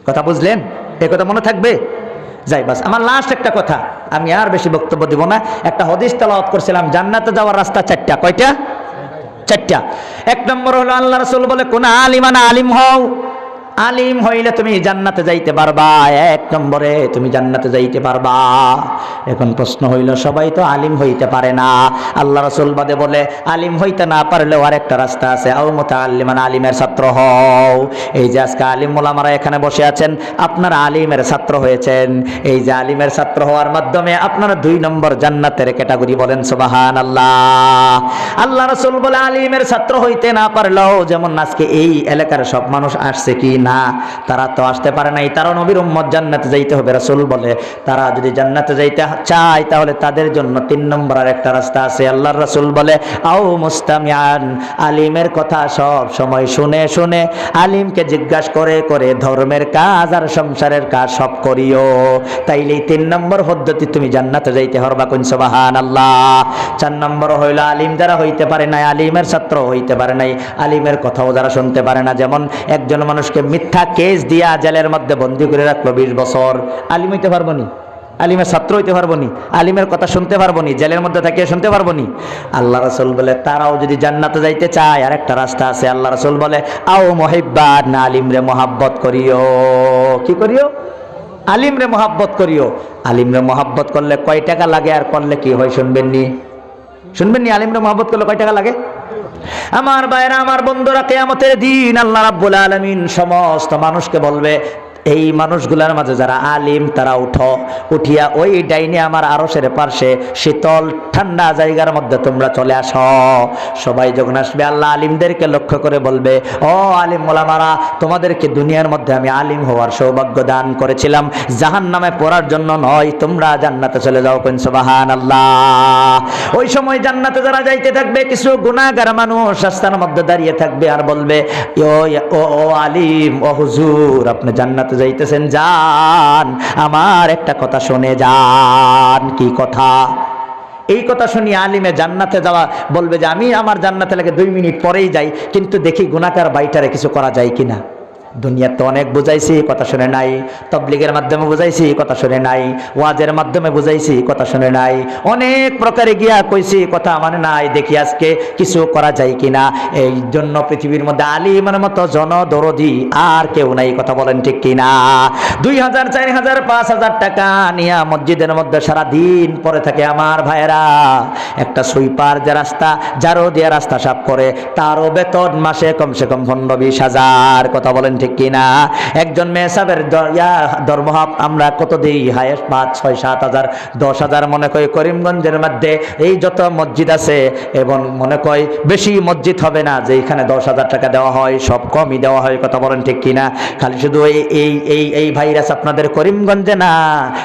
কথা বুঝলেন? এ কথা মনে থাকবে? যাই, বাস আমার লাস্ট একটা কথা, আমি আর বেশি বক্তব্য দিব না। একটা হাদিস তেলাওয়াত করছিলাম, জান্নাতে যাওয়ার রাস্তা 4টা। কয়টা? 4টা। 1 নম্বর হলো আল্লাহ রাসূল বলে, কোন আলিমানা আলিম হও, আলিম হইলে তুমি জান্নাতে যাইতে পারবা। 1 নম্বরে তুমি জান্নাতে যাইতে পারবা। এখন প্রশ্ন হইল, সবাই তো আলিম হইতে পারে না। আল্লাহ রাসূল বাদে বলে, আলিম হইতে না পারলেও আরেকটা রাস্তা আছে, আও মুতাআল্লিমান, আলিমের ছাত্র হও। এই যে আজকে আলিম ওলামারা এখানে বসে আছেন, আপনারা আলিমের ছাত্র হয়েছেন। এই যে আলিমের ছাত্র হওয়ার মাধ্যমে আপনারা 2 নম্বর জান্নাতের ক্যাটাগরি। বলেন সুবহানাল্লাহ। আল্লাহ রাসূল বলে, আলিমের ছাত্র হইতে না পারলেও, যেমন আজকে এই এলাকার সব মানুষ আসছে কি না, তারা তো আসতে পারে নাই, তারা নবীর উম্মত, জান্নাতে যাইতে হবে। রাসূল বলে, তারা যদি জান্নাতে যাইতে চায়, তাহলে তাদের জন্য 3 নম্বর আর একটা রাস্তা আছে। আল্লাহর রাসূল বলে, আও মুস্তামিআন, আলিমের কথা সব সময় শুনে শুনে, আলিমকে জিজ্ঞাসা করে করে ধর্মের কাজ আর সংসারের কাজ সব করিও, তাইলেই 3 নম্বর পদ্ধতি তুমি জান্নাতে যাইতে পারবা। কোন সুবহানাল্লাহ। 4 নম্বর হইল আলিম যারা হইতে পারে নাই, আলিমের ছাত্র হইতে পারে নাই, আলিমের কথাও যারা শুনতে পারে না। যেমন একজন মানুষকে মিথ্যা কেস দিয়া জেলের মধ্যে বন্দী করে রাখলো 20 বছর, আলিম হইতে পারবো নি? আলিমের ছাত্র হইতে পারবো নি, আলিমের কথা শুনতে পারবো নি, জেলের মধ্যে থাকিয়ে শুনতে পারবো নি? আল্লাহ রাসূল বলে তারাও যদি জান্নাতে যাইতে চায় আর একটা রাস্তা আছে। আল্লাহ রাসূল বলে আও মুহিব্বাত, না আলিমরে মহাব্বত করিও। কি করিও? আলিমরে মহাব্বত করিও। আলিমরে মহাব্বত করলে কয় টাকা লাগে আর করলে কি হয় শুনবেন নি? শুনবেন নি? আলিমরে মহাব্বত করলে কয় টাকা লাগে? আমার ভাইরা, আমার বন্ধুরা, কিয়ামতের দিন আল্লাহ রাব্বুল আলামিন সমস্ত মানুষকে বলবে, এই মানুষগুলোর মাঝে যারা আলিম তারা উঠিয়া ওই ডাইনে আমার আরশের পাশে শীতল ঠান্ডা জায়গার মধ্যে তোমরা চলে আসো। সবাই যখন আসবে আল্লাহ আলিমদেরকে লক্ষ্য করে বলবে, ও আলিম ওলামারা, তোমাদেরকে দুনিয়ার মধ্যে আমি আলিম হওয়ার সৌভাগ্য দান করেছিলাম, জাহান্নামে পড়ার জন্য নয়, তোমরা জান্নাতে চলে যাও। কোন সুবহানাল্লাহ। ওই সময় জান্নাতে যারা যাইতে থাকবে, কিছু গুনাহগার মানুষ রাস্তার মধ্যে দাঁড়িয়ে থাকবে আর বলবে, ও আলিম, ও হুজুর, আপনি জান্নাতে যাইতেছেন, যান, আমার একটা কথা শুনে যান। কি কথা? এই কথা শুনি আলিমে জান্নাতে যাওয়া বলবে যে আমি আমার জান্নাতে লাগে 2 মিনিট পরেই যাই, কিন্তু দেখি গুনাহগার বাইটারে কিছু করা যায় কিনা। দুনিয়ার তো অনেক বুঝাইছি, কথা শুনে নাই। তবলিগের মাধ্যমে বুঝাইছি, কথা শুনে নাই। ওয়াজের মাধ্যমে বুঝাইছি, কথা শুনে নাই। অনেক প্রকারে গিয়া কইছি, কথা মানে নাই। দেখি আজকে কিছু করা যায় কিনা। এই জন্য পৃথিবীর মধ্যে আলিমের মতো জনদরদি আর কেউ নাই। কথা বলেন ঠিক কিনা? 2000, 4000, 5000 টাকা নিয়ে মসজিদের মধ্যে সারা দিন পরে থাকে আমার ভাইয়েরা। একটা সুইপার যে রাস্তা ঝাড়ু দিয়ে রাস্তা সাফ করে, তারও বেতন মাসে কমসে কম 15-20 হাজার। কথা বলেন ঠিক কিনা? একজন মেসাবের দরমহা আমরা কত দিই? হায়েস্ট 5, 6, 7 হাজার, 10 হাজার। মনে করি করিমগঞ্জের মধ্যে এই যত মসজিদ আছে, এবং মনে করি বেশি মসজিদ হবে না যে এখানে 10,000 টাকা দেওয়া হয়, সব কমই দেওয়া হয়। কথা বলেন ঠিক কিনা? খালি শুধু এই ভাইরাস আপনাদের করিমগঞ্জে না,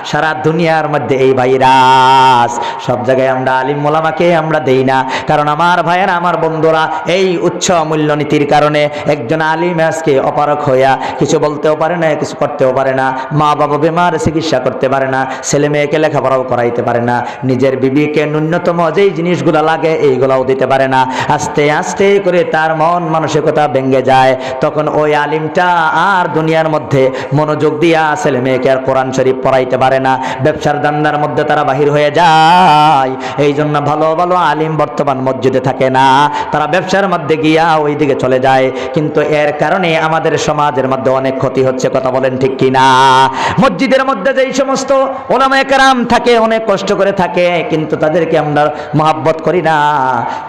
সারা দুনিয়ার মধ্যে এই ভাইরাস। সব জায়গায় আমরা আলিম ওলামাকে আমরা দেই না, কারণ আমার ভাইয়েরা, আমার বন্ধুরা, এই উচ্চ মূল্যনীতির কারণে একজন আলিম আজকে অপারক হইয়া কিছু বলতেও পারে না, কিছু করতেও পারে না। মা বাবা বেমার, চিকিৎসা করতে পারে না, ছেলে মেয়েকে লেখাপড়াও করাইতে পারে না, নিজের বিবিকে ন্যূনতম যেই জিনিসগুলো লাগে এইগুলাও দিতে পারে না। আস্তে আস্তে করে তার মন মানসিকতা ভেঙে যায়। তখন ওই আলিমটা আর দুনিয়ার মধ্যে মনোযোগ দিয়া ছেলে মেয়েকে আর কোরআন শরীফ পড়াইতে পারে না। ব্যবসার দান্দার মধ্যে তারা বাহির হয়ে যায়। এই জন্য ভালো ভালো আলিম বর্তমান মসজিদে থাকে না, তারা ব্যবসার মধ্যে গিয়া ওই দিকে চলে যায়। কিন্তু এর কারণে আমাদের সমাজের মধ্যে অনেক ক্ষতি হচ্ছে। কথা বলেন ঠিক কিনা? মসজিদের মধ্যে যেই সমস্ত ওলামায়ে কেরাম থাকে, অনেক কষ্ট করে থাকে, কিন্তু তাদেরকে আমরা মহাব্বত করি না।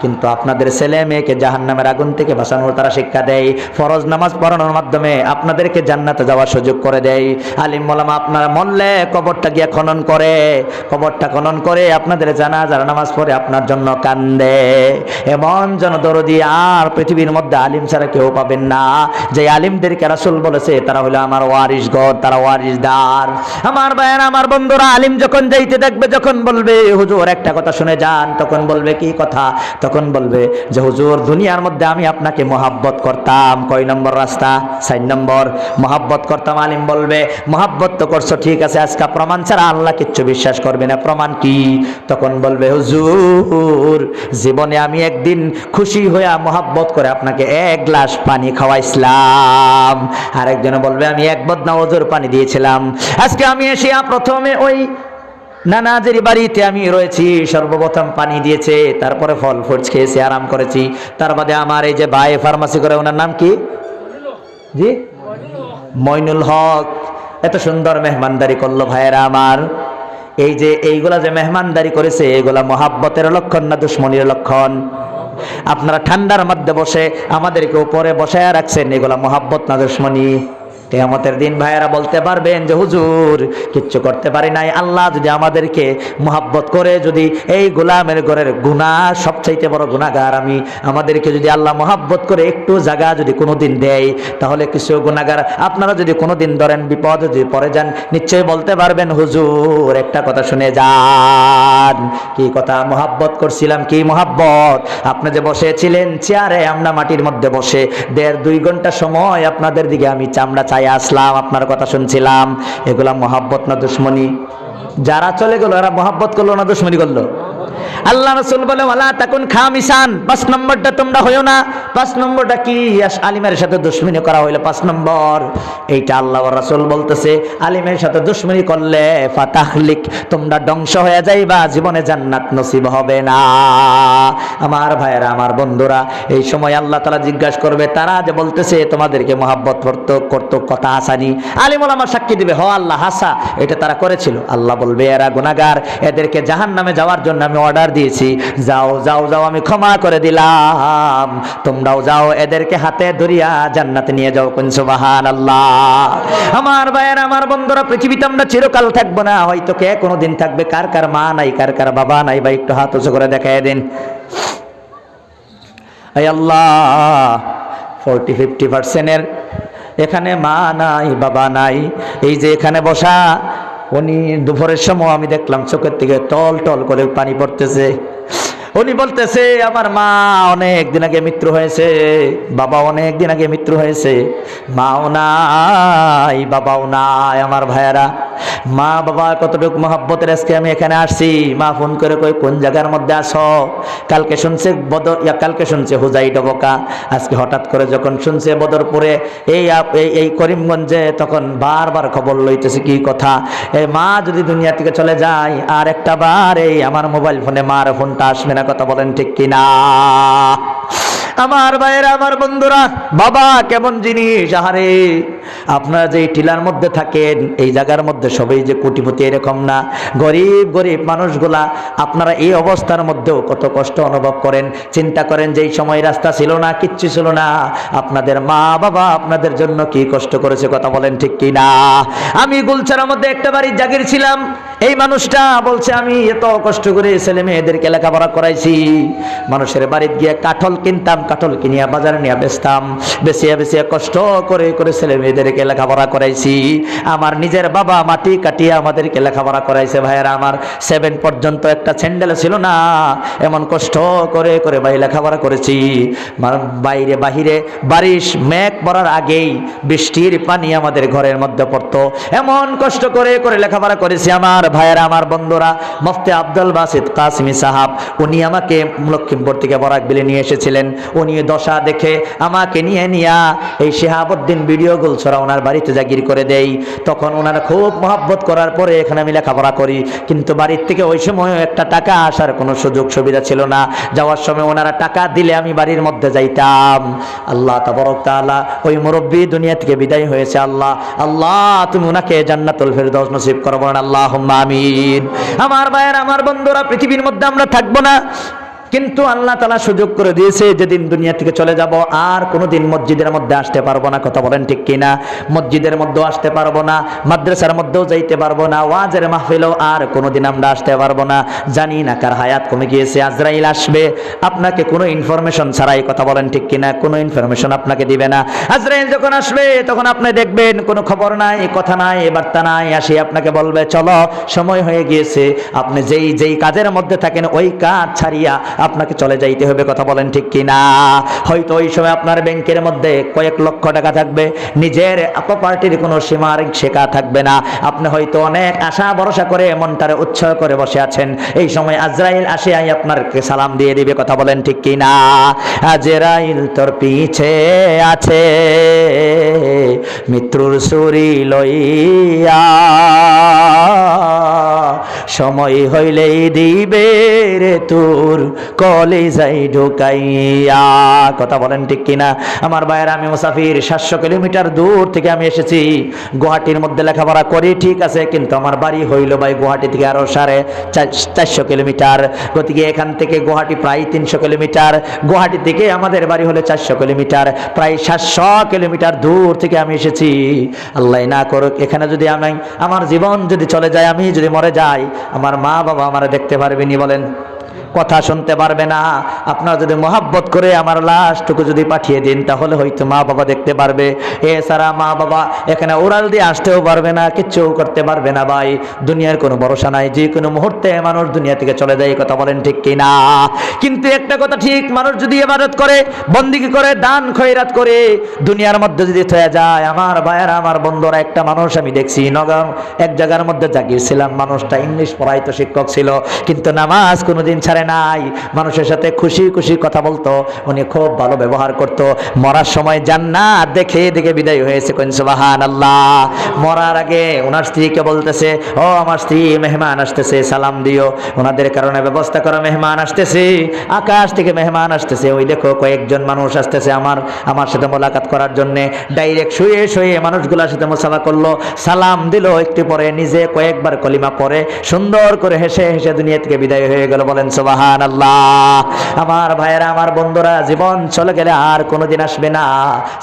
কিন্তু আপনাদের ছেলে মেয়েকে জাহান্নামের আগুন থেকে বাঁচানোর তারা শিক্ষা দেয়। ফরজ নামাজ পড়ানোর মাধ্যমে আপনাদেরকে জান্নাতে যাওয়ার সুযোগ করে দেয়। আলিম ওলামা আপনারা মরলে কবরটা গিয়া খনন করে, কবরটা খনন করে আপনাদের জানাজার নামাজ পড়ে আপনার জন্য কান্দে। এমন জনদরদি আর পৃথিবীর মধ্যে আলিম ছাড়া কেউ পাবেন না। যে আলিমদেরকে রাসূল বলেছে তারা হলো আমার ওয়ারিশগণ, তারা ওয়ারিশদার। আমার ভাইয়েরা, আমার বন্ধুরা, আলিম যখন যাইতে দেখবে, যখন বলবে হুজুর একটা কথা শুনে যান, তখন বলবে কি কথা? তখন বলবে যে হুজুর, দুনিয়ার মধ্যে আমি আপনাকে মহাব্বত করতাম। কয় নম্বর রাস্তা? 4 নম্বর। মহাব্বত করতাম। আলিম বলবে মহাব্বত তো করছো, ঠিক আছে, আজকে প্রমাণ ছাড়া আল্লাহ কিচ্ছু বিশ্বাস করবে না, প্রমাণ কি? তখন বলবে হুজুর, জীবনে আমি একদিন খুশি হইয়া মহাব্বত করে আপনাকে 1 গ্লাস পানি খাওয়াইছিলাম। আরেকজন বলবে আমি 1 বদনা ওজোর পানি দিয়েছিলাম। আজকে আমি এসে প্রথমে ওই নানাজের বাড়িতে আমি রয়েছি, সর্বপ্রথম পানি দিয়েছে, তারপরে ফল ফ্রুটস খেয়েছি, আরাম করেছি। তার বাদে আমার এই যে ভাই ফার্মাসি করে, ওনার নাম কি? জি, মইনুল হক, এত সুন্দর মেহমানদারি করলো ভাইয়েরা আমার। এই যে এইগুলা যে মেহমানদারি করেছে, এগুলা মহাব্বতের লক্ষণ না দুশ্মনীর লক্ষণ? আপনারা ঠান্ডার মধ্যে বসে আমাদেরকে উপরে বসায় রাখছেন, এগুলা মহাব্বত না দুশ্মনী? কিয়ামতের দিন ভাইয়েরা বলতে পারবেন যে হুজুর কিচ্ছু করতে পারি নাই, আল্লাহ যদি আমাদেরকে মহাব্বত করে, যদি এই গোলামের ঘরের গুনাহ সবচাইতে বড় গুনাহগার আমি, আমাদেরকে যদি আল্লাহ মহাব্বত করে একটু জায়গা যদি কোনোদিন দেয়, তাহলে কিছু গুনাহগার আপনারা যদি কোনোদিন ধরেন বিপদ যদি পড়ে যান, নিশ্চয়ই বলতে পারবেন হুজুর একটা কথা শুনে যান। কি কথা? মহাব্বত করছিলাম। কি মহাব্বত? আপনি যে বসেছিলেন চেয়ারে, আমরা মাটির মধ্যে বসে 1.5-2 ঘন্টা সময় আপনাদের দিকে আমি চামড়া চাই আসলাম, আপনার কথা শুনছিলাম। এগুলা মহাব্বত না দুশ্মনী? যারা চলে গেল এরা মহাব্বত করলো না দুশ্মনী করলো? আল্লাহ রাসূল বলে ওয়ালা তাকুন খামিসান, 5 নম্বরটা তোমরা হইও না। 5 নম্বরটা কি? আলিমের সাথে দুশমনি করা হইলে 5 নম্বর। এইটা আল্লাহ ওয়া রাসূল বলতেছে আলিমের সাথে দুশমনি করলে ফাতাহলিক, তোমরা ধ্বংস হয়ে যাইবা, জীবনে জান্নাত নসিব হবে না। আমার ভাইয়েরা, আমার বন্ধুরা, এই সময় আল্লাহ তাআলা জিজ্ঞাসা করবে তারা যে বলতেছে তোমাদেরকে মহব্বত করতো কথা হাসানি, আলিম ওলামা সাক্ষী দিবে হ আল্লাহ হাসা, এটা তারা করেছিল। আল্লাহ বলবে এরা গুনাহগার, এদেরকে জাহান্নামে যাওয়ার জন্য আমি অর্ডার দিয়েছি, যাও যাও যাও, আমি ক্ষমা করে দিলাম, তোমরাও যাও, এদেরকে হাতে ধরিয়া জান্নাতে নিয়ে যাও। কোন সুবহানাল্লাহ। আমার ভাইয়েরা, আমার বন্ধুরা, পৃথিবীতে আমরা চিরকাল থাকবো না, হয়তো কে কোনোদিন থাকবে। কার কার মা নাই, কার কার বাবা নাই, ভাই একটু হাত উঁচু করে দেখায় দিন। আয় আল্লাহ, 40-50% এখানে মা নাই, বাবা নাই। এই যে এখানে বসা উনি দুপুরের সময় আমি দেখলাম চোখের থেকে টল টল করে পানি পড়তেছে। উনি বলতেছে আমার মা অনেক দিন আগে মৃত্যু হয়েছে, বাবা অনেক দিন আগে মৃত্যু হয়েছে, মাও নাই, বাবাও নাই। আমার ভাইয়েরা, মা বাবা কতটুকু মহব্বতের আজকে আমি এখানে আসছি। মা ফোন করে কই কোন জায়গার মধ্যে আসো, কালকে শুনছে হুজাই ডবকা, আজকে হঠাৎ করে যখন শুনছে বদরপুরে এই করিমগঞ্জে, তখন বারবার খবর লইতেছে কি কথা, এই মা যদি দুনিয়া থেকে চলে যায় আর একটা বার এই আমার মোবাইল ফোনে মার ফোনটা আসবে না। কথা বলেন ঠিক কিনা? আমার ভাইয়েরা, আমার বন্ধুরা, বাবা কেমন জিনিস। আহারে, আপনারা যে টিলার মধ্যে থাকেন, এই জায়গার মধ্যে সবাই যে কোটিপতি এরকম না, গরিব গরিব মানুষগুলা, আপনারা এই অবস্থার মধ্যেও কত কষ্ট অনুভব করেন। চিন্তা করেন যে এই সময় রাস্তা ছিল না, কিচ্ছু ছিল না, আপনাদের মা বাবা আপনাদের জন্য কি কষ্ট করেছে। কথা বলেন ঠিক কিনা? আমি গুলছার মধ্যে একটা বাড়ির জাগির ছিলাম, এই মানুষটা বলছে আমি এত কষ্ট করে ছেলে মেয়েদেরকে লেখাপড়া করাইছি, মানুষের বাড়িতে গিয়ে কাঠল কিনতাম, কাঠল কিনিয়া বাজারে নিয়ে বেচতাম, বেচিয়া বেচিয়া কষ্ট করে করে ছেলে মেয়েদেরকে লেখাপড়া করাইছি। আমার নিজের বাবা মাটি কাটিয়ে আমাদেরকে লেখাপড়া করাইছে। ভাইয়েরা আমার, 7 পর্যন্ত একটা স্যান্ডেল ছিল না, এমন কষ্ট করে করে ভাই লেখাপড়া করেছি। বাইরে বাহিরে বারিশ মেঘ পড়ার আগেই বৃষ্টির পানি আমাদের ঘরের মধ্যে পড়তো, এমন কষ্ট করে করে লেখাপড়া করেছি। আমার ভাইয়েরা, আমার বন্ধুরা, মুফতি আব্দুল বাসিত কাসিমি সাহাব, উনি আমাকে লক্ষ্মীপুর থেকে বরাকবিলে নিয়ে এসেছিলেন। উনি দশা দেখে আমাকে নিয়ে এই শিহাবুদ্দিন ভিডিও গুলছরা ওনার বাড়িতে জাগির করে দেই। তখন ওনারা খুব মহব্বত করার পরে এখানে আমি লেখাপড়া করি, কিন্তু বাড়ির থেকে ওই সময় একটা টাকা আসার কোনো সুযোগ সুবিধা ছিল না। যাওয়ার সময় ওনারা টাকা দিলে আমি বাড়ির মধ্যে যাইতাম। আল্লাহ তাবারক তাআলা ওই মুরব্বী দুনিয়া থেকে বিদায় হয়েছে। আল্লাহ আল্লাহ তুমি ওনাকে জান্নাতুল ফেরদাউস নসিব করো, বলেন আল্লাহুম্মা আমিন। আমার ভাইয়েরা, আমার বন্ধুরা, পৃথিবীর মধ্যে আমরা থাকবো না, কিন্তু আল্লাহ তাআলা সুযোগ করে দিয়েছে যেদিন দুনিয়া থেকে চলে যাব আর কোনোদিন মসজিদের মধ্যে আসতে পারবো না। কথা বলেন ঠিক কিনা? মসজিদের মধ্যেও আসতে পারবো না, মাদ্রাসার মধ্যেও যাইতে পারবো না, ওয়াজের মাহফিলেও আর কোনোদিন আমরা আসতে পারবো না। জানি না কার হায়াত কমে গিয়েছে, আজরাইল আসবে আপনাকে কোনো ইনফরমেশন ছাড়াই। কথা বলেন ঠিক কিনা? কোনো ইনফরমেশন আপনাকে দিবে না। আজরাইল যখন আসবে তখন আপনি দেখবেন কোনো খবর নাই, কথা নাই, বার্তা নাই, আসি আপনাকে বলবে চলো সময় হয়ে গিয়েছে। আপনি যেই কাজের মধ্যে থাকেন ওই কাজ ছাড়িয়া আপনাকে চলে যাইতে হবে। কথা বলেন ঠিক কিনা? হয়তো ওই সময় আপনার ব্যাংকের মধ্যে কয়েক লক্ষ টাকা থাকবে, নিজের প্রপার্টির কোনো সীমার শেখা থাকবে না, আপনি হয়তো অনেক আশা ভরসা করে মনটারে উৎসাহ করে বসে আছেন। এই সময় আজরাইল আসে আই আপনাকে সালাম দিয়ে দিবে। কথা বলেন ঠিক কিনা? আজরাইল তোর পিছে আছে মৃত্যুর ছুরি লইয়া, সময় হইলেই দিবে রে তোর কলিজায় ঢুকাইয়া। কথা বলেন ঠিক কিনা? আমার ভাইয়েরা, আমি মুসাফির, 700 কিলোমিটার দূর থেকে আমি এসেছি। গুয়াহাটির মধ্যে লেখাপড়া করি ঠিক আছে, কিন্তু আমার বাড়ি হইল ভাই গুয়াহাটি থেকে আরো 450 কিলোমিটার। গতিকে এখান থেকে গুয়াহাটি প্রায় 300 কিলোমিটার, গুয়াহাটি থেকে আমাদের বাড়ি হলো 400 কিলোমিটার, প্রায় 700 কিলোমিটার দূর থেকে আমি এসেছি। আল্লাহ না করুক এখানে যদি আমার জীবন যদি চলে যায়, আমি যদি মরে যাই, আমার মা বাবা আমারে দেখতে পারবেনি? বলেন কথা শুনতে পারবে না। আপনারা যদি মহাব্বত করে আমার লাশটুকু যদি পাঠিয়ে দিন তাহলে হয়তো মা বাবা দেখতে পারবে, এছাড়া মা বাবা এখানে ওরাল দিয়ে আসতেও পারবে না, কিচ্ছু করতে পারবে না। ভাই দুনিয়ার কোনো ভরসা নাই, যে কোনো মুহূর্তে মানুষ দুনিয়া থেকে চলে যায়, কথা বলেন ঠিক কিনা? কিন্তু একটা কথা ঠিক, মানুষ যদি ইবাদত করে, বন্দেগী করে, দান খয়রাত করে দুনিয়ার মধ্যে যদি থয়ে যায়, আমার ভাইয়েরা আমার বন্ধুরা, একটা মানুষ আমি দেখছি নগর এক জায়গার মধ্যে জাগির ছিলাম, মানুষটা ইংলিশ পড়াইতো, শিক্ষক ছিল, কিন্তু নামাজ কোনোদিন ছাড়ে নাই, মানুষের সাথে খুশি খুশি কথা বলতো, উনি খুব ভালো ব্যবহার করত। মরার সময় জান্নাত দেখে দেখে বিদায় হয়েছে, কোন সুবহানাল্লাহ। মরার আগে ওনার স্ত্রীকে বলতেছে, ও আমার স্ত্রী, মেহমান আসতেছে, সালাম দিও, ওনাদের কারণে ব্যবস্থা করো, মেহমান আসতেছে, আকাশ থেকে মেহমান আসতেছে, ওই দেখো কয়েকজন মানুষ আসতেছে আমার সাথে মোলাকাত করার জন্য। ডাইরেক্ট শুয়ে শুয়ে মানুষগুলোর সাথে মুসাফা করলো, সালাম দিল, একটু পরে নিজে কয়েকবার কলিমা পড়ে সুন্দর করে হেসে হেসে দুনিয়া থেকে বিদায় হয়ে গেল, বলেন সুবহানাল্লাহ। আমার ভাইয়েরা আমার বন্ধুরা, জীবন চলে গেলে আর কোনোদিন আসবে না,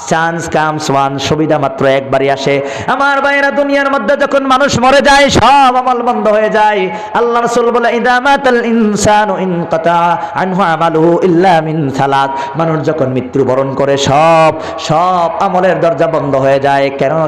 চান্স কামস ওয়ান, সুবিধা মাত্র একবারই আসে। আমার ভাইয়েরা দুনিয়ার মধ্যে যখন মানুষ মরে যায় সব আমল বন্ধ হয়ে যায়। আল্লাহ রাসূল বলে, ইদা মাতাল ইনসানু ইনকাতা আনহু আমালুহু ইল্লা মিন সালাত, মানুষ যখন মৃত্যুবরণ করে সব আমলের দরজা বন্ধ হয়ে যায়।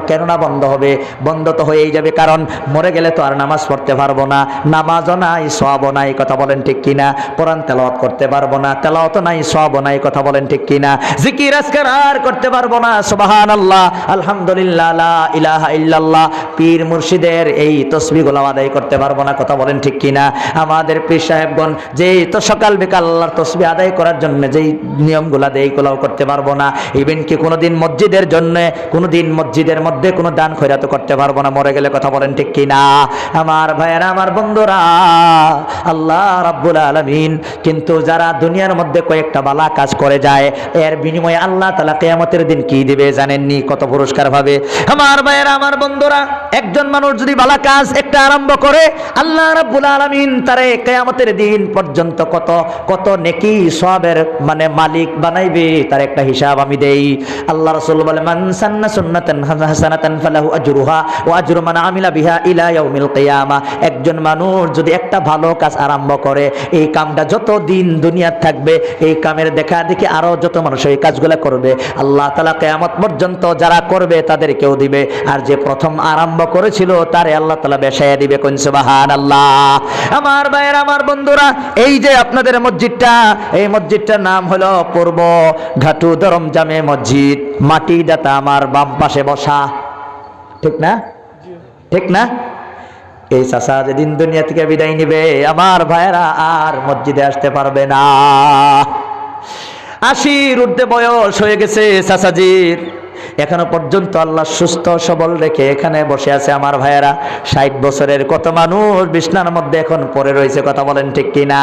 কেন না বন্ধ হবে? বন্ধ তো হয়েই যাবে, কারণ মরে গেলে তো আর নামাজ পড়তে পারবো না, নামাজও নাই, সওয়াবও নাই, কথা বলেন ঠিক কিনা? কোরআন তেলাওয়াত করতে পারবো না, তেলাওয়াতও নাই, সওয়াবও নাই, কথা বলেন ঠিক কিনা? জিকির আজকার আর করতে পারবো না, সুবহানাল্লাহ, আলহামদুলিল্লাহ, লা ইলাহা ইল্লাল্লাহ, পীর মুর্শিদের এই তসবিহগুলো আদায় করতে পারবো না, কথা বলেন ঠিক কিনা? আমাদের পীর সাহেবগণ যেই তো সকাল বিকাল আল্লাহর তসবিহ আদায় করার জন্য যেই নিয়মগুলো দেয় এগুলোও করতে পারবো না। ইভেন কি কোনোদিন মসজিদের জন্য, কোনোদিন মসজিদের মধ্যে কোনো দান খয়রাত করতে পারবো না মরে গেলে, কথা বলেন ঠিক কিনা? আমার ভাইয়েরা আমার বন্ধুরা, আল্লাহ রাব্বুল আলামিন কিন্তু যারা দুনিয়ার মধ্যে কয়েকটা ভালো কাজ করে যায়, এর বিনিময়ে আল্লাহ তাআলা কিয়ামতের দিন কি দিবে জানেননি? কত পুরস্কার পাবে। আমার ভাইয়েরা আমার বন্ধুরা, একজন মানুষ যদি ভালো কাজ একটা আরম্ভ করে, আল্লাহ রাব্বুল আলামিন তারে কিয়ামতের দিন পর্যন্ত কত নেকি সওয়াবের মানে মালিক বানাইবে, তার একটা হিসাব আমি দেই। আল্লাহ রাসূল বলে, মান সান্না সুন্নাতান হাসানাতান ফালাহু আজরুহা ওয়া আজরু মান আমিলা বিহা ইলা ইয়াউমিল কিয়ামা। একজন মানুষ যদি একটা ভালো কাজ আরম্ভ করে, এই কামটা যত দিন দুনিয়াতে থাকবে, এই কামের দেখা দেখি আরো যত মানুষ এই কাজগুলো করবে, আল্লাহ তাআলা কিয়ামত পর্যন্ত যারা করবে তাদেরকেও দিবে, আর যে প্রথম আরম্ভ করেছিল তারে আল্লাহ তাআলা বেশায়া দিবে, কোন সুবহানাল্লাহ। আমার ভাইয়েরা আমার বন্ধুরা, এই যে আপনাদের মসজিদটা, এই মসজিদটার নাম হলো পূর্ব ঘাটু দরম জামে মসজিদ, মাটি দাতা আমার বাম পাশে বসা, ঠিক না? ঠিক না? এই চাচা যেদিন দুনিয়া থেকে বিদায় নিবে, আমার ভাইয়েরা আর মসজিদে আসতে পারবে না। 80 ঊর্ধ্বে বয়স হয়ে গেছে চাচাজির, এখনো পর্যন্ত আল্লাহ সুস্থ সবল রেখে এখানে বসে আছে। আমার ভাইয়েরা, 60 বছরের কত মানুষ বিছনার মধ্যে এখন পড়ে রয়েছে, কথা বলেন ঠিক কিনা?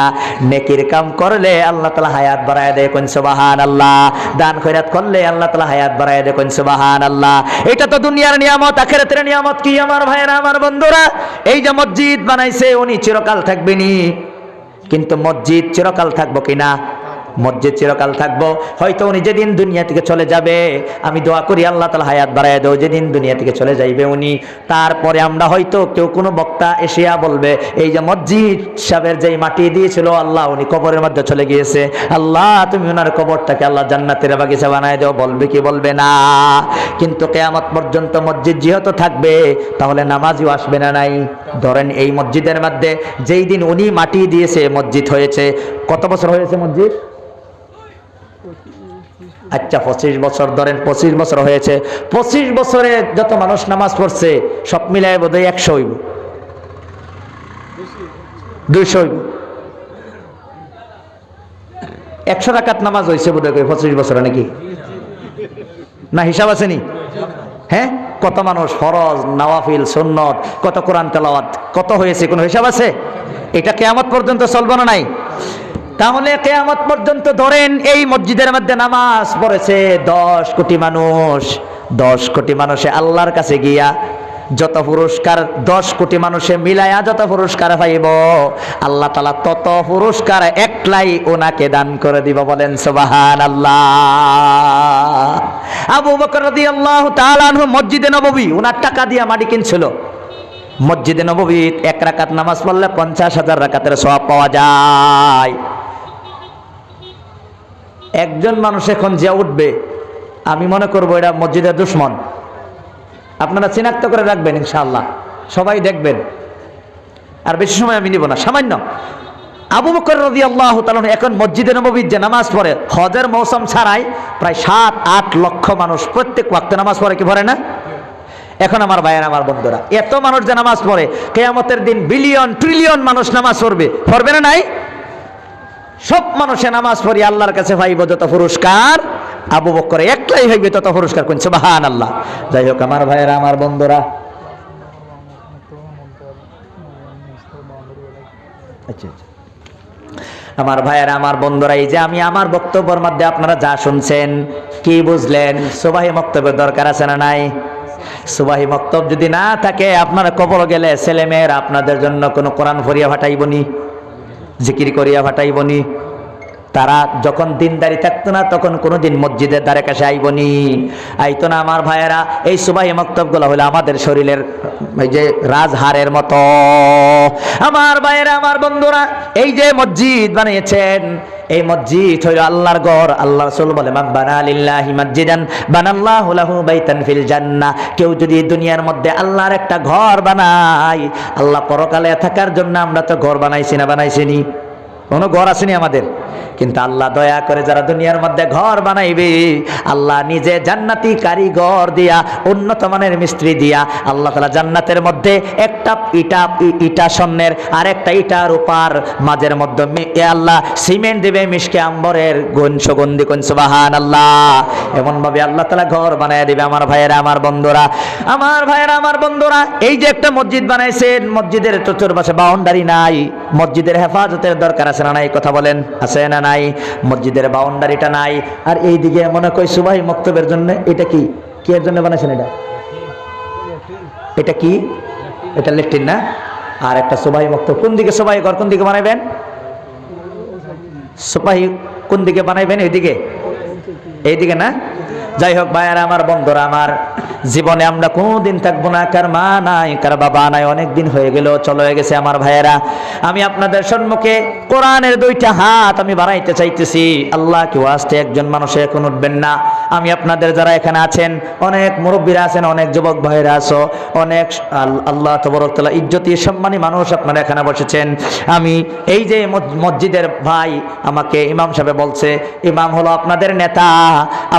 নেকির কাম করলে আল্লাহ তাআলা হায়াত বাড়ায় দেয়, কোন সুবহানাল্লাহ। দান খয়রাত করলে আল্লাহ তাআলা হায়াত বাড়ায় দেয়, কোন সুবহানাল্লাহ। এটা তো দুনিয়ার নিয়ামত, আখিরাতের নিয়ামত কি আমার ভাইয়েরা আমার বন্ধুরা? এই যে মসজিদ বানাইছে, উনি চিরকাল থাকবেনি, কিন্তু মসজিদ চিরকাল থাকবো কিনা? মসজিদ চিরকাল থাকবো। হয়তো উনি যেদিন দুনিয়া থেকে চলে যাবে, আমি দোয়া করি আল্লাহ তাআলা হায়াত বাড়ায় দাও, যেদিন দুনিয়া থেকে চলে যাইবে উনি, তারপরে আমরা হয়তো কেউ কোনো বক্তা এসিয়া বলবে, এই যে মসজিদ সাহেবের যেই মাটি দিয়েছিল আল্লাহ, উনি কবরের মধ্যে চলে গিয়েছে, আল্লাহ তুমি ওনার কবরটাকে আল্লাহ জান্নাতের বাগিচা বানায় দাও, বলবে কি বলবে না? কিন্তু কিয়ামত পর্যন্ত মসজিদ যেহেতু থাকবে, তাহলে নামাজিও আসবে না নাই? ধরেন এই মসজিদের মধ্যে যেই দিন উনি মাটি দিয়েছে মসজিদ হয়েছে, কত বছর হয়েছে মসজিদ? আচ্ছা 25 বছর ধরেন, 25 বছর হয়েছে। 25 বছরে যত মানুষ নামাজ পড়ছে সব মিলায় বোধহয় 100 হইব, 200 হইব। 100 রাকাত নামাজ হয়েছে বোধহয় 25 বছরে, নাকি? না হিসাব আছে নি? হ্যাঁ, কত মানুষ ফরজ, নওয়াফিল, সুন্নত, কত কোরআন তেলাওয়াত, কত হয়েছে, কোনো হিসাব আছে? এটা কিয়ামত পর্যন্ত চলবে না নাই? তাহলে কিয়ামত পর্যন্ত ধরেন এই মসজিদের মধ্যে নামাজ পড়েছে 10 কোটি মানুষ, 10 কোটি মানুষে আল্লাহর কাছে গিয়া যত পুরস্কার 10 কোটি মানুষে মিলায়া যত পুরস্কার পাইব, আল্লাহ তাআলা তত পুরস্কার একলাই ওনাকে দান করে দিব, বলেন সুবহানাল্লাহ। আবু বকর রাদিয়াল্লাহু তাআলা আনহু মসজিদে নববী ওনার টাকা দিয়া মাটি কিনছিল। মসজিদে নববী 1 রাকাত নামাজ পড়লে 50,000 রাকাতের সওয়াব পাওয়া যায়। একজন মানুষ এখন যে উঠবে, আমি মনে করবো এটা মসজিদের দুশ্মন। আপনারা চিনাক্ত করে রাখবেন ইনশাআল্লাহ, সবাই দেখবেন। আর বেশি সময় আমি নিব না, সামান্য। আবু বকর রাদিয়াল্লাহু তাআলা এখন মসজিদে নববীর যে নামাজ পড়ে, হজের মৌসুম ছাড়াই প্রায় 7-8 লক্ষ মানুষ প্রত্যেক ওয়াক্তে নামাজ পড়ে, কি পড়ে না? এখন আমার ভাইয়ের, আমার বন্ধুরা, এত মানুষ যে নামাজ পড়ে, কিয়ামতের দিন বিলিয়ন ট্রিলিয়ন মানুষ নামাজ পড়বে, পড়বে না? নাই? সব মানুষে নামাজ পড়ি আল্লাহর কাছে পাইব যত পুরস্কার, আবু বকর একলাই হইবে তত পুরস্কার। কোন সুবহানাল্লাহ। যাই হোক আমার ভাইয়েরা, আমার বন্ধুরা, আচ্ছা আচ্ছা, আমার ভাইয়েরা, আমার বন্ধুরা, এই যে আমি আমার বক্তব্যের মধ্যে আপনারা যা শুনছেন, কি বুঝলেন? সুবাহি বক্তব্যের দরকার আছে না নাই? সুবাহি বক্তব্য যদি না থাকে, আপনারা কবর গেলে ছেলে মেয়েরা আপনাদের জন্য কোনো কোরআন পড়িয়া ফাটাইবনি, জিকির করিয়া ফাটাইবনি। তারা যখন দিনদারি থাকতো না, তখন কোনোদিন মসজিদের দ্বারে কাছে আইবনি, আইতো না। আমার ভাইয়েরা, এই সুবাহি মক্তবগুলো হলো আমাদের শরীরের এই যে রাজহারের মতো। আমার ভাইয়েরা, আমার বন্ধুরা, এই যে মসজিদ বানিয়েছেন, এই মসজিদ হইল আল্লাহর ঘর। আল্লাহ রাসূল বলে, মান বানা লিল্লাহি মসজিদান বানাল্লাহু লাহু বাইতান ফিল জান্নাহ। কেউ যদি দুনিয়ার মধ্যে আল্লাহর একটা ঘর বানায়, আল্লাহ পরকালে থাকার জন্য, আমরা তো ঘর বানাইছি না? বানাইছিনি? কোনো ঘর আসেনি আমাদের, কিন্তু আল্লাহ দয়া করে যারা দুনিয়ার মধ্যে ঘর বানাইবে, আল্লাহ নিজে জান্নাতি কারিগর দিয়া, উন্নত মানের মিস্ত্রি দিয়া, আল্লাহ তাআলা জান্নাতের মধ্যে একটা ইটা স্বর্ণের আর একটা ইটার উপার মাঝের মধ্যে আল্লাহ সিমেন্ট দেবে মিশকে আম্বরের সুগন্ধি। কোন সুবহানাল্লাহ। এমন ভাবে আল্লাহ তাআলা ঘর বানায় দিবে। আমার ভাইয়েরা, আমার বন্ধুরা, আমার ভাইয়েরা, আমার বন্ধুরা, এই যে একটা মসজিদ বানাইছেন, মসজিদের চতুর্পাশে বাউন্ডারি নাই, মসজিদের হেফাজতের দরকার আছে না নাই? কথা বলেন, আছে না নাই? মসজিদের বাউন্ডারিটা নাই। আর এই দিকে মনে করি সুবাহি মক্তবের জন্য, এটা কি কি এর জন্য বানাইছেন? এটা কি? এটা লেট্রিন না? আর একটা সুবাহি মক্তব কোন দিকে? সুবাহি ঘর কোন দিকে বানাইবেন? সুবাহি কোন দিকে বানাইবেন? এইদিকে, এইদিকে না? যাই হোক ভাইয়ারা, আমার বন্ধুরা, আমার জীবনে আমরা কোনোদিন থাকবো না, কার মা নাই, কার বাবা নাই, অনেক দিন হয়ে গেল, চলে হয়ে গেছে। আমার ভাইয়েরা, আমি আপনাদের সম্মুখে কোরআনের 2টা হাত আমি বাড়াইতে চাইতেছি। আল্লাহ কেউ আসতে একজন মানুষে এখন উঠবেন না। আমি আপনাদের যারা এখানে আছেন, অনেক মুরব্বীরা আছেন, অনেক যুবক ভাইয়েরা আছো, অনেক আল্লাহ তাবারক তাআলা ইজ্জতি সম্মানী মানুষ আপনারা এখানে বসেছেন। আমি এই যে মসজিদের ভাই আমাকে ইমাম সাহেব বলছে, ইমাম হলো আপনাদের নেতা,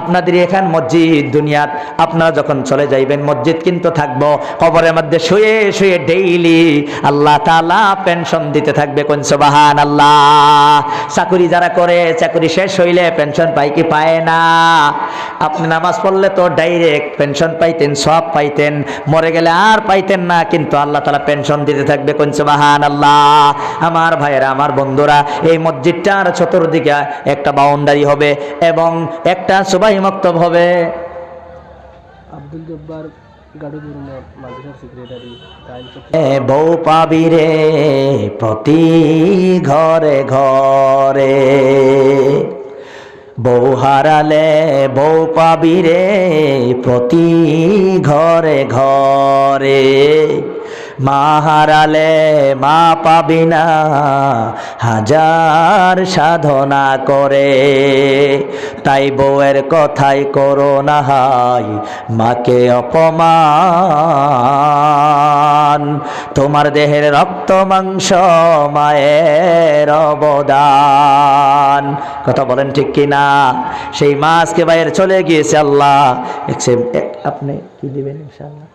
আপনাদের এখানে মসজিদ। দুনিয়াত আপনারা যখন চলে যাইবেন, মসজিদ কিন্তু থাকবো। কবরের মধ্যে শুয়ে শুয়ে ডেইলি আল্লাহ তাআলা পেনশন দিতে থাকবে। কোন সুবহানাল্লাহ। চাকরি যারা করে, চাকরি শেষ হইলে পেনশন পায় কি? পায় না। আপনি নামাজ পড়লে তো ডাইরেক্ট পেনশন পাইতেন, সব পাইতেন, মরে গেলে আর পাইতেন না, কিন্তু আল্লাহ তাআলা পেনশন দিতে থাকবে। কোন সুবহানাল্লাহ। আমার ভাইয়েরা, আমার বন্ধুরা, এই মসজিদটার চতুর্দিকে একটা বাউন্ডারি হবে এবং একটা সুবাহি মক্তব হবে। আব্দুল জব্বার গাড়ুদুরুলের মাদ্রাসার সেক্রেটারি, বউ পাবি রে প্রতি ঘরে ঘরে, বউ হারালে বউ পাবি রে প্রতি ঘরে ঘরে, মা হারালে মা পাবি না হাজার সাধনা করে, তাই বউয়ের কথাই করো না হাই মাকে অপমান, তোমার দেহের রক্ত মাংস মায়ের অবদান। কথা বলেন ঠিক কিনা? সেই মা আজকে বাইরে চলে গিয়েছে। আল্লাহ আপনি কি দিবেন ইনশাআল্লাহ?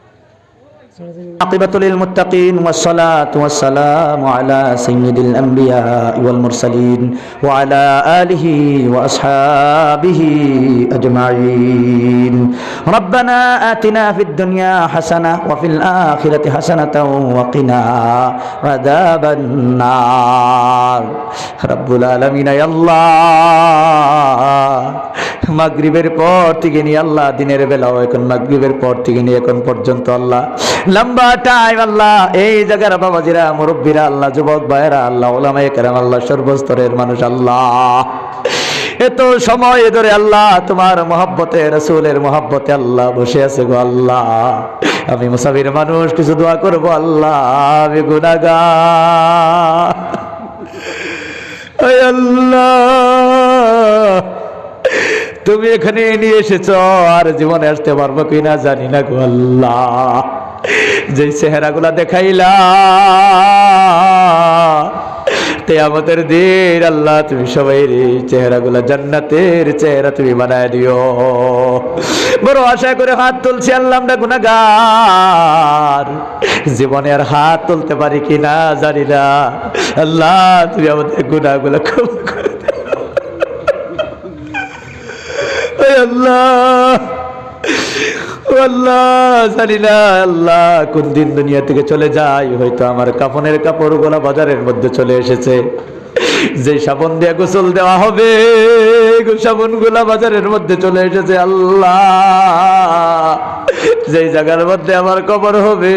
عاقبة للمتقين والصلاة والسلام على سيد الأنبياء والمرسلين وعلى آله وأصحابه أجمعين. ربنا آتنا في الدنيا حسنة وفي الآخرة حسنة وقنا عذاب النار. رب العالمين يا الله, মাগরিবের পর থেকে নিয়ে আল্লাহ দিনের বেলাও এখন মাগরিবের পর থেকে নিয়ে এখন পর্যন্ত আল্লাহ লম্বা টাইম আল্লাহ এই জায়গার বাবাজিরা, মুরব্বীরা, আল্লাহ যুবক ভাইয়েরা, আল্লাহ উলামায়ে কেরাম, আল্লাহ সর্বস্তরের মানুষ, আল্লাহ এত সময় ধরে আল্লাহ তোমার মহব্বতে, রাসূলের মহব্বতে আল্লাহ বসে আছে গো আল্লাহ। আমি মুসাফির মানুষ, কিছু দোয়া করবো আল্লাহ, আমি গুনাহগার। আল্লাহ তুমি এখানে নিয়ে এসেছ, আর জীবনে আসতে পারবো কিনা জানি না গো আল্লাহ। যে চেহারাগুলা দেখাইলা কিয়ামতের দিন আল্লাহ তুমি সবাই চেহারাগুলা জান্নাতের চেহারা তুমি বানায় দিও। বড় আশা করে হাত তুলছি আল্লাহ, আমরা গুনাহগার, জীবনে আর হাত তুলতে পারি কিনা জানি না। আল্লাহ তুমি আমাদের গুনাহগুলো ক্ষমা করে দাও। আল্লাহ আল্লাহ জানি না আল্লাহ কোন দিন দুনিয়া থেকে চলে যাই, হয়তো আমার কাফনের কাপড়গুলো বাজারের মধ্যে চলে এসেছে। যে সাবন দিয়ে গোসল দেওয়া হবে সাবন গুলা বাজারের মধ্যে চলে এসেছে। আল্লাহ যেই জায়গার মধ্যে আমার কবর হবে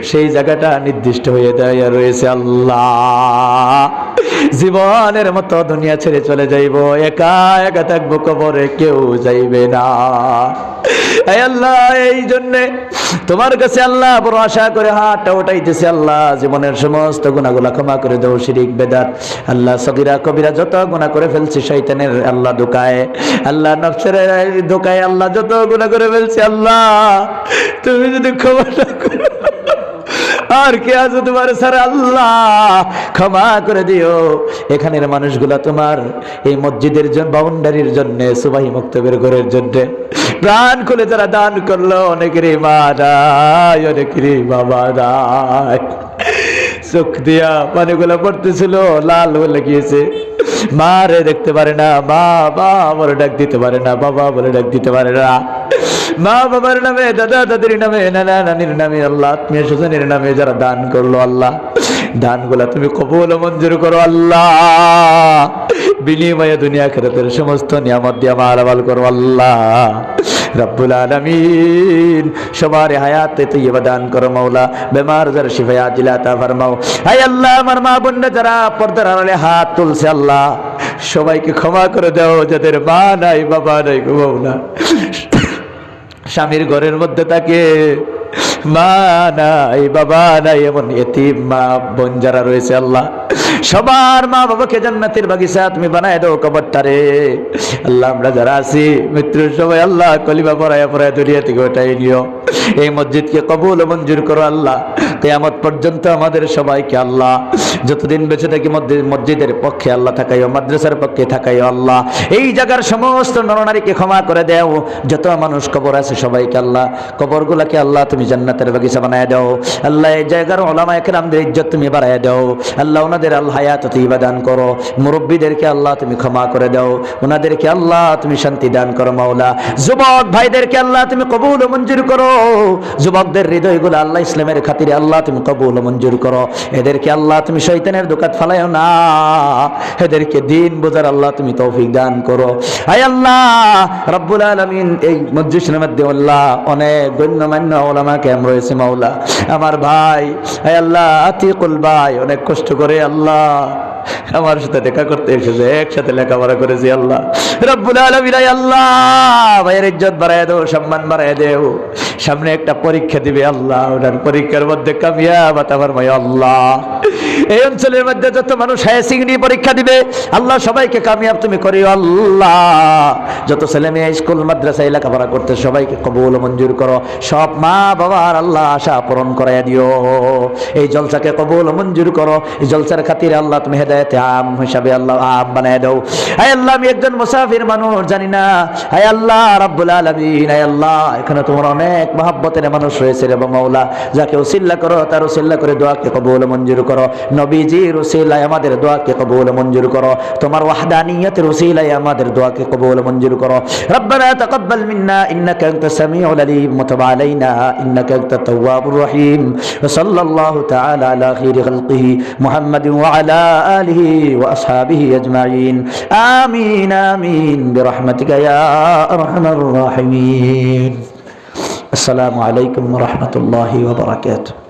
সেই জায়গাটা নির্দিষ্ট হয়ে দেয়া রয়েছে। আল্লাহ জীবনের মতো দুনিয়া ছেড়ে চলে যাইব, একা একা থাকবো, কবরে কেউ যাইবে না। আল্লাহ এই জন্যে তোমার কাছে আল্লাহ বড় আশা করে হাতটা উঠাইতেছে। আল্লাহ জীবনের সমস্ত গুনাহগুলা ক্ষমা করে দাও, শিরিক বেদাত আল্লাহ সগীরা কবিরা যত গুনাহ করে ফেলছি শয়তানের আল্লাহ ধোঁকায়, আল্লাহ নফসের ধোঁকায় আল্লাহ যত গুনাহ করে ফেলছি, আল্লাহ তুমি যদি ক্ষমা না করো আর কে আছে তোমার স্যার, আল্লাহ ক্ষমা করে দিও। এখানের মানুষগুলা তোমার এই মসজিদের জন্য বাউন্ডারির জন্য সুবাহি মুক্তবের ঘরের জন্য প্রাণ খুলে যারা দান করলো, অনেকেরই মা নাই, অনেকেরই বাবা নাই, চোখ দিয়া পানিগুলো পড়তেছিল, লাল বলে গিয়েছে, মা রে দেখতে পারে না, মা বলে ডাক দিতে পারে না, বাবা বলে ডাক দিতে পারে না, মা বাবার নামে, দাদা দাদির নামে, নানা নানির নামে, আল্লাহ আত্মীয় স্বজনের নামে যারা দান করলো, আল্লাহ দানগুলা তুমি কবুল মঞ্জুর করো। আল্লাহ বিনিময়ে দুনিয়া আখিরাতের সমস্ত নিয়ামত দিয়ে মালামাল করো। আল্লাহ রব্বুল আলামিন সবার হায়াতে তৈয়বা দান করো মাওলা, বেমার যারা শিফা আজিলা আতা ফরমাও। হায় আল্লাহ আমার মা বোনরা যারা পর্দার আড়ালে হাত তুলছে, আল্লাহ সবাইকে ক্ষমা করে দাও, যাদের মা নাই বাবা নাই গো মাওলা, স্বামীর ঘরের মধ্যে থাকে মা নাই বাবা নাই, এমন এতিম মা বোন যারা রয়েছে, আল্লাহ সবার মা বাবাকে জান্নাতের বাগিচা তুমি বানায় দাও কবরটারে। আল্লাহ আমরা যারা আছি মৃত্যুর সময় আল্লাহ কলিমা পড়ায় পড়ায় দুনিয়া থেকে ওটাই নিও। এই মসজিদকে কবুল ও মঞ্জুর করো। আল্লাহ কিয়ামত পর্যন্ত আমাদের সবাইকে আল্লাহ যতদিন বেঁচে থাকি মসজিদের পক্ষে আল্লাহ থাকাইও, মাদ্রাসার পক্ষে থাকাইও। আল্লাহ এই জায়গার সমস্ত নরনারীকে ক্ষমা করে দাও, যত মানুষ কবর আছে সবাইকে আল্লাহ কবরগুলাকে আল্লাহ তুমি জান্নাতের বাগিচা বানায় দাও। আল্লাহ এই জায়গার উলামায়ে কেরামদের ইজ্জত তুমি বাড়ায় দাও। আল্লাহ ওনাদের আল্লাহ হায়াত তৈয়বা দান করো। মুরব্বীদেরকে আল্লাহ তুমি ক্ষমা করে দাও, ওনাদেরকে আল্লাহ তুমি শান্তি দান করো মাওলা। যুবক ভাইদেরকে আল্লাহ তুমি কবুল ও মঞ্জুর করো। যুবকদের হৃদয়গুলো আল্লাহ ইসলামের খাতিরে আল্লাহ তুমি কবুল ও মঞ্জুর করো। এদেরকে আল্লাহ তুমি শয়তানের দোকাত ফালাইও না, এদেরকে দিন বোঝার আল্লাহ তুমি তৌফিক দান করো। আয় আল্লাহ রব্বুল আলামিন এই মজলিসের মধ্যে আল্লাহ অনেক গণ্যমান্য উলামা কেরাম রয়েছে মাওলা। আমার ভাই আয় আল্লাহ আতিকুল ভাই অনেক কষ্ট করে আল্লাহ আমার সাথে দেখা করতে এসেছে, একসাথে লেখাপড়া করেছি। আল্লাহ রব্বুল আলামিন আল্লাহ ভাইয়ের ইজ্জত বাড়ায় দাও, সম্মান বাড়ায় দাও। সামনে একটা পরীক্ষা দিবে আল্লাহ, ওনার পরীক্ষার মধ্যে কামিয়াব আমার ভাই আল্লাহ। এই অঞ্চলের মধ্যে যত মানুষ হায়ার সেকেন্ডারি পরীক্ষা দিবে আল্লাহ সবাইকে কামিয়াব তুমি করিও আল্লাহ। যত ছেলে মেয়ে স্কুল মাদ্রাসায় লেখাপড়া করতে সবাইকে কবুল মঞ্জুর করো। সব মা বাবার আল্লাহ আশা পূরণ করাইয়া দিও। এই জলসাকে কবুল মঞ্জুর করো। এই জলসার খাতিরে আল্লাহ তুমি হেদায়েতে আম হিসাবে আল্লাহ আম বানায় দাও। আয় আল্লাহ আমি একজন মুসাফির মানুষ, জানি না। আয় আল্লাহ রাব্বুল আলামিন আয় আল্লাহ এখানে তোমার অনেক মহব্বতের মানুষ রয়েছে রে মাওলা, যাকে উসিলা করো তার উসিলা করে দোয়াকে কবুল মঞ্জুর করো। নবীজির উসিলায় আমাদের দোয়াকে কবুল মঞ্জুর করো। তোমার ওয়াহদানিয়তের উসিলায় আমাদের দোয়াকে কবুল মঞ্জুর করো। রব্বানা তাকাব্বাল মিন্না ইন্নাকা আনতাস সামিউল আলিম ওয়া তুব আলাইনা ইন্নাকা আনতাত তাওয়াবুর রহিম। ওয়া সাল্লাল্লাহু তাআলা আলা খাইরি খালকিহি মুহাম্মাদিন ওয়া আলা আলিহি ওয়া আসহাবিহি আজমাইন। আমিন আমিন বিরহমাতিকা ইয়া আরহামার রাহিমিন। আসসালামু আলাইকুম ওয়া রাহমাতুল্লাহি ওয়া বারাকাতুহু।